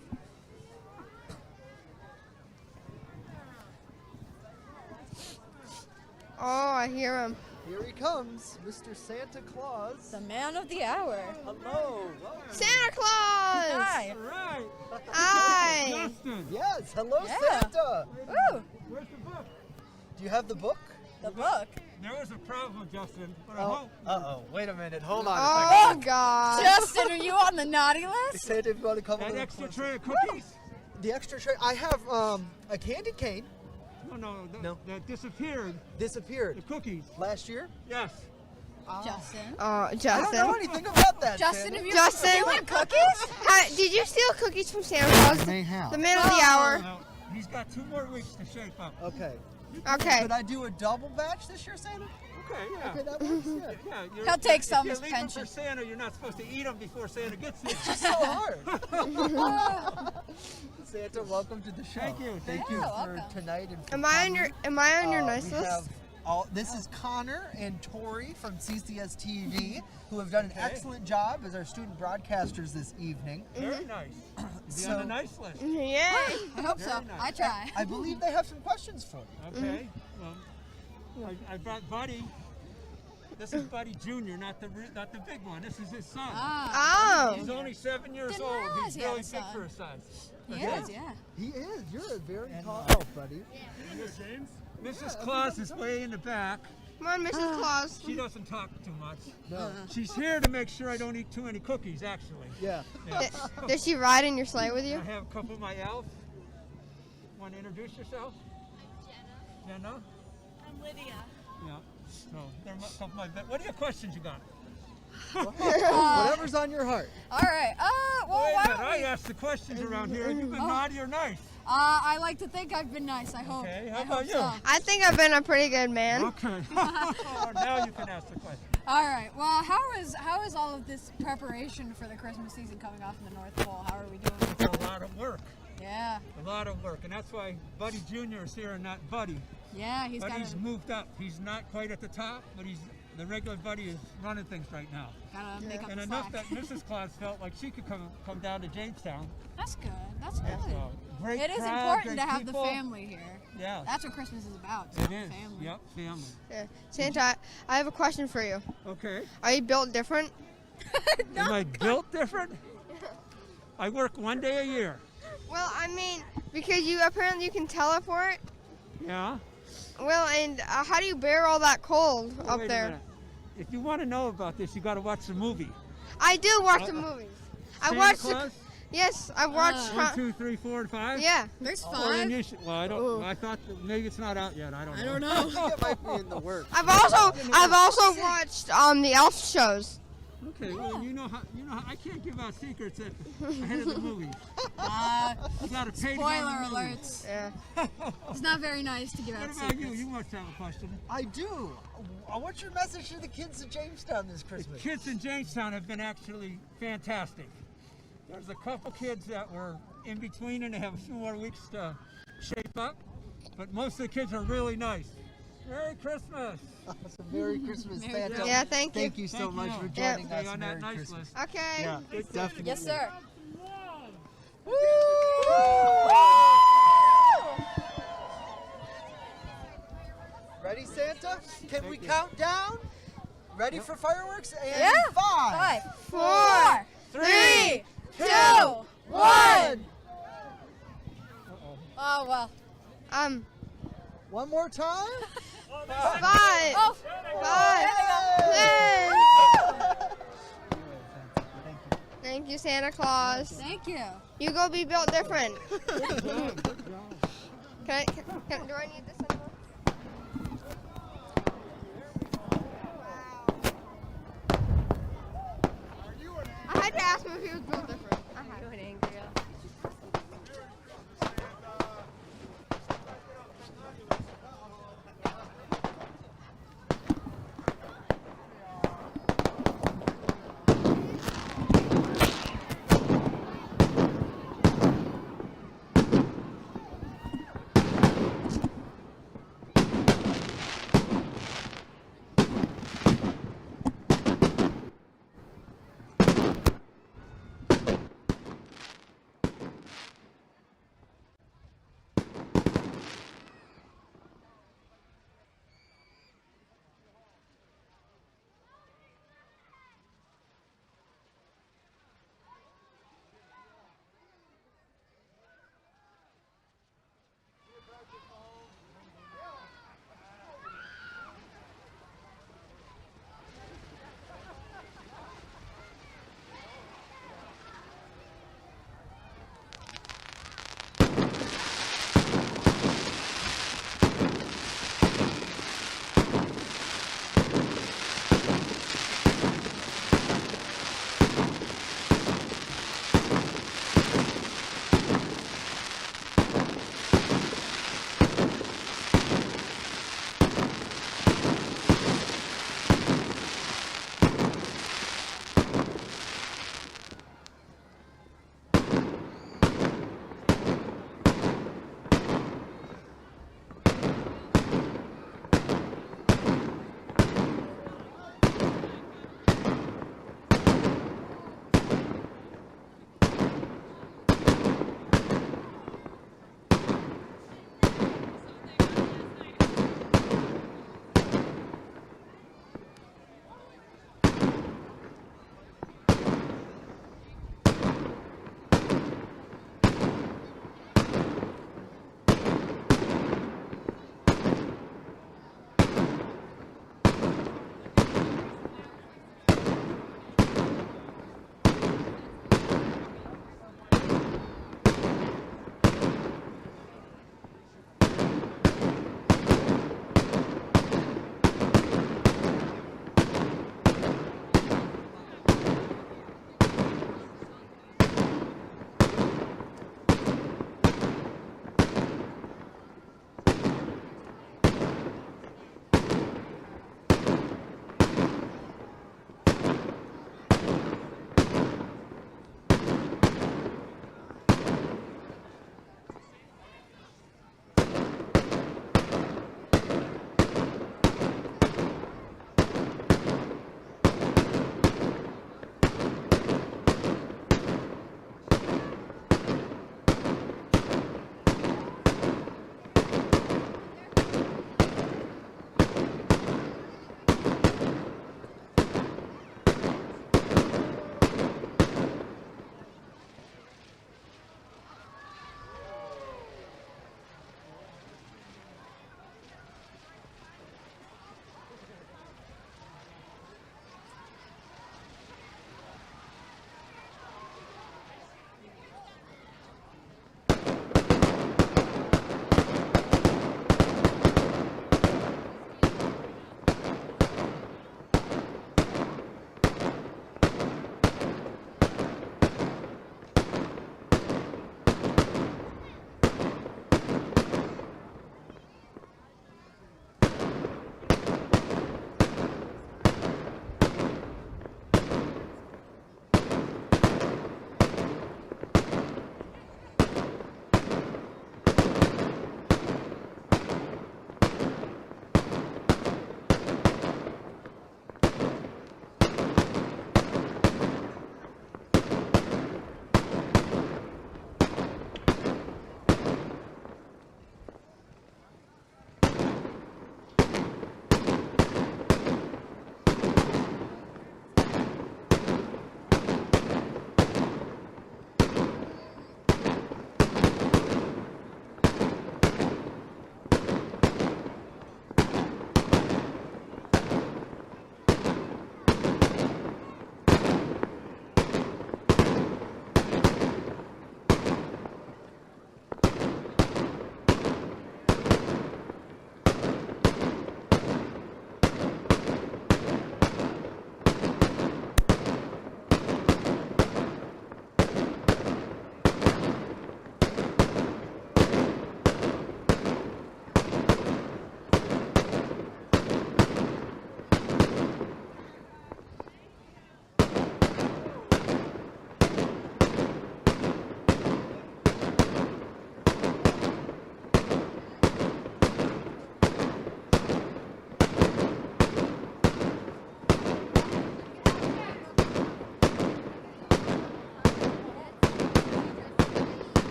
Oh, I hear him. Here he comes, Mr. Santa Claus. The man of the hour. Hello. Santa Claus! Hi. All right. Hi! Justin, Yes, hello, Yeah. Santa. Ooh, where's the book? Do you have the book? the book. There was a problem, Justin, but I hope. Uh-oh. Wait a minute. Hold on a Oh, second. God. Justin, are you on the naughty list? Santa, if you want to come a That little extra closer. tray of cookies? The extra tray. I have a candy cane. No, that disappeared. Disappeared. The cookies. Last year? Yes. Justin. I don't Justin. know anything about that. Justin, Santa. have you Justin. stealing cookies? Did you steal cookies from Santa Claus? may have. The man of the hour. Well, he's got 2 more weeks to shape up. Okay. Okay. Could I do a double batch this year, Santa? Okay, yeah. Okay, that works. Yeah. Yeah, He'll take if some you as leave 'em pension. for Santa, you're not supposed to eat them before Santa gets there. It's so hard. Santa, welcome to the show. Thank you. Thank you Yeah, for welcome. tonight and for Am I on your we nice list? have this is Connor and Tori from CCS-TV, who have done an excellent job as our student broadcasters this evening. Very nice. Is he on the nice list? Yay! I hope so. Very nice. I try. I believe they have some questions for you. Okay. Well, I brought Buddy. This is Buddy Jr., not the big one. This is his son. Oh. He's only 7 years Didn't old. realize He's he had really a big son. for his size. He is, yeah. He is. You're a very tall elf, buddy. James? Mrs. Claus is way in the back. Come on, Mrs. Claus. She doesn't talk too much. No. She's here to make sure I don't eat too many cookies, actually. Yeah. Does she ride in your sleigh with you? I have a couple of my elves. Want to introduce yourself? Jenna. Jenna? I'm Lydia. Yeah. So, they're a couple of my. What are your questions you got? Whatever's on your heart. All right. Well, Wait a why minute, don't I we? ask the questions around here, and you've been naughty or nice. I like to think I've been nice. I hope. Okay, how I about hope you? so. I think I've been a pretty good man. Okay. Now you can ask the question. All right. Well, how is all of this preparation for the Christmas season coming off in the North Pole? How are we doing? It's a lot of work. Yeah. A lot of work, and that's why Buddy Jr. is here and not Buddy. Yeah, he's got Buddy's to moved up. He's not quite at the top, but the regular Buddy is running things right now. make up And the enough slack. that Mrs. Claus felt like she could come down to Jamestown. That's good. That's good. It's a great It is crowd, important great to have people. the family here. Yeah. That's what Christmas is about. It is. Family. Yep, family. Yeah. Santa, I have a question for you. Okay. Are you built different? Am I built different? I work 1 day a year. Well, I mean, because you apparently can teleport. Yeah. Well, and how do you bear all that cold Oh, up wait a there? minute. If you want to know about this, you got to watch the movie. I do watch the movies. I Santa watched. Claus? Yes, I watched. 1, 2, 3, 4, and 5. Yeah, there's Well, then 5. you should, well, I don't. Ooh. I thought that maybe it's not out yet. I don't know. I don't know. It might be in the works. I've also watched the elf shows. Okay, well, you know how I can't give out secrets ahead of the movie. You gotta pay to go to Spoiler the movie. alerts. Yeah. It's not very nice to give out What about you? secrets. You must have a question. I do. What's your message to the kids of Jamestown this Christmas? The kids in Jamestown have been actually fantastic. There's a couple kids that were in between and they have a few more weeks to shape up, but most of the kids are really nice. Merry Christmas! Awesome. Merry Christmas, Santa. Yeah, thank you. Thank you so much for Yeah. joining Stay us. on that Merry nice Christmas. list. Okay. Yeah, definitely. Yes, sir. Ready, Santa? Can we count down? Ready for fireworks? And Yeah. 5, 4, 3, 2, 1. Oh well. One more time. 5. Oh. 5. There Thank you, Santa Claus. Thank you. You go be built different. Do I need this anymore? I had to ask him if he was built different. I had to.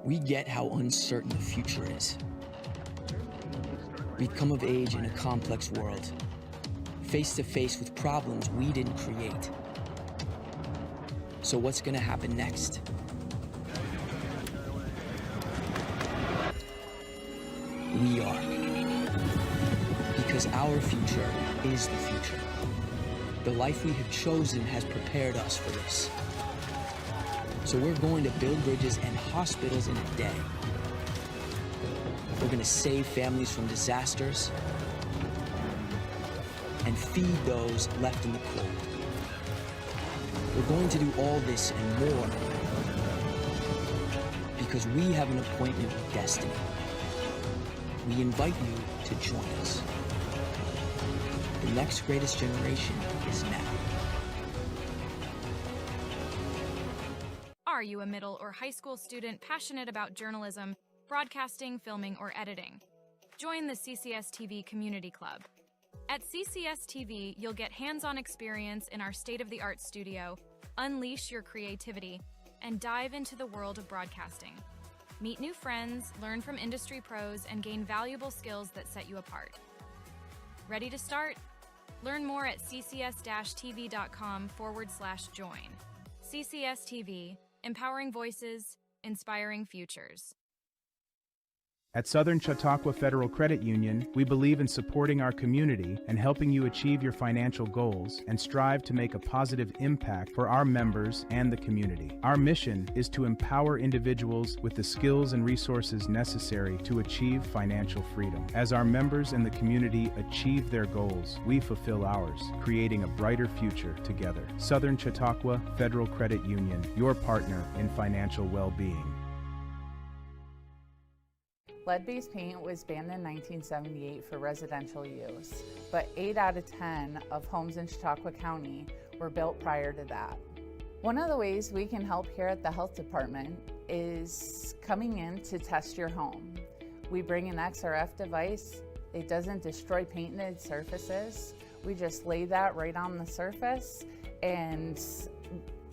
We get how uncertain the future is. We've come of age in a complex world, face to face with problems we didn't create. So what's gonna happen next? We are. Because our future is the future. The life we have chosen has prepared us for this. So we're going to build bridges and hospitals in a day. We're going to save families from disasters and feed those left in the cold. We're going to do all this and more because we have an appointment with destiny. We invite you to join us. The next greatest generation is now. Are you a middle or high school student passionate about journalism, broadcasting, filming, or editing? Join the CCS-TV Community Club. At CCS-TV, you'll get hands-on experience in our state-of-the-art studio, unleash your creativity, and dive into the world of broadcasting. Meet new friends, learn from industry pros, and gain valuable skills that set you apart. Ready to start? Learn more at ccs-tv.com/join. CCS-TV, empowering voices, inspiring futures. At Southern Chautauqua Federal Credit Union, we believe in supporting our community and helping you achieve your financial goals and strive to make a positive impact for our members and the community. Our mission is to empower individuals with the skills and resources necessary to achieve financial freedom. As our members and the community achieve their goals, we fulfill ours, creating a brighter future together. Southern Chautauqua Federal Credit Union, your partner in financial well-being. Lead-based paint was banned in 1978 for residential use, but 8 out of 10 of homes in Chautauqua County were built prior to that. One of the ways we can help here at the health department is coming in to test your home. We bring an XRF device. It doesn't destroy painted surfaces. We just lay that right on the surface and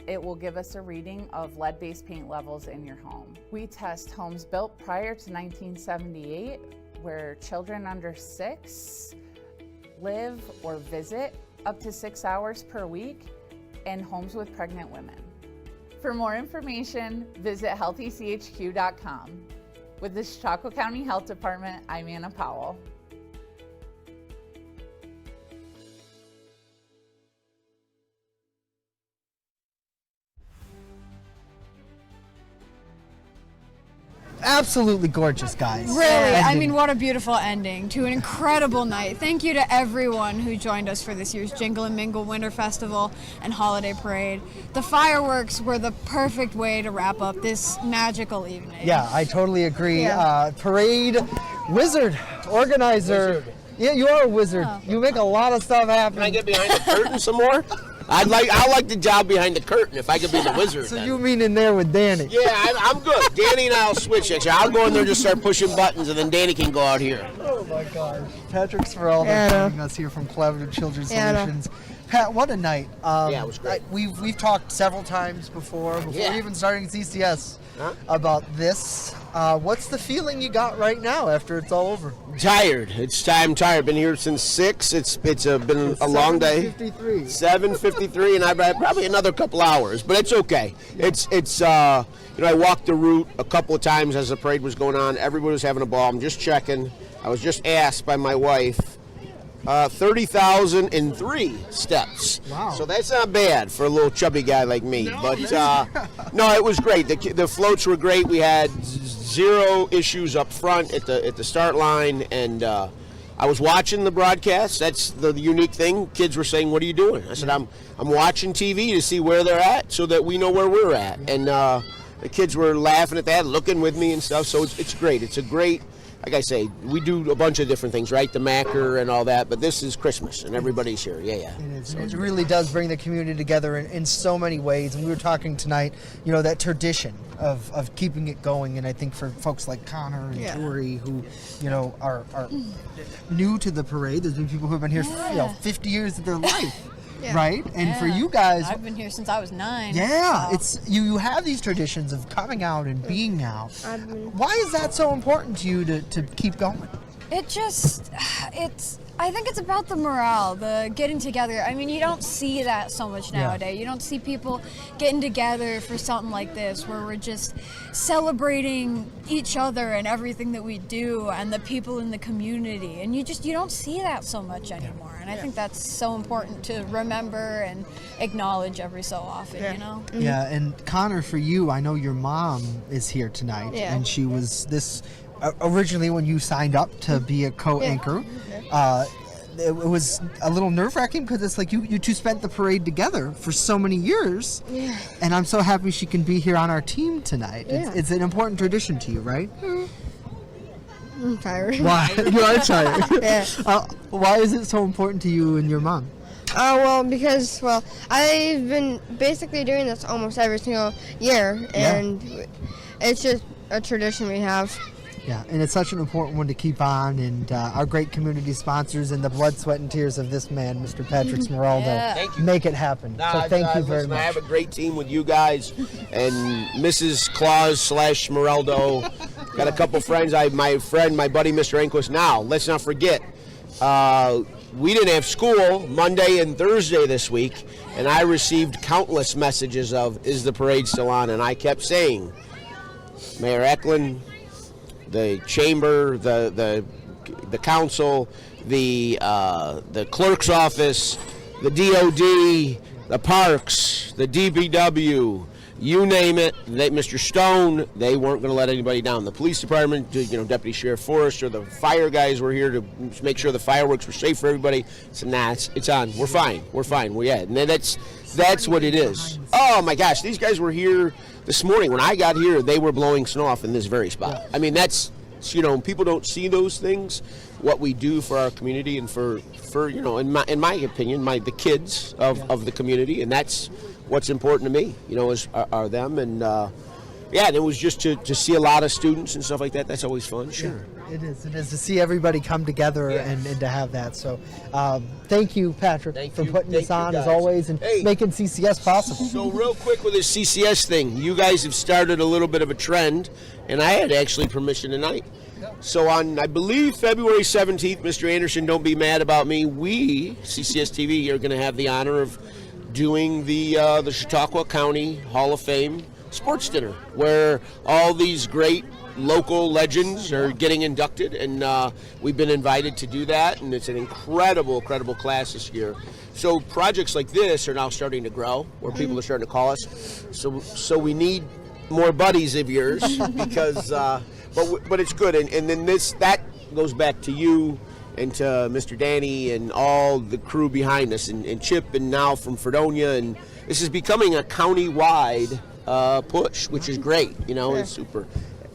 it will give us a reading of lead-based paint levels in your home. We test homes built prior to 1978 where children under 6 live or visit up to 6 hours per week, and homes with pregnant women. For more information, visit healthychq.com. With the Chautauqua County Health Department, I'm Anna Powell. Absolutely gorgeous, guys. Really, I mean, what a beautiful ending to an incredible night. Thank you to everyone who joined us for this year's Jingle and Mingle Winter Festival and Holiday Parade. The fireworks were the perfect way to wrap up this magical evening. Yeah, I totally agree. Yeah. Parade wizard, organizer. Wizard. Yeah, you are a wizard. Oh. You make a lot of stuff happen. Can I get behind the curtain some more? I like the job behind the curtain if I could be the wizard. So then. You mean in there with Danny? Yeah, I'm good. Danny and I'll switch. Actually, I'll go in there and just start pushing buttons, and then Danny can go out here. Oh my gosh. Patrick Sferaldo joining us here from Collaborative Children's Solutions. Pat, what a night. Yeah, it was great. We've talked several times before even starting CCS about this. What's the feeling you got right now after it's all over? Tired. I'm tired. Been here since 6. It's been a long day. 7:53, and I've had probably another couple hours, but it's okay. I walked the route a couple of times as the parade was going on. Everybody was having a ball. I'm just checking. I was just asked by my wife. 30,003 steps. Wow. So that's not bad for a little chubby guy like me. No, but no, it was great. The floats were great. We had 0 issues up front at the start line, and I was watching the broadcast. That's the unique thing. Kids were saying, "What are you doing?" I said, "I'm watching TV to see where they're at, so that we know where we're at." And the kids were laughing at that, looking with me and stuff. So it's great. It's a great. Like I say, we do a bunch of different things, right? The Macker and all that, but this is Christmas, and everybody's here. Yeah. It is. So it really does bring the community together in so many ways. And we were talking tonight, that tradition of keeping it going. And I think for folks like Connor and Tori, who, are new to the parade, there's been people who have been here, 50 years of their life. right? And for you guys, I've been here since I was 9. yeah, so. it's you have these traditions of coming out and being out. Why is that so important to you to keep going? I think it's about the morale, the getting together. I mean, you don't see that so much nowadays. You don't see people getting together for something like this where we're just celebrating each other and everything that we do and the people in the community. And you don't see that so much anymore. And I think that's so important to remember and acknowledge every so often, you know? Yeah, and Connor, for you, I know your mom is here tonight, and she was originally when you signed up to be a co-anchor. It was a little nerve-wracking because it's like you two spent the parade together for so many years, and I'm so happy she can be here on our team tonight. It's an important tradition to you, right? I'm tired. Why? You are tired. Why is it so important to you and your mom? Because I've been basically doing this almost every single year, and it's just a tradition we have. Yeah, and it's such an important one to keep on, and our great community sponsors and the blood, sweat, and tears of this man, Mr. Patrick Smeraldo, make it happen. So thank you very much. I have a great team with you guys and Mrs. Claus / Smeraldo. Got a couple friends. My buddy, Mr. Enquist. Now, let's not forget, we didn't have school Monday and Thursday this week, and I received countless messages of, is the parade still on? And I kept saying, Mayor Eklund, the chamber, the council, the clerk's office, the DOD, the parks, the DPW, you name it. Mr. Stone, they weren't going to let anybody down. The police department, Deputy Sheriff Forrester, the fire guys were here to make sure the fireworks were safe for everybody. So it's on. We're fine. And that's what it is. Oh my gosh, these guys were here this morning. When I got here, they were blowing snow off in this very spot. I mean, that's, people don't see those things, what we do for our community and for in my opinion, the kids of the community, and that's what's important to me, are them. And and it was just to see a lot of students and stuff like that. That's always fun. Sure. It is to see everybody come together and to have that. So thank you, Patrick, for putting this on as always and making CCS possible. So real quick with this CCS thing, you guys have started a little bit of a trend, and I had actually permission tonight. So on, I believe, February 17th, Mr. Anderson, don't be mad about me, we, CCS-TV, are going to have the honor of doing the Chautauqua County Hall of Fame sports dinner, where all these great local legends are getting inducted, and we've been invited to do that, and it's an incredible class this year. So projects like this are now starting to grow, where people are starting to call us. So we need more buddies of yours, because but it's good, and then that goes back to you and to Mr. Danny and all the crew behind us, and Chip, and now from Fredonia, and this is becoming a county-wide push, which is great. It's super.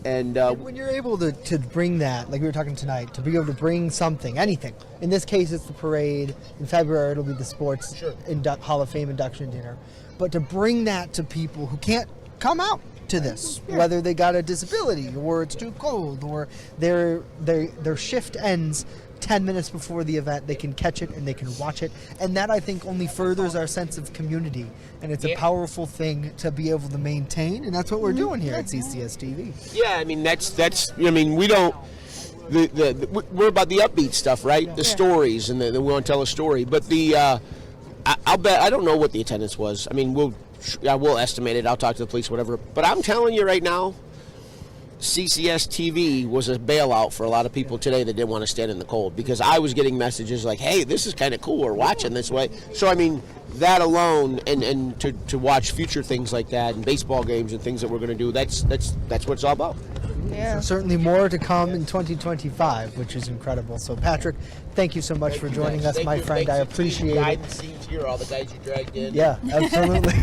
And when you're able to bring that, like we were talking tonight, to be able to bring something, anything. In this case, it's the parade. In February, it'll be the sports Hall of Fame induction dinner. But to bring that to people who can't come out to this, whether they got a disability or it's too cold or their shift ends 10 minutes before the event, they can catch it and they can watch it, and that I think only furthers our sense of community, and it's a powerful thing to be able to maintain, and that's what we're doing here at CCS-TV. Yeah, I mean that's we don't we're about the upbeat stuff, right? The stories, and we want to tell a story, but I'll bet, I don't know what the attendance was. I mean, we'll estimate it. I'll talk to the police, whatever, but I'm telling you right now, CCS-TV was a bailout for a lot of people today that didn't want to stand in the cold, because I was getting messages like, hey, this is kind of cool, we're watching this way. So I mean, that alone, and to watch future things like that, and baseball games and things that we're going to do, that's what it's all about. So certainly more to come in 2025, which is incredible. So Patrick, thank you so much for joining us, my friend. I appreciate it. Behind the scenes here, all the guys you dragged in. Yeah, absolutely.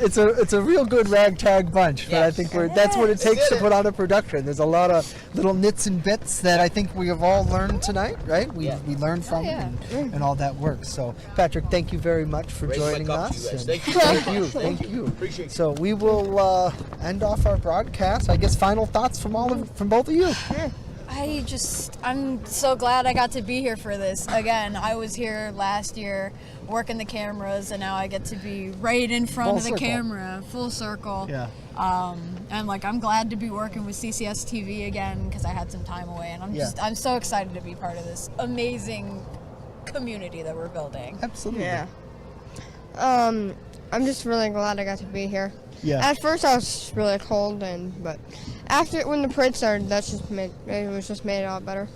It's a real good ragtag bunch, but I think that's what it takes to put on a production. There's a lot of little nits and bits that I think we have all learned tonight, right? We learned from and all that work. So Patrick, thank you very much for joining us. Thank you. Appreciate it. So we will end off our broadcast. I guess final thoughts from both of you. I'm so glad I got to be here for this. Again, I was here last year working the cameras, and now I get to be right in front of the camera, full circle. Yeah. And like, I'm glad to be working with CCS-TV again because I had some time away, and I'm so excited to be part of this amazing community that we're building. Absolutely. Yeah. I'm just really glad I got to be here. Yeah. At first I was really cold, but when the parade started, it just made it all better.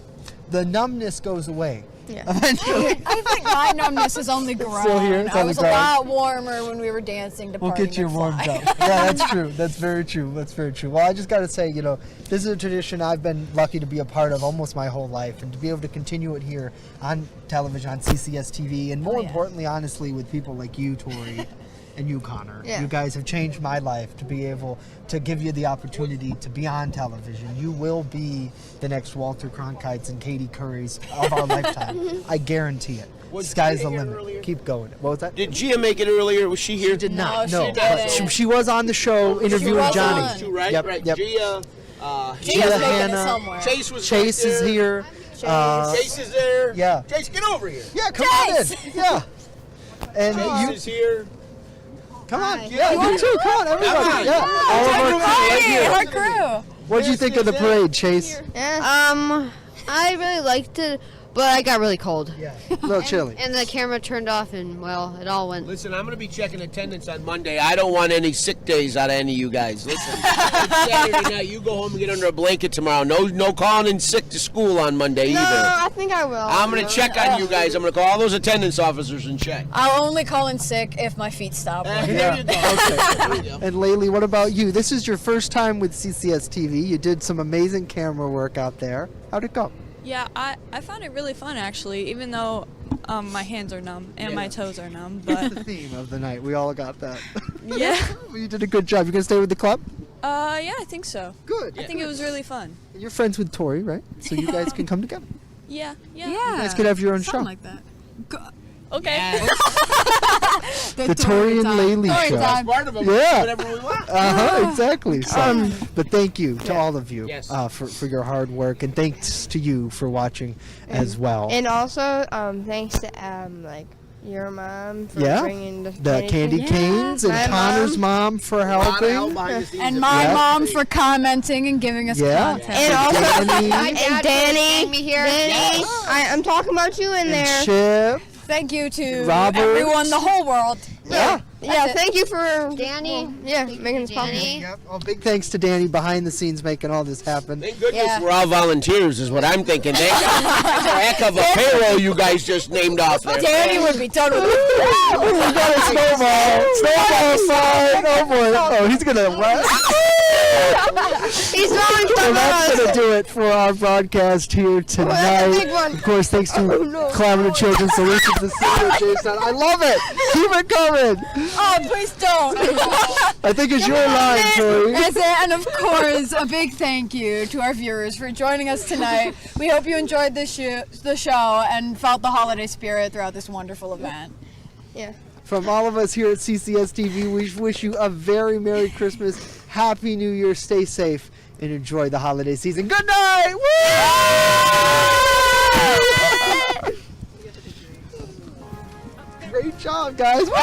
The numbness goes away. Yeah. I think my numbness has only grown. Still here? It's I only was grown. a lot warmer when we were dancing to We'll Party get you warmed McFly. up. Yeah, that's true. That's very true. That's very true. Well, I just got to say, this is a tradition I've been lucky to be a part of almost my whole life, and to be able to continue it here on television, on CCS-TV, and more importantly, honestly, with people like you, Tori, and you, Connor. Yeah. You guys have changed my life to be able to give you the opportunity to be on television. You will be the next Walter Cronkites and Katie Currys of our lifetime. I guarantee it. Sky's the limit. Keep going. What was that? Did Gia make it earlier? Was she here? She did not. No, No, she but didn't. she was on the show interviewing was Johnny. on. Right, Yep, right. yep. Gia, Gia's making it Hannah, somewhere. Chase was Chase right is there. here. Chase is there. Yeah. Chase, get over here. Yeah, come on in. Yeah. And Chase is here. come on. Hi. Yeah, you too. Come on, everybody. Come on. Yeah. All of our crew right here. Our crew. What'd you think of the parade, Chase? I really liked it, but I got really cold. Yeah. A little chilly. And the camera turned off, and well, it all went. Listen, I'm going to be checking attendance on Monday. I don't want any sick days out of any of you guys. Listen, it's Saturday night. You go home and get under a blanket tomorrow. No calling in sick to school on Monday No, either. I think I will. I'm going to check on you guys. I'm going to call all those attendance officers and check. I'll only call in sick if my feet stop. There you go. There you go. And Laylee, what about you? This is your first time with CCS-TV. You did some amazing camera work out there. How'd it go? Yeah, I found it really fun, actually, even though my hands are numb and my toes are numb. But The theme of the night. We all got that. yeah, Well, you did a good job. You gonna stay with the club? yeah, I think so. Good. I think it was really fun. And you're friends with Tori, right? So you guys can come together. Yeah. Yeah. You guys could have your own show. Something like that. Okay. The Tori and Laylee Story show. time. Part of them. Yeah. Whatever we want. Exactly. So, but thank you to all of you Yes. for your hard work, and thanks to you for watching as well. And also, thanks to your mom for bringing the candy canes, and My Connor's mom for helping. And my Yeah. mom for commenting and giving us content. And also, Danny. and Danny, me here. Danny, I'm talking about you in there. And Chip. Thank you to Robert. everyone, the whole world. Yeah. Yeah, thank you for Danny. making this possible. Yep. Well, big thanks to Danny behind the scenes making all this happen. Thank goodness Yeah. we're all volunteers is what I'm thinking. That's a heck of a payroll you guys just named off there. Danny would be done with it. We got a snowball. Snowball sign. Oh boy. Oh, he's gonna what? He's throwing So that's going to do it for our broadcast here big tonight. one. Of course, thanks to Collaborative Children's Solutions, the city of Jamestown. I love it. Keep it coming. Oh, please don't. I think it's your line, Tori. And of course, a big thank you to our viewers for joining us tonight. We hope you enjoyed the show and felt the holiday spirit throughout this wonderful event. Yeah. From all of us here at CCS-TV, we wish you a very Merry Christmas, Happy New Year, stay safe, and enjoy the holiday season. Good night! Woo! Great job, guys! Woo!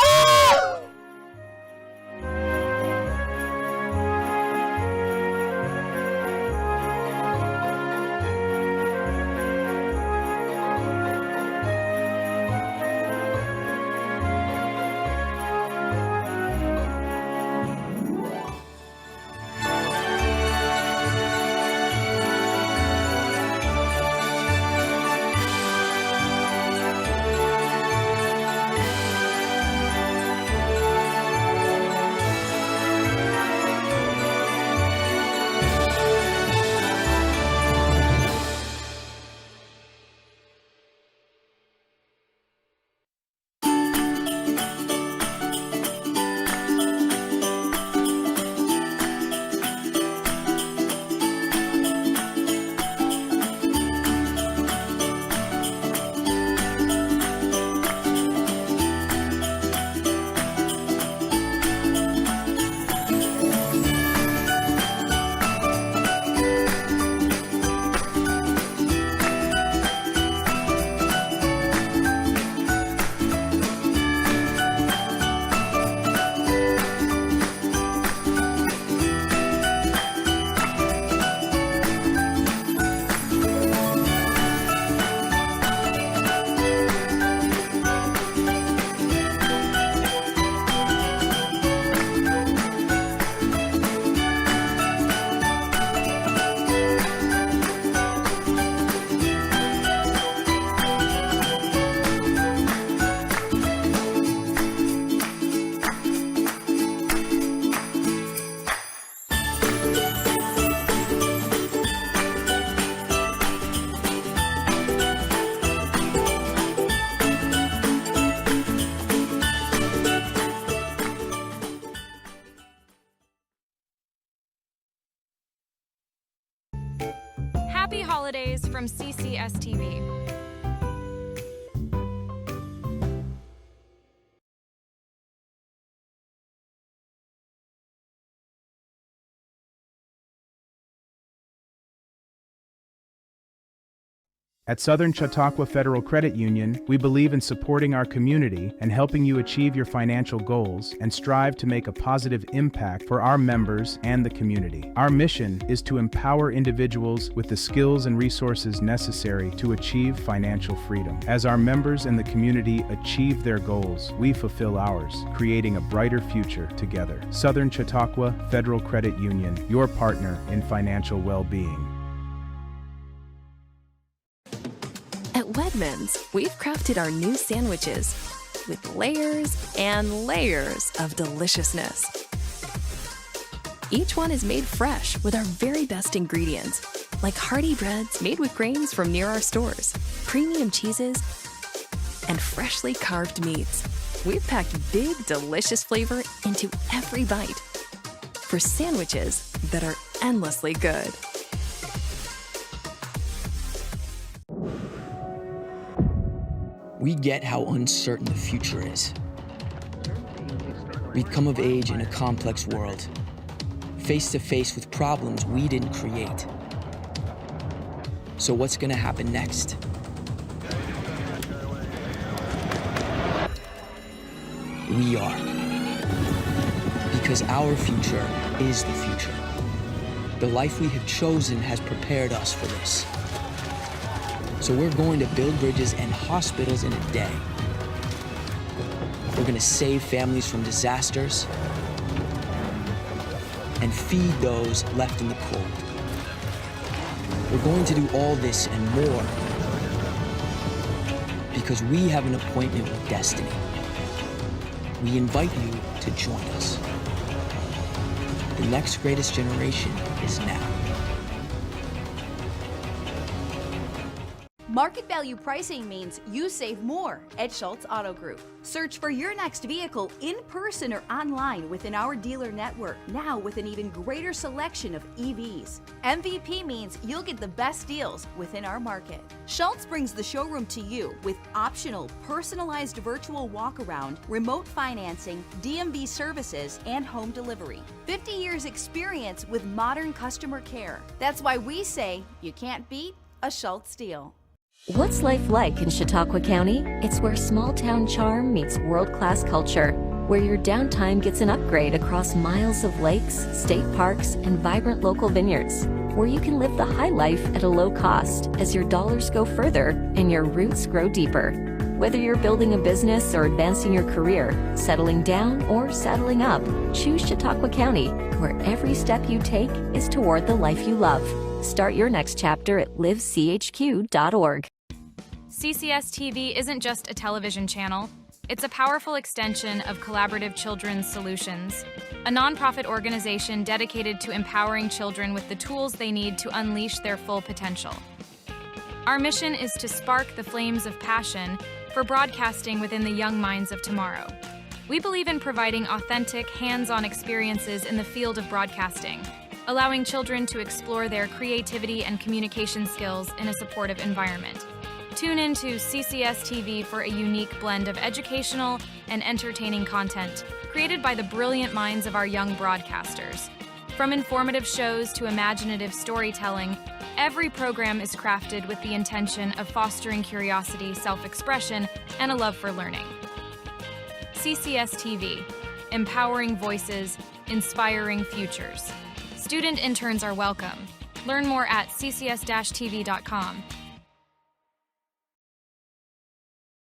holidays from CCS-TV. At Southern Chautauqua Federal Credit Union, we believe in supporting our community and helping you achieve your financial goals and strive to make a positive impact for our members and the community. Our mission is to empower individuals with the skills and resources necessary to achieve financial freedom. As our members and the community achieve their goals, we fulfill ours, creating a brighter future together. Southern Chautauqua Federal Credit Union, your partner in financial well-being. At Wegmans, we've crafted our new sandwiches with layers and layers of deliciousness. Each one is made fresh with our very best ingredients, like hearty breads made with grains from near our stores, premium cheeses, and freshly carved meats. We've packed big, delicious flavor into every bite for sandwiches that are endlessly good. We get how uncertain the future is. We've come of age in a complex world, face to face with problems we didn't create. So what's gonna happen next? We are. Because our future is the future. The life we have chosen has prepared us for this. So we're going to build bridges and hospitals in a day. We're going to save families from disasters and feed those left in the cold. We're going to do all this and more because we have an appointment with destiny. We invite you to join us. The next greatest generation is now. Market value pricing means you save more at Schultz Auto Group. Search for your next vehicle in person or online within our dealer network, now with an even greater selection of EVs. MVP means you'll get the best deals within our market. Schultz brings the showroom to you with optional, personalized virtual walk-around, remote financing, DMV services, and home delivery. 50 years experience with modern customer care. That's why we say you can't beat a Schultz deal. What's life like in Chautauqua County? It's where small-town charm meets world-class culture, where your downtime gets an upgrade across miles of lakes, state parks, and vibrant local vineyards, where you can live the high life at a low cost as your dollars go further and your roots grow deeper. Whether you're building a business or advancing your career, settling down or saddling up, choose Chautauqua County, where every step you take is toward the life you love. Start your next chapter at livechq.org. CCS-TV isn't just a television channel. It's a powerful extension of Collaborative Children's Solutions, a nonprofit organization dedicated to empowering children with the tools they need to unleash their full potential. Our mission is to spark the flames of passion for broadcasting within the young minds of tomorrow. We believe in providing authentic, hands-on experiences in the field of broadcasting, allowing children to explore their creativity and communication skills in a supportive environment. Tune in to CCS-TV for a unique blend of educational and entertaining content created by the brilliant minds of our young broadcasters. From informative shows to imaginative storytelling, every program is crafted with the intention of fostering curiosity, self-expression, and a love for learning. CCS-TV, empowering voices, inspiring futures. Student interns are welcome. Learn more at ccs-tv.com.